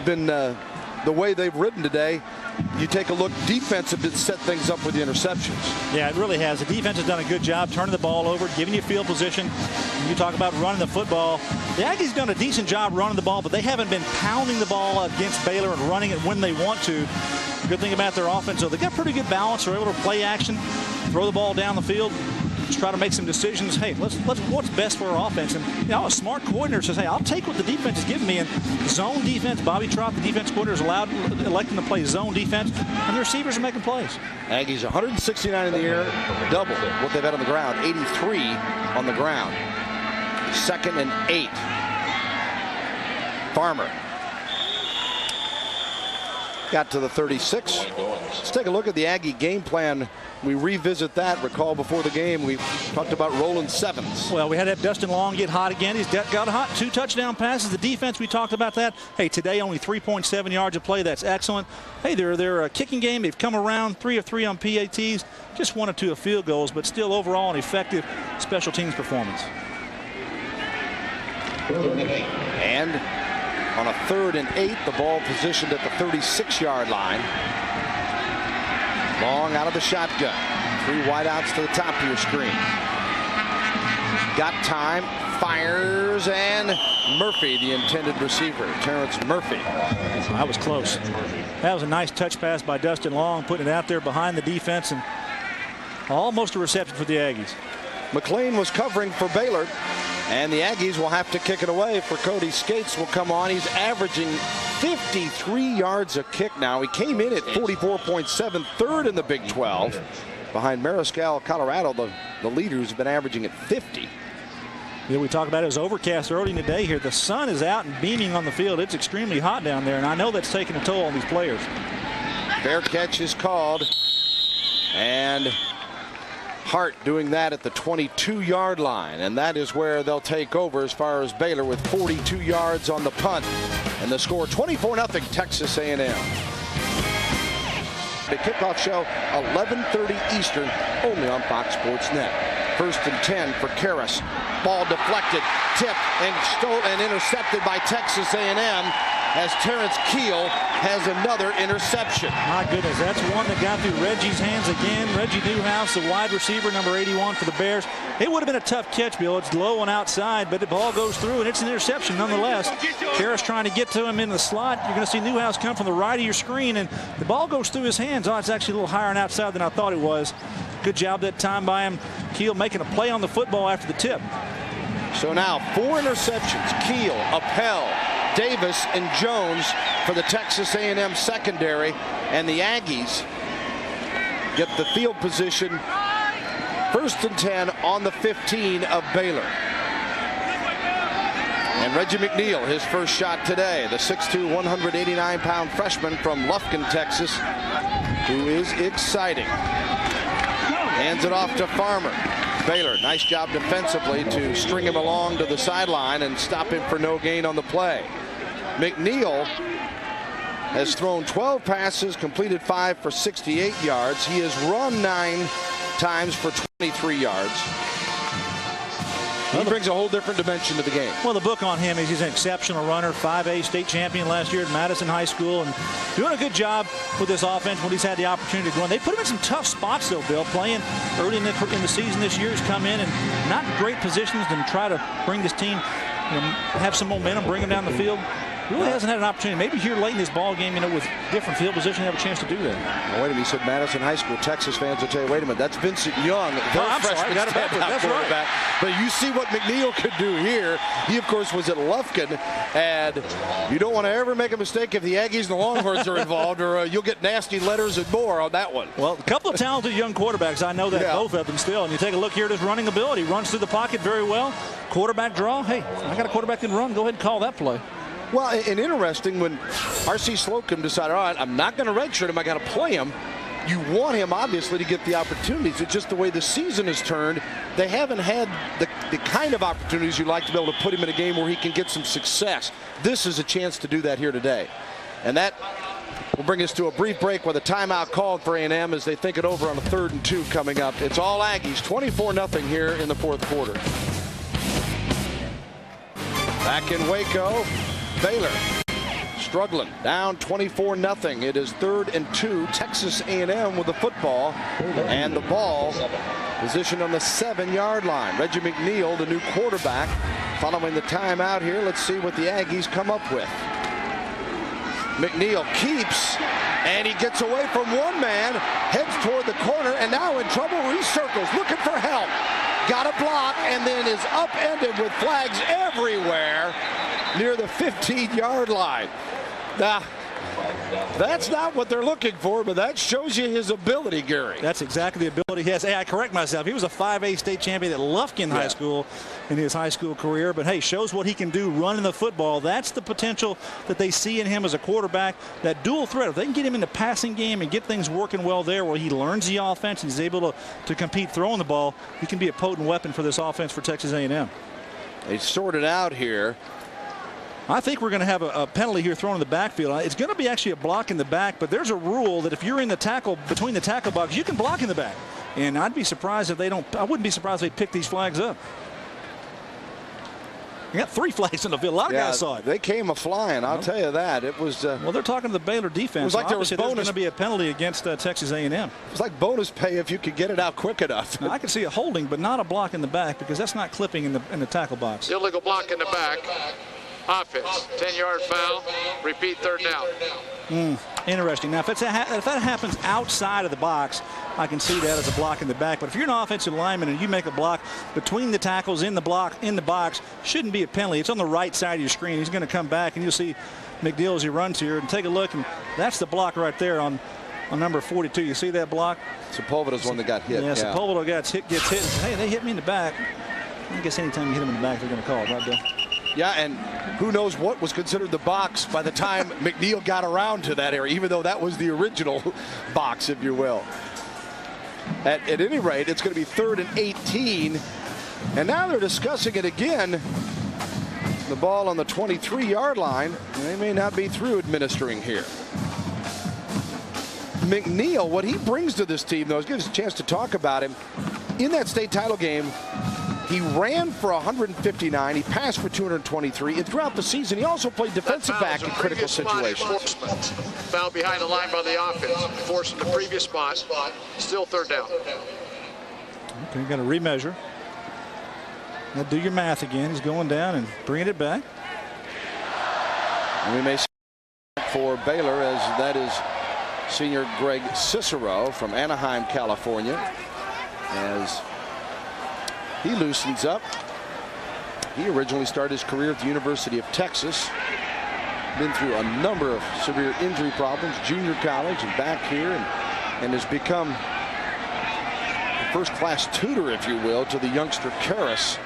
been the way they've ridden today. You take a look, defense have set things up with the interceptions. Yeah, it really has. The defense has done a good job turning the ball over, giving you field position. When you talk about running the football, the Aggies done a decent job running the ball, but they haven't been pounding the ball against Baylor and running it when they want to. The good thing about their offense, though, they've got pretty good balance. They're able to play action, throw the ball down the field, just try to make some decisions. Hey, let's what's best for our offense. And a smart coordinator says, hey, I'll take what the defense is giving me. And zone defense, Bobby Trott, the defense coordinator, is electing to play zone defense, and the receivers are making plays. Aggies 169 in the air, double what they've had on the ground, 83 on the ground. 2nd and 8. Farmer got to the 36. Let's take a look at the Aggie game plan. We revisit that. Recall before the game we talked about rolling sevens. Well, we had to have Dustin Long get hot again. He's got hot. 2 touchdown passes. The defense, we talked about that. Hey, today only 3.7 yards of play. That's excellent. Hey, they're a kicking game. They've come around 3 of 3 on PATs. Just 1 or 2 of field goals, but still overall an effective special teams performance. And on a 3rd and 8, the ball positioned at the 36-yard line. Long out of the shotgun. 3 wideouts to the top of your screen. Got time, fires, and Murphy, the intended receiver, Terrence Murphy. That was close. That was a nice touch pass by Dustin Long, putting it out there behind the defense, and almost a reception for the Aggies. McLean was covering for Baylor, and the Aggies will have to kick it away. For Cody Skates will come on. He's averaging 53 yards a kick now. He came in at 44.7, 3rd in the Big 12. Behind Mariscal, Colorado, the leader who's been averaging at 50. Yeah, we talked about it was overcast early in the day here. The sun is out and beaming on the field. It's extremely hot down there, and I know that's taking a toll on these players. Fair catch is called, and Hart doing that at the 22-yard line, and that is where they'll take over as far as Baylor with 42 yards on the punt, and the score 24-0 Texas A&M. The kickoff show 11:30 Eastern, only on Fox Sports Net. 1st and 10 for Karras. Ball deflected, tipped, and intercepted by Texas A&M as Terrence Keel has another interception. My goodness, that's one that got through Reggie's hands again. Reggie Newhouse, the wide receiver, number 81 for the Bears. It would have been a tough catch, Bill. It's low and outside, but the ball goes through, and it's an interception nonetheless. Karras trying to get to him in the slot. You're going to see Newhouse come from the right of your screen, and the ball goes through his hands. Oh, it's actually a little higher and outside than I thought it was. Good job that time by him. Keel making a play on the football after the tip. So now 4 interceptions. Keel, Appel, Davis, and Jones for the Texas A&M secondary, and the Aggies get the field position 1st and 10 on the 15 of Baylor. And Reggie McNeil, his first shot today, the 6'2", 189-pound freshman from Lufkin, Texas, who is exciting. Hands it off to Farmer. Baylor, nice job defensively to string him along to the sideline and stop him for no gain on the play. McNeil has thrown 12 passes, completed 5 for 68 yards. He has run 9 times for 23 yards. He brings a whole different dimension to the game. Well, the book on him is he's an exceptional runner, 5A state champion last year at Madison High School, and doing a good job with this offense when he's had the opportunity to go in. They put him in some tough spots, though, Bill, playing early in the season this year. He's come in and not great positions and try to bring this team, have some momentum, bring them down the field. Really hasn't had an opportunity. Maybe here late in this ball game, with different field position, have a chance to do that. Well, wait a minute. He said Madison High School. Texas fans will tell you, wait a minute, that's Vincent Young. I'm sorry, I got it backwards. That's right. But you see what McNeil could do here. He, of course, was at Lufkin, and you don't want to ever make a mistake if the Aggies and the Longhorns are involved, or you'll get nasty letters and more on that one. Well, a couple of talented young quarterbacks. I know that both of them still. And you take a look here at his running ability. Runs through the pocket very well. Quarterback draw. Hey, I got a quarterback that can run. Go ahead and call that play. Well, and interesting, when R.C. Slocum decided, all right, I'm not going to redshirt him, I got to play him. You want him, obviously, to get the opportunities. It's just the way the season has turned. They haven't had the kind of opportunities you'd like to be able to put him in a game where he can get some success. This is a chance to do that here today. And that will bring us to a brief break with a timeout called for A&M as they think it over on a 3rd and 2 coming up. It's all Aggies, 24-0 here in the 4th quarter. Back in Waco, Baylor struggling, down 24-0. It is 3rd and 2. Texas A&M with the football, and the ball positioned on the 7-yard line. Reggie McNeil, the new quarterback, following the timeout here. Let's see what the Aggies come up with. McNeil keeps, and he gets away from one man, heads toward the corner, and now in trouble. Recircles, looking for help. Got a block, and then is upended with flags everywhere near the 15-yard line. Now, that's not what they're looking for, but that shows you his ability, Gary. That's exactly the ability he has. Hey, I correct myself. He was a 5A state champion at Lufkin High School in his high school career. But, hey, shows what he can do running the football. That's the potential that they see in him as a quarterback, that dual threat. If they can get him in the passing game and get things working well there where he learns the offense and he's able to compete throwing the ball, he can be a potent weapon for this offense for Texas A&M. They sorted out here. I think we're going to have a penalty here thrown in the backfield. It's going to be actually a block in the back, but there's a rule that if you're in the tackle, between the tackle box, you can block in the back. And I'd be surprised if they don't. I wouldn't be surprised if they pick these flags up. You got 3 flags in the field. A lot of guys saw it. They came a-flying, I'll tell you that. It was. Well, they're talking to the Baylor defense. It was like there was bonus. There's going to be a penalty against Texas A&M. It was like bonus pay if you could get it out quick enough. Now, I can see a holding, but not a block in the back because that's not clipping in the tackle box. Illegal block in the back. Offense, 10-yard foul, repeat 3rd down. Interesting. Now, if that happens outside of the box, I can see that as a block in the back. But if you're an offensive lineman and you make a block between the tackles in the box, shouldn't be a penalty. It's on the right side of your screen. He's going to come back, and you'll see McNeil as he runs here. And take a look, and that's the block right there on number 42. You see that block? Sepulveda's one that got hit. Yeah, Sepulveda gets hit. Hey, they hit me in the back. I guess anytime you hit him in the back, they're going to call it, right, Bill? Yeah, and who knows what was considered the box by the time McNeil got around to that area, even though that was the original box, if you will. At any rate, it's going to be 3rd and 18. And now they're discussing it again. The ball on the 23-yard line. They may not be through administering here. McNeil, what he brings to this team, though, let's give us a chance to talk about him. In that state title game, he ran for 159. He passed for 223. And throughout the season, he also played defensive back in critical situations. Foul behind the line by the offense. Forcing the previous spot. Still 3rd down. Okay, you got to remeasure. Now do your math again. He's going down and bringing it back. And we may see for Baylor, as that is senior Greg Cicero from Anaheim, California, as he loosens up. He originally started his career at the University of Texas. Been through a number of severe injury problems, junior college and back here, and has become a first-class tutor, if you will, to the youngster Karras.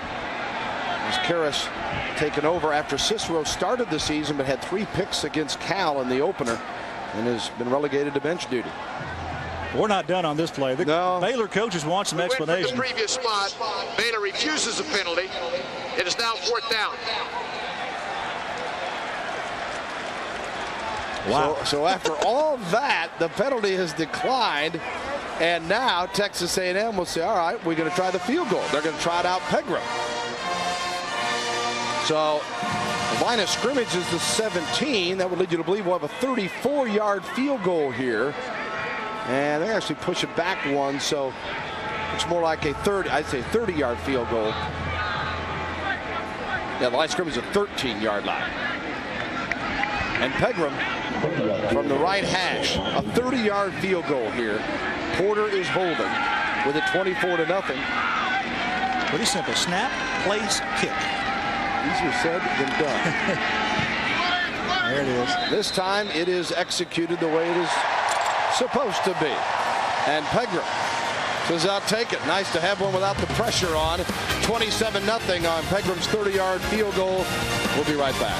As Karras taken over after Cicero started the season but had 3 picks against Cal in the opener and has been relegated to bench duty. We're not done on this play. The Baylor coaches want some explanation. The previous spot, Baylor refuses a penalty. It is now 4th down. Wow. So after all that, the penalty has declined, and now Texas A&M will say, all right, we're going to try the field goal. They're going to try it out Pegram. So the line of scrimmage is the 17. That would lead you to believe we'll have a 34-yard field goal here. And they actually push it back one, so it's more like a 30-yard field goal. Yeah, the line of scrimmage is a 13-yard line. And Pegram from the right hash. A 30-yard field goal here. Porter is holding with it 24-0. Pretty simple. Snap, place, kick. Easier said than done. There it is. This time it is executed the way it is supposed to be. And Pegram says, I'll take it. Nice to have one without the pressure on. 27-0 on Pegram's 30-yard field goal. We'll be right back.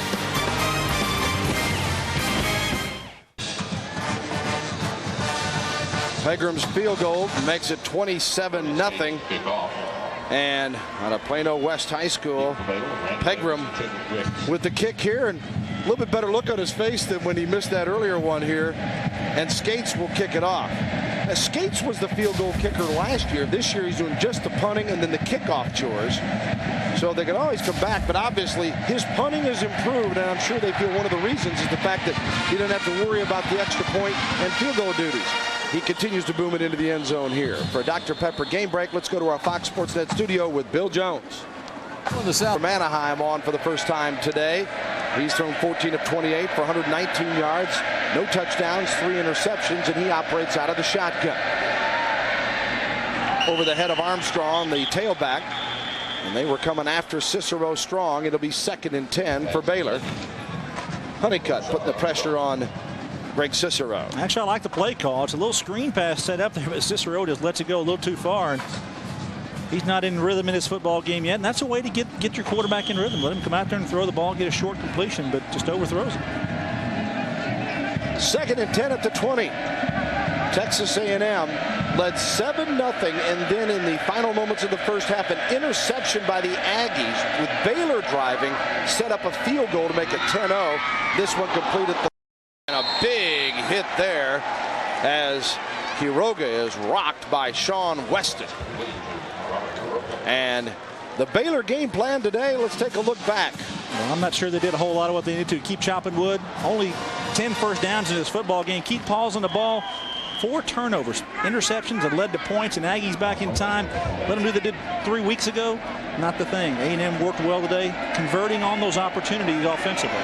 Pegram's field goal makes it 27-0. And out of Plano West High School, Pegram with the kick here, and a little bit better look on his face than when he missed that earlier one here. And Skates will kick it off. Now, Skates was the field goal kicker last year. This year he's doing just the punting and then the kickoff chores. So they can always come back, but obviously his punting has improved, and I'm sure they feel one of the reasons is the fact that he doesn't have to worry about the extra point and field goal duties. He continues to boom it into the end zone here. For a Dr. Pepper game break, let's go to our Fox Sports Net studio with Bill Jones. From Anaheim on for the first time today. He's thrown 14 of 28 for 119 yards, no touchdowns, 3 interceptions, and he operates out of the shotgun. Over the head of Armstrong, the tailback, and they were coming after Cicero strong. It'll be 2nd and 10 for Baylor. Honeycutt putting the pressure on Greg Cicero. Actually, I like the play call. It's a little screen pass set up there, but Cicero just lets it go a little too far. And he's not in rhythm in his football game yet, and that's a way to get your quarterback in rhythm. Let him come out there and throw the ball, get a short completion, but just overthrows it. 2nd and 10 at the 20. Texas A&M led 7-0, and then in the final moments of the first half, an interception by the Aggies with Baylor driving, set up a field goal to make it 10-0. This one completed and a big hit there as Quiroga is rocked by Sean Weston. And the Baylor game plan today, let's take a look back. Well, I'm not sure they did a whole lot of what they needed to. Keep chopping wood. Only 10 first downs in this football game. Keep paws on the ball. 4 turnovers, interceptions that led to points, and Aggies back in time. Let them do what they did 3 weeks ago. Not the thing. A&M worked well today, converting on those opportunities offensively.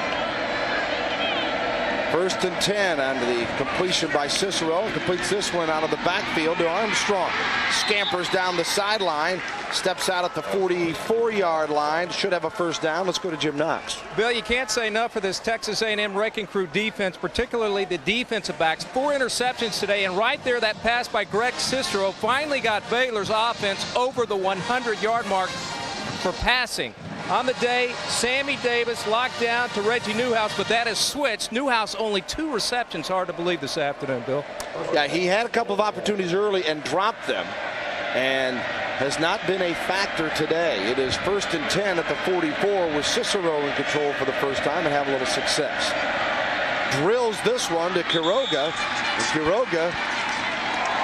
1st and 10 on the completion by Cicero. Completes this one out of the backfield to Armstrong. Scampers down the sideline. Steps out at the 44-yard line. Should have a first down. Let's go to Jim Knox. Bill, you can't say enough for this Texas A&M Wrecking Crew defense, particularly the defensive backs. 4 interceptions today, and right there, that pass by Greg Cicero finally got Baylor's offense over the 100-yard mark for passing. On the day, Sammy Davis locked down to Reggie Newhouse, but that has switched. Newhouse only 2 receptions. Hard to believe this afternoon, Bill. Yeah, he had a couple of opportunities early and dropped them, and has not been a factor today. It is 1st and 10 at the 44 with Cicero in control for the first time and have a little success. Drills this one to Quiroga, and Quiroga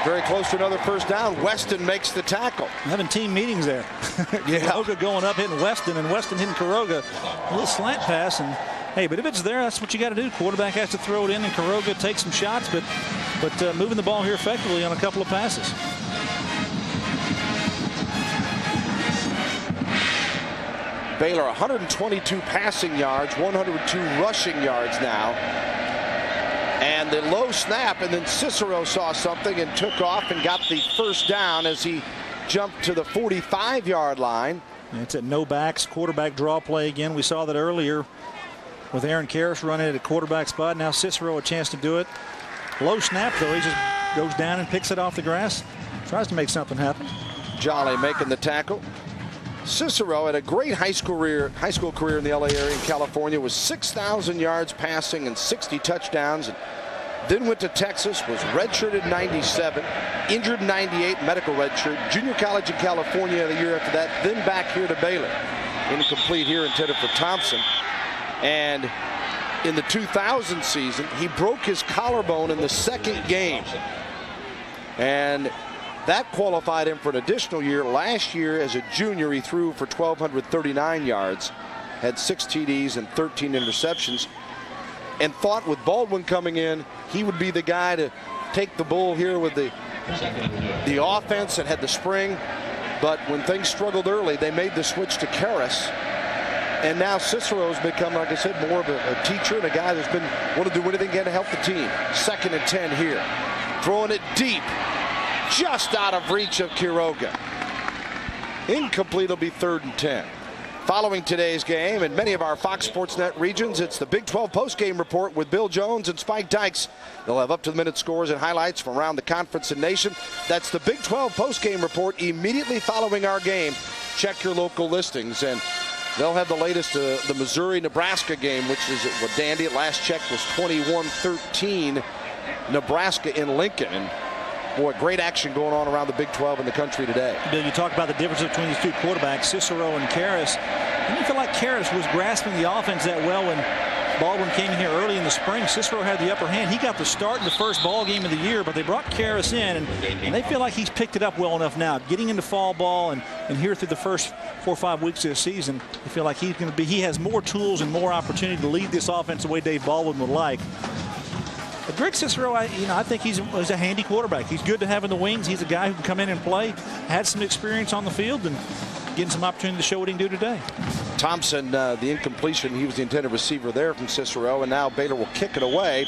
very close to another first down. Weston makes the tackle. Having team meetings there. Yeah. Quiroga going up hitting Weston, and Weston hitting Quiroga. A little slant pass, and hey, but if it's there, that's what you got to do. Quarterback has to throw it in, and Quiroga takes some shots, but moving the ball here effectively on a couple of passes. Baylor 122 passing yards, 102 rushing yards now. And the low snap, and then Cicero saw something and took off and got the first down as he jumped to the 45-yard line. It's at no backs, quarterback draw play again. We saw that earlier with Aaron Karras running at a quarterback spot. Now Cicero a chance to do it. Low snap, though. He just goes down and picks it off the grass. Tries to make something happen. Jolly making the tackle. Cicero had a great high school career in the LA area in California, was 6,000 yards passing and 60 touchdowns. And then went to Texas, was redshirted in 97, injured in 98, medical redshirt, junior college in California the year after that, then back here to Baylor. Incomplete here, intended for Thompson. And in the 2000 season, he broke his collarbone in the 2nd game. And that qualified him for an additional year. Last year, as a junior, he threw for 1,239 yards, had 6 TDs and 13 interceptions, and thought with Baldwin coming in, he would be the guy to take the bull here with the offense and had the spring. But when things struggled early, they made the switch to Karras. And now Cicero's become, like I said, more of a teacher and a guy that's been want to do anything he can to help the team. 2nd and 10 here. Throwing it deep. Just out of reach of Quiroga. Incomplete. Will be 3rd and 10. Following today's game, in many of our Fox Sports Net regions, it's the Big 12 postgame report with Bill Jones and Spike Dykes. They'll have up-to-the-minute scores and highlights from around the conference and nation. That's the Big 12 postgame report immediately following our game. Check your local listings, and they'll have the latest, the Missouri-Nebraska game, which is what Dandy at last check was 21-13, Nebraska in Lincoln. And boy, great action going on around the Big 12 in the country today. Bill, you talk about the difference between these two quarterbacks, Cicero and Karras. And you feel like Karras was grasping the offense that well when Baldwin came in here early in the spring. Cicero had the upper hand. He got the start in the first ball game of the year, but they brought Karras in, and they feel like he's picked it up well enough now. Getting into fall ball and here through the first 4 or 5 weeks of the season, they feel like he has more tools and more opportunity to lead this offense the way Dave Baldwin would like. But Greg Cicero, I think he's a handy quarterback. He's good to have in the wings. He's a guy who can come in and play, had some experience on the field, and getting some opportunity to show what he can do today. Thompson, the incompletion, he was the intended receiver there from Cicero, and now Baylor will kick it away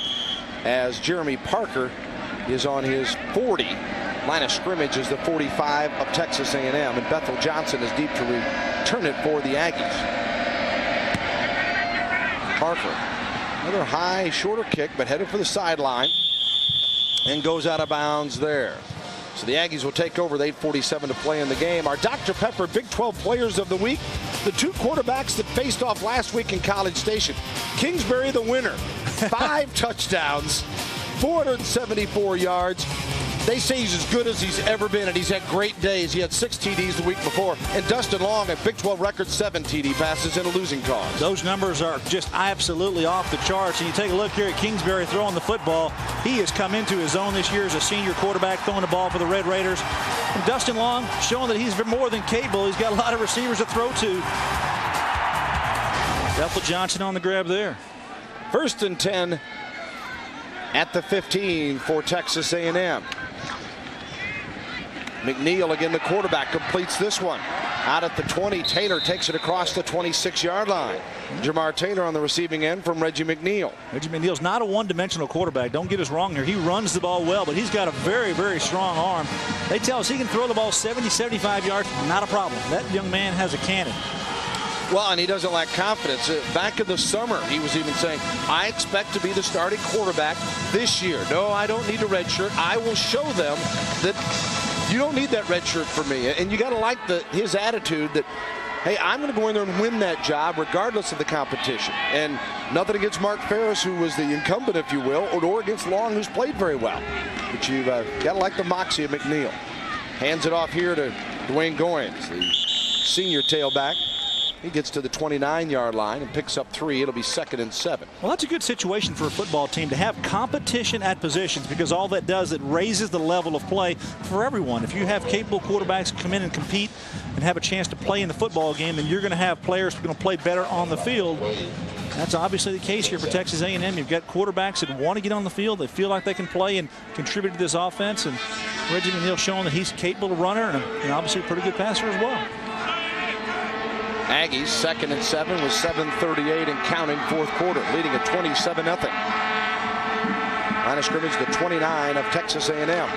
as Jeremy Parker is on his 40. Line of scrimmage is the 45 of Texas A&M, and Bethel Johnson is deep to return it for the Aggies. Parker. Another high, shorter kick, but headed for the sideline and goes out of bounds there. So the Aggies will take over with 8:47 to play in the game. Our Dr. Pepper Big 12 Players of the Week, the 2 quarterbacks that faced off last week in College Station. Kingsbury, the winner, 5 touchdowns, 474 yards. They say he's as good as he's ever been, and he's had great days. He had 6 TDs the week before. And Dustin Long, a Big 12 record, 7 TD passes in a losing cause. Those numbers are just absolutely off the charts. And you take a look here at Kingsbury throwing the football. He has come into his own this year as a senior quarterback, throwing the ball for the Red Raiders. And Dustin Long showing that he's more than capable. He's got a lot of receivers to throw to. Bethel Johnson on the grab there. 1st and 10 at the 15 for Texas A&M. McNeil, again, the quarterback, completes this one. Out at the 20, Taylor takes it across the 26-yard line. Jamar Taylor on the receiving end from Reggie McNeil. Reggie McNeil's not a one-dimensional quarterback. Don't get us wrong here. He runs the ball well, but he's got a very, very strong arm. They tell us he can throw the ball 70, 75 yards. Not a problem. That young man has a cannon. Well, and he doesn't lack confidence. Back in the summer, he was even saying, I expect to be the starting quarterback this year. No, I don't need a red shirt. I will show them that you don't need that red shirt for me. And you got to like his attitude that, hey, I'm going to go in there and win that job regardless of the competition. And nothing against Mark Ferris, who was the incumbent, if you will, or against Long, who's played very well. But you've got to like the moxie of McNeil. Hands it off here to Dwayne Goins, the senior tailback. He gets to the 29-yard line and picks up 3. It'll be 2nd and 7. Well, that's a good situation for a football team to have competition at positions, because all that does, it raises the level of play for everyone. If you have capable quarterbacks come in and compete and have a chance to play in the football game, then you're going to have players who are going to play better on the field. That's obviously the case here for Texas A&M. You've got quarterbacks that want to get on the field. They feel like they can play and contribute to this offense. And Reggie McNeil showing that he's a capable runner and obviously a pretty good passer as well. Aggies 2nd and 7 with 7:38 and counting, 4th quarter, leading at 27-0. Line of scrimmage, the 29 of Texas A&M.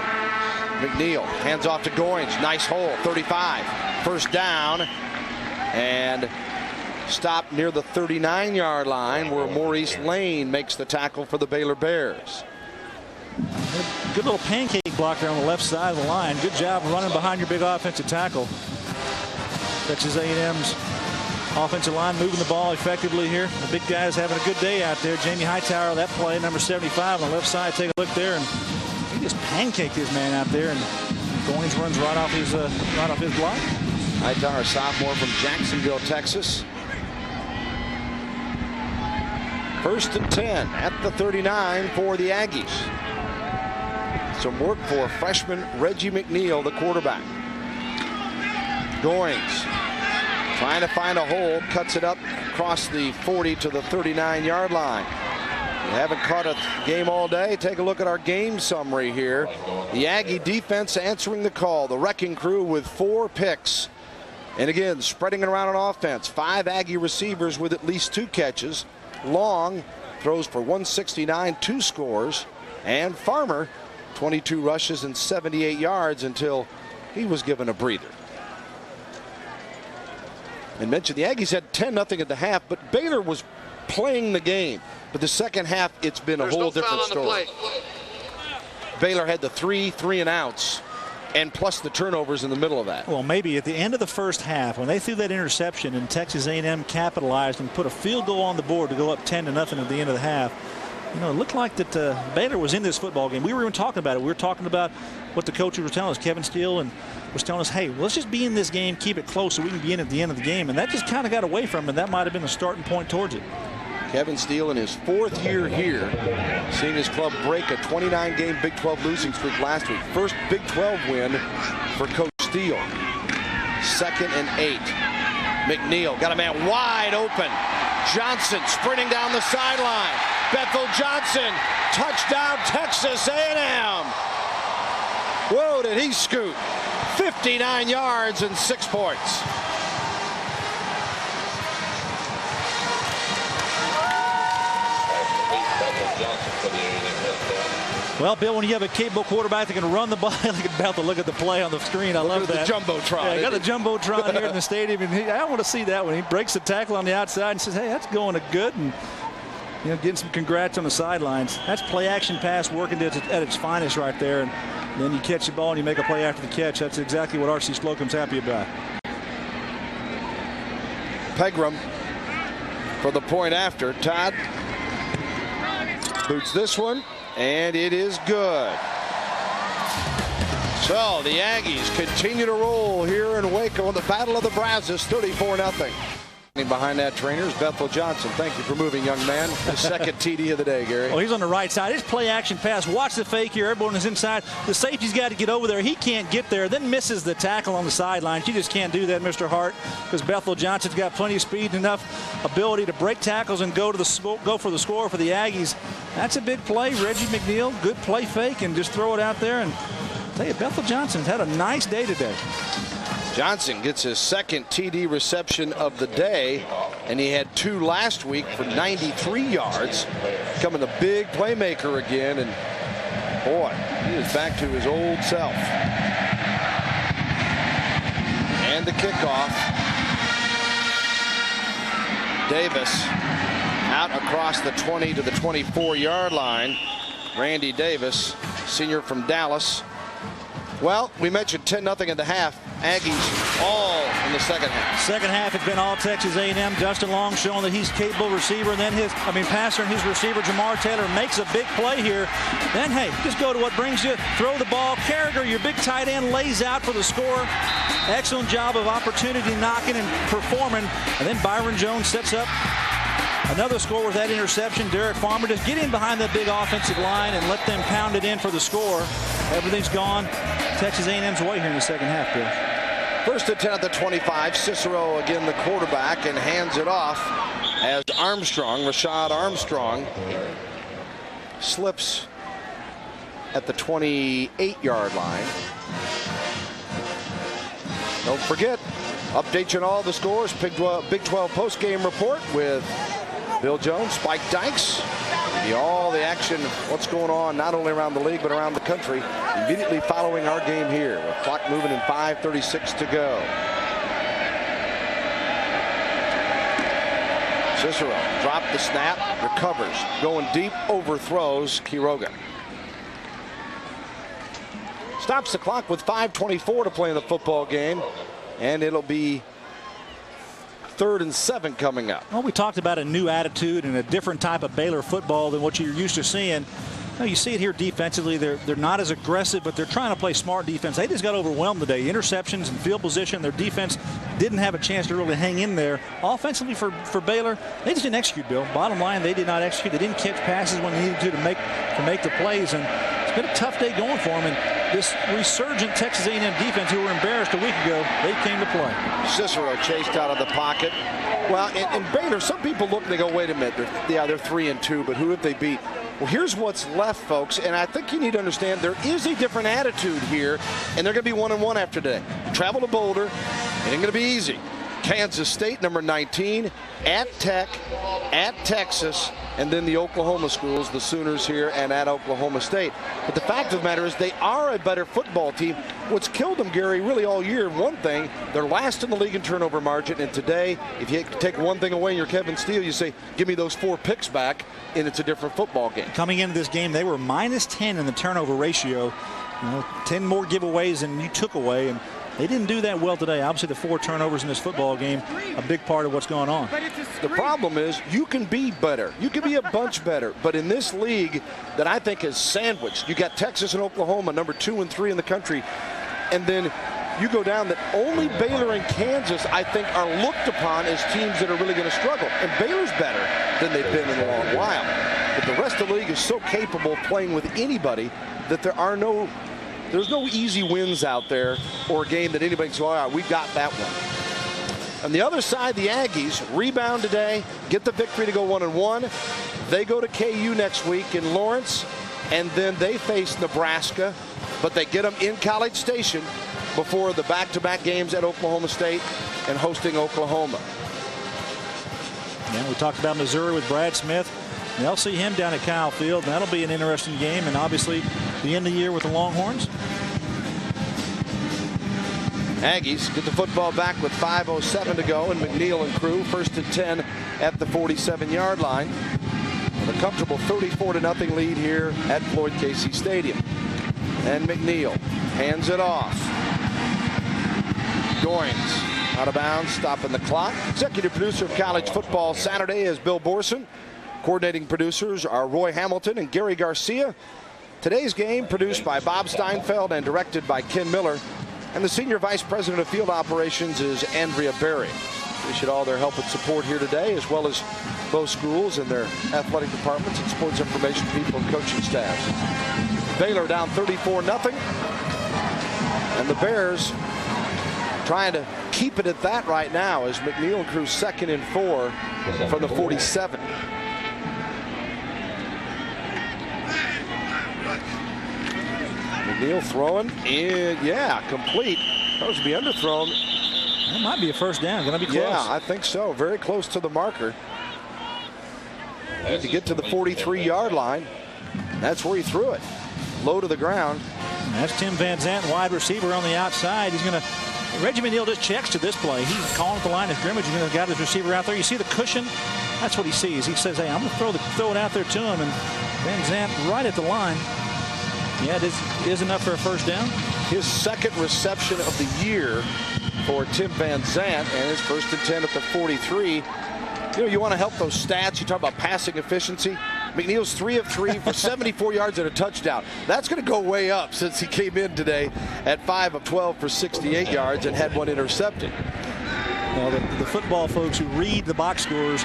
McNeil hands off to Goins. Nice hole, 35. 1st down, and stopped near the 39-yard line where Maurice Lane makes the tackle for the Baylor Bears. Good little pancake block there on the left side of the line. Good job running behind your big offensive tackle. Texas A&M's offensive line moving the ball effectively here. The big guy is having a good day out there. Jamie Hightower, that play, number 75 on the left side. Take a look there, and he just pancaked his man out there, and Goins runs right off his block. Hightower, sophomore from Jacksonville, Texas. 1st and 10 at the 39 for the Aggies. Some work for freshman Reggie McNeil, the quarterback. Goins trying to find a hole, cuts it up across the 40 to the 39-yard line. You haven't caught a game all day. Take a look at our game summary here. The Aggie defense answering the call. The Wrecking Crew with 4 picks And again, spreading it around on offense. 5 Aggie receivers with at least 2 catches. Long throws for 169, 2 scores. And Farmer, 22 rushes and 78 yards until he was given a breather. And mentioned the Aggies had 10-0 at the half, but Baylor was playing the game. But the second half, it's been a whole different story. Baylor had the 3 3-and-outs. And plus the turnovers in the middle of that. Well, maybe at the end of the first half, when they threw that interception and Texas A&M capitalized and put a field goal on the board to go up 10-0 at the end of the half, you know, it looked like that Baylor was in this football game. We were even talking about it. We were talking about what the coaches were telling us. Kevin Steele and was telling us, hey, let's just be in this game, keep it close so we can be in at the end of the game. And that just kind of got away from him, and that might have been the starting point towards it. Kevin Steele in his 4th year here, seeing his club break a 29-game Big 12 losing streak last week. First Big 12 win for Coach Steele. 2nd and 8. McNeil got a man wide open. Johnson sprinting down the sideline. Bethel Johnson, touchdown Texas A&M. Whoa, did he scoot? 59 yards and 6 points. Well, Bill, when you have a capable quarterback that can run the ball, like about to look at the play on the screen. I love that. The jumbotron. Yeah, I got the jumbotron here in the stadium, and I want to see that one. He breaks the tackle on the outside and says, "Hey, that's going good," and you know, getting some congrats on the sidelines. That's play-action pass working at its finest right there, and then you catch the ball and you make a play after the catch. That's exactly what R.C. Slocum's happy about. Pegram for the point after. Todd boots this one. And it is good. So the Aggies continue to roll here in Waco in the Battle of the Brazos, 34-0. Behind that trainer is Bethel Johnson. Thank you for moving, young man. The second TD of the day, Gary. Well, he's on the right side. His play action pass. Watch the fake here. Everyone is inside. The safety's got to get over there. He can't get there. Then misses the tackle on the sidelines. You just can't do that, Mr. Hart, because Bethel Johnson's got plenty of speed and enough ability to break tackles and go for the score for the Aggies. That's a big play. Reggie McNeil, good play fake, and just throw it out there. And I'll tell you, Bethel Johnson's had a nice day today. Johnson gets his 2nd TD reception of the day, and he had 2 last week for 93 yards. Becoming the big playmaker again, and boy, he is back to his old self. And the kickoff. Davis out across the 20 to the 24-yard line. Randy Davis, senior from Dallas. Well, we mentioned 10-0 at the half. Aggies all in the second half. Second half, it's been all Texas A&M. Dustin Long showing that he's capable receiver, and then passer and his receiver Jamar Taylor makes a big play here. Then hey, just go to what brings you. Throw the ball. Carragher, your big tight end, lays out for the score. Excellent job of opportunity knocking and performing. And then Byron Jones sets up another score with that interception. Derek Farmer just get in behind that big offensive line and let them pound it in for the score. Everything's gone Texas A&M's way here in the second half, Bill. 1st and 10 at the 25. Cicero again the quarterback and hands it off as Rashad Armstrong slips at the 28-yard line. Don't forget, update you on all the scores. Big 12 post-game report with Bill Jones, Spike Dykes. All the action, what's going on not only around the league but around the country, immediately following our game here with clock moving in 5:36 to go. Cicero dropped the snap, recovers, going deep, overthrows Quiroga. Stops the clock with 5:24 to play in the football game, and it'll be 3rd and 7 coming up. Well, we talked about a new attitude and a different type of Baylor football than what you're used to seeing. You see it here defensively. They're not as aggressive, but they're trying to play smart defense. They just got overwhelmed today. Interceptions and field position. Their defense didn't have a chance to really hang in there. Offensively for Baylor, they just didn't execute, Bill. Bottom line, they did not execute. They didn't catch passes when they needed to make the plays. And it's been a tough day going for them. And this resurgent Texas A&M defense, who were embarrassed a week ago, they came to play. Cicero chased out of the pocket. Well, in Baylor, some people look and they go, wait a minute, they're 3-2, but who have they beat? Well, here's what's left, folks, and I think you need to understand there is a different attitude here, and they're going to be 1-1 after today. Travel to Boulder, It ain't going to be easy. Kansas State, number 19, at Tech, at Texas, and then the Oklahoma schools, the Sooners here and at Oklahoma State. But the fact of the matter is they are a better football team. What's killed them, Gary, really all year, one thing, they're last in the league in turnover margin. And today, if you take one thing away and you're Kevin Steele, you say, give me those 4 picks back, and it's a different football game. Coming into this game, they were -10 in the turnover ratio. 10 more giveaways than you took away, and they didn't do that well today. Obviously, the 4 turnovers in this football game, a big part of what's going on. The problem is you can be better. You can be a bunch better. But in this league that I think is sandwiched, you got Texas and Oklahoma, number 2 and 3 in the country. And then you go down that only Baylor and Kansas, I think, are looked upon as teams that are really going to struggle. And Baylor's better than they've been in a long while. But the rest of the league is so capable of playing with anybody that there's no easy wins out there or a game that anybody can say, all right, we got that one. On the other side, the Aggies rebound today, get the victory to go 1-1. They go to KU next week in Lawrence, and then they face Nebraska, but they get them in College Station before the back-to-back games at Oklahoma State and hosting Oklahoma. Yeah, we talked about Missouri with Brad Smith. They'll see him down at Kyle Field. That'll be an interesting game, and obviously the end of the year with the Longhorns. Aggies get the football back with 5:07 to go, and McNeil and crew first and 10 at the 47-yard line. With a comfortable 34-0 lead here at Floyd Casey Stadium. And McNeil hands it off. Goins out of bounds, stopping the clock. Executive producer of College Football Saturday is Bill Borson. Coordinating producers are Roy Hamilton and Gary Garcia. Today's game produced by Bob Steinfeld and directed by Ken Miller. And the Senior Vice President of Field Operations is Andrea Berry. Appreciate all their help and support here today, as well as both schools and their athletic departments and sports information people and coaching staffs. Baylor down 34-0. And the Bears trying to keep it at that right now as McNeil and crew 2nd and 4 from the 47. McNeil throwing in, complete. Supposed to be underthrown. That might be a first down. Going to be close. Yeah, I think so. Very close to the marker. Need to get to the 43-yard line. That's where he threw it. Low to the ground. And that's Tim Van Zandt, wide receiver on the outside. He's going to. Reggie McNeil just checks to this play. He's calling at the line of scrimmage. He's going to got his receiver out there. You see the cushion? That's what he sees. He says, hey, I'm going to throw it out there to him. And Van Zandt right at the line. Yeah, it is enough for a first down. His 2nd reception of the year for Tim Van Zandt, and his 1st and 10 at the 43. You know, you want to help those stats. You talk about passing efficiency. McNeil's 3 of 3 for 74 yards and a touchdown. That's going to go way up since he came in today at 5 of 12 for 68 yards and had 1 intercepted. Well, the football folks who read the box scores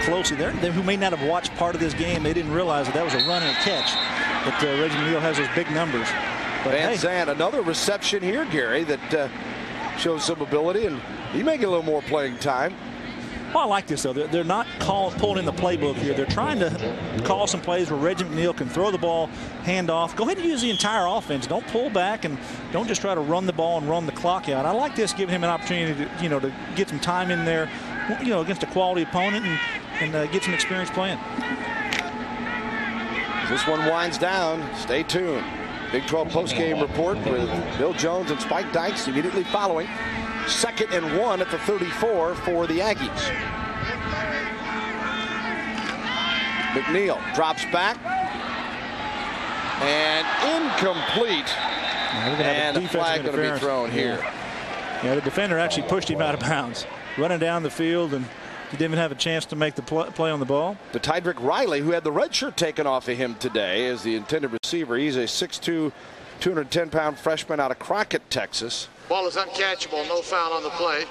closely, they who may not have watched part of this game, they didn't realize that was a run and a catch. But Reggie McNeil has those big numbers. But Van Zandt, another reception here, Gary, that shows some ability, and he may get a little more playing time. Well, I like this, though. They're not pulling in the playbook here. They're trying to call some plays where Reggie McNeil can throw the ball, hand off. Go ahead and use the entire offense. Don't pull back and don't just try to run the ball and run the clock out. I like this, giving him an opportunity to, to get some time in there, against a quality opponent and get some experience playing. This one winds down. Stay tuned. Big 12 postgame report with Bill Jones and Spike Dykes immediately following. 2nd and 1 at the 34 for the Aggies. McNeil drops back. And incomplete. And a flag going to be thrown here. Yeah, the defender actually pushed him out of bounds. Running down the field, and he didn't even have a chance to make the play on the ball. The Tydrick Riley, who had the red shirt taken off of him today as the intended receiver. He's a 6'2", 210-pound freshman out of Crockett, Texas. Ball is uncatchable, no foul on the play.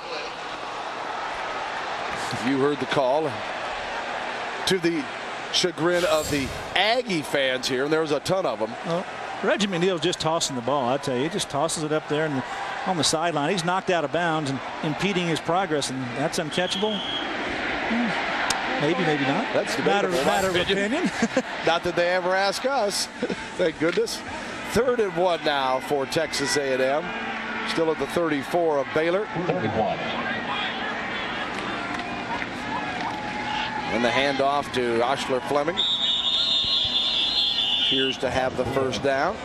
You heard the call. To the chagrin of the Aggie fans here, and there was a ton of them. Well, Reggie McNeil's just tossing the ball, I tell you. He just tosses it up there and on the sideline. He's knocked out of bounds and impeding his progress, and that's uncatchable. Maybe, maybe not. That's the matter of opinion. Not that they ever ask us. Thank goodness. 3rd and 1 now for Texas A&M. still at the 34 of Baylor. 31. And the handoff to Oshler Fleming. Appears to have the first down.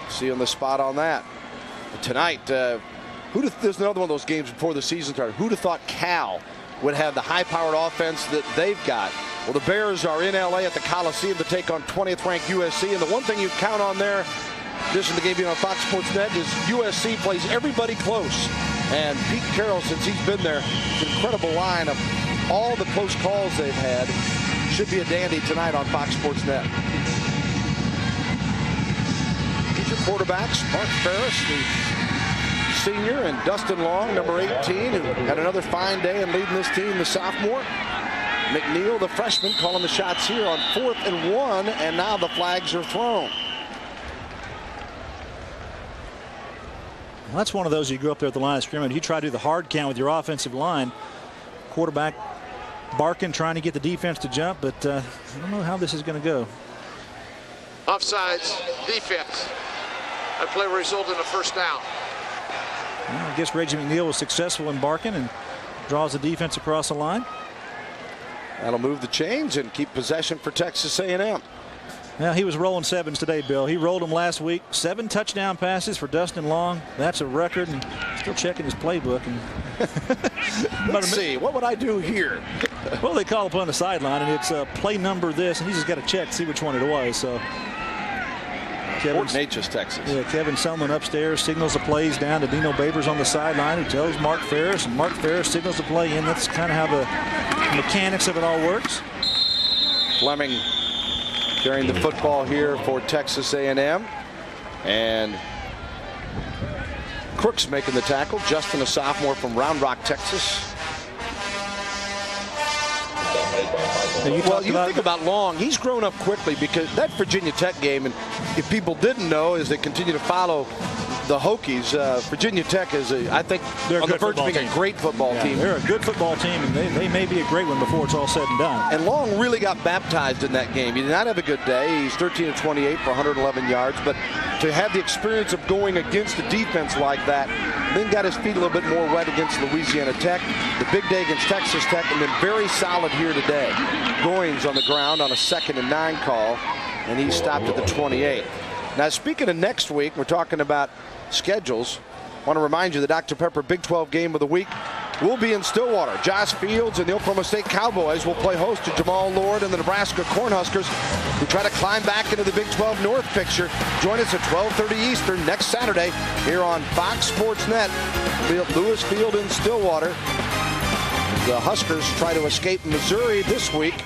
See on the spot on that. But tonight, there's another one of those games before the season started. Who'd have thought Cal would have the high-powered offense that they've got? Well, the Bears are in L.A. at the Coliseum to take on 20th-ranked USC. And the one thing you count on there, just in the game being on Fox Sports Net, is USC plays everybody close. And Pete Carroll, since he's been there, an incredible line of all the close calls they've had. Should be a dandy tonight on Fox Sports Net. Here's your quarterbacks, Mark Ferris, the senior, and Dustin Long, number 18, who had another fine day in leading this team, the sophomore. McNeil, the freshman, calling the shots here on 4th and 1, and now the flags are thrown. Well, that's one of those you go up there at the line of scrimmage. You try to do the hard count with your offensive line. Quarterback barking, trying to get the defense to jump, but I don't know how this is going to go. Offsides, defense. That play will result in a first down. Well, I guess Reggie McNeil was successful in barking and draws the defense across the line. That'll move the chains and keep possession for Texas A&M. Now, he was rolling sevens today, Bill. He rolled them last week. 7 touchdown passes for Dustin Long. That's a record, and still checking his playbook. And Let's see, what would I do here? Well, they call upon the sideline, and it's play number this, and he's just got to check, see which one it was. So, Fort Natchez, Texas. Yeah, Kevin Selman upstairs signals the plays down to Dino Babers on the sideline, who tells Mark Ferris, and Mark Ferris signals the play in. That's kind of how the mechanics of it all works. Fleming carrying the football here for Texas A&M, and Crooks making the tackle. Justin, a sophomore from Round Rock, Texas. Well, you think about Long. He's grown up quickly because that Virginia Tech game, and if people didn't know, as they continue to follow the Hokies, Virginia Tech is, I think, they're on the verge of being a great football team. They're a good football team, and they may be a great one before it's all said and done. And Long really got baptized in that game. He did not have a good day. He's 13 of 28 for 111 yards, but to have the experience of going against a defense like that, then got his feet a little bit more wet against Louisiana Tech, the big day against Texas Tech, and then very solid here today. Goins on the ground on a 2nd and 9 call, and he stopped at the 28. Now, speaking of next week, we're talking about schedules. I want to remind you the Dr. Pepper Big 12 game of the week will be in Stillwater. Josh Fields and the Oklahoma State Cowboys will play host to Jamal Lord and the Nebraska Cornhuskers, who try to climb back into the Big 12 North picture. Join us at 12:30 Eastern next Saturday here on Fox Sports Net. Lewis Field in Stillwater. The Huskers try to escape Missouri this week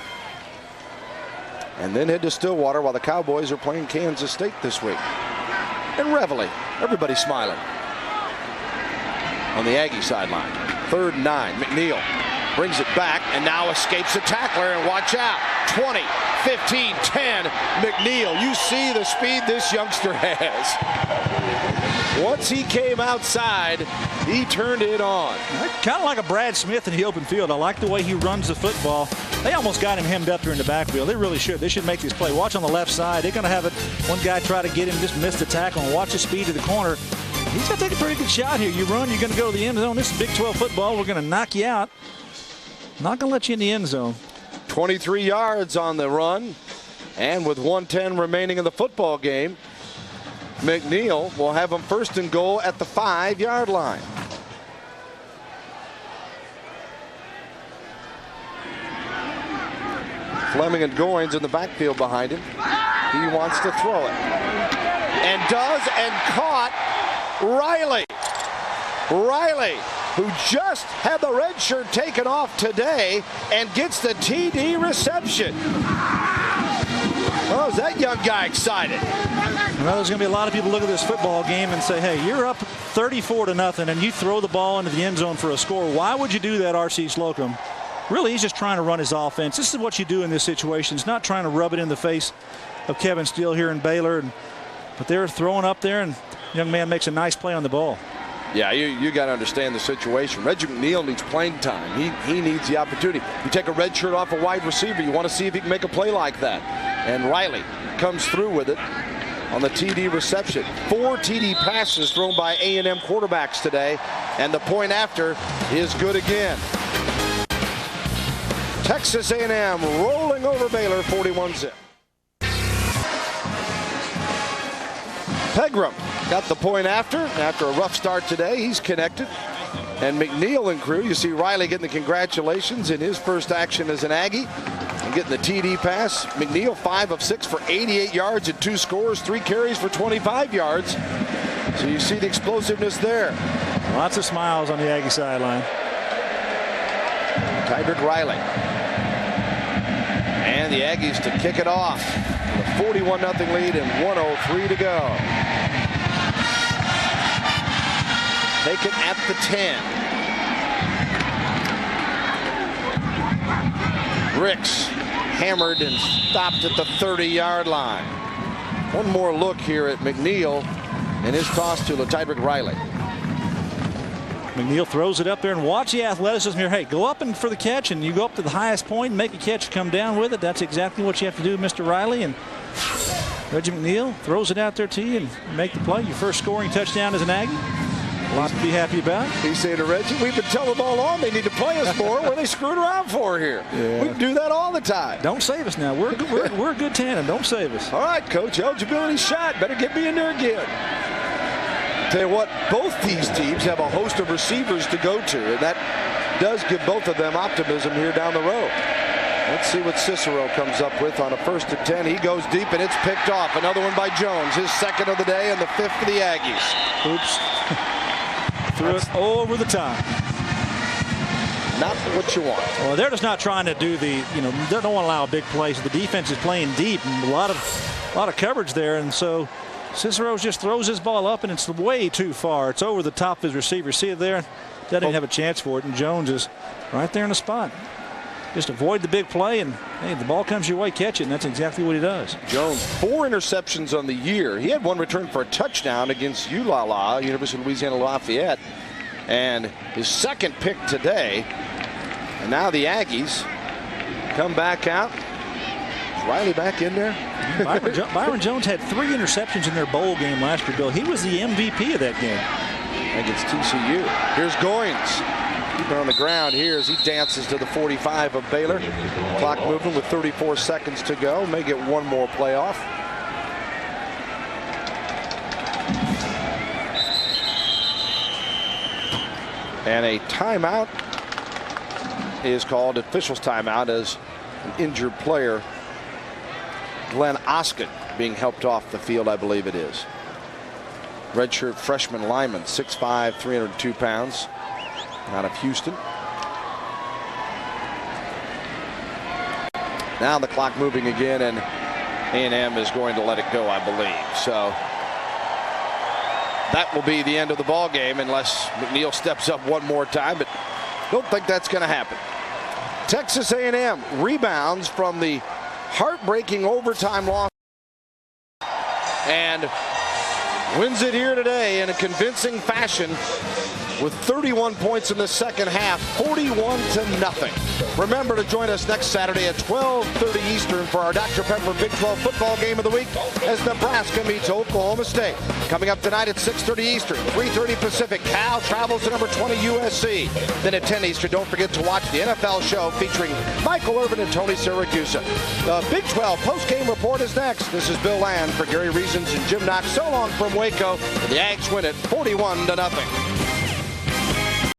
and then head to Stillwater while the Cowboys are playing Kansas State this week. And Reveille, everybody smiling on the Aggie sideline. 3rd and 9. McNeil brings it back and now escapes a tackler, and watch out. 20, 15, 10. McNeil, you see the speed this youngster has. Once he came outside, he turned it on. Kind of like a Brad Smith in the open field. I like the way he runs the football. They almost got him hemmed up here in the backfield. They really should. They should make this play. Watch on the left side. They're going to have it. One guy try to get him, just miss the tackle, and watch the speed to the corner. He's going to take a pretty good shot here. You run, you're going to go to the end zone. This is Big 12 football. We're going to knock you out. Not going to let you in the end zone. 23 yards on the run, and with 1:10 remaining in the football game, McNeil will have him 1st and goal at the 5-yard line. Fleming and Goins in the backfield behind him. He wants to throw it. And does, and caught Riley. Riley, who just had the red shirt taken off today and gets the TD reception. Oh, is that young guy excited? Well, there's going to be a lot of people look at this football game and say, hey, you're up 34-0 and you throw the ball into the end zone for a score. Why would you do that, R.C. Slocum? Really, he's just trying to run his offense. This is what you do in this situation. It's not trying to rub it in the face of Kevin Steele here in Baylor. But they're throwing up there, and the young man makes a nice play on the ball. Yeah, you got to understand the situation. Reggie McNeil needs playing time. He needs the opportunity. You take a red shirt off a wide receiver, you want to see if he can make a play like that. And Riley comes through with it. on the TD reception. 4 TD passes thrown by A&M quarterbacks today, and the point after is good again. Texas A&M rolling over Baylor 41-zip. Pegram got the point after a rough start today. He's connected. And McNeil and crew, you see Riley getting the congratulations in his first action as an Aggie and getting the TD pass. McNeil 5 of 6 for 88 yards and 2 scores, 3 carries for 25 yards. So you see the explosiveness there. Lots of smiles on the Aggie sideline. Tydrick Riley. And the Aggies to kick it off. A 41-0 lead and 1:03 to go. Take it at the 10. Ricks hammered and stopped at the 30-yard line. One more look here at McNeil and his toss to Tydrick Riley. McNeil throws it up there, and watch the athleticism here. Hey, go up and for the catch, and you go up to the highest point and make a catch, come down with it. That's exactly what you have to do, Mr. Riley. And Reggie McNeil throws it out there to you and make the play. Your first scoring touchdown as an Aggie. A lot to be happy about. He's saying to Reggie, we've been telling them all along they need to play us more. What are they screwing around for here? Yeah. We do that all the time. Don't save us now. We're a good tandem. Don't save us. All right, Coach. Eligibility shot. Better get me in there again. Tell you what, both these teams have a host of receivers to go to, and that does give both of them optimism here down the road. Let's see what Cicero comes up with on a 1st and 10. He goes deep, and it's picked off. Another one by Jones, his 2nd of the day and the 5th for the Aggies. Oops. Threw it over the top. Not what you want. Well, they're just not trying to do the, they don't want to allow big plays. The defense is playing deep, and a lot of coverage there, and so Cicero just throws his ball up, and it's way too far. It's over the top of his receiver. See it there? Doesn't even have a chance for it, and Jones is right there in the spot. Just avoid the big play, and hey, the ball comes your way, catch it, and that's exactly what he does. Jones, 4 interceptions on the year. He had 1 return for a touchdown against ULala, University of Louisiana Lafayette, and his 2nd pick today. And now the Aggies come back out. Is Riley back in there? Byron Jones had 3 interceptions in their bowl game last year, Bill. He was the MVP of that game. Against TCU. Here's Goins. Keeping on the ground here as he dances to the 45 of Baylor. Clock moving with 34 seconds to go. May get 1 more play off. And a timeout is called, official's timeout, as an injured player, Glenn Oskin, being helped off the field, I believe it is. Redshirt freshman lineman, 6'5", 302 pounds. Out of Houston. Now the clock moving again, and A&M is going to let it go, I believe. So that will be the end of the ball game unless McNeil steps up 1 more time, but don't think that's going to happen. Texas A&M rebounds from the heartbreaking overtime loss and wins it here today in a convincing fashion with 31 points in the second half, 41-0. Remember to join us next Saturday at 12:30 Eastern for our Dr. Pepper Big 12 football game of the week as Nebraska meets Oklahoma State. Coming up tonight at 6:30 Eastern, 3:30 Pacific, Cal travels to number 20 USC. Then at 10 Eastern, don't forget to watch the NFL show featuring Michael Irvin and Tony Siragusa. The Big 12 post-game report is next. This is Bill Land for Gary Reasons and Jim Knox. So long from Waco. The Ags win it 41-0.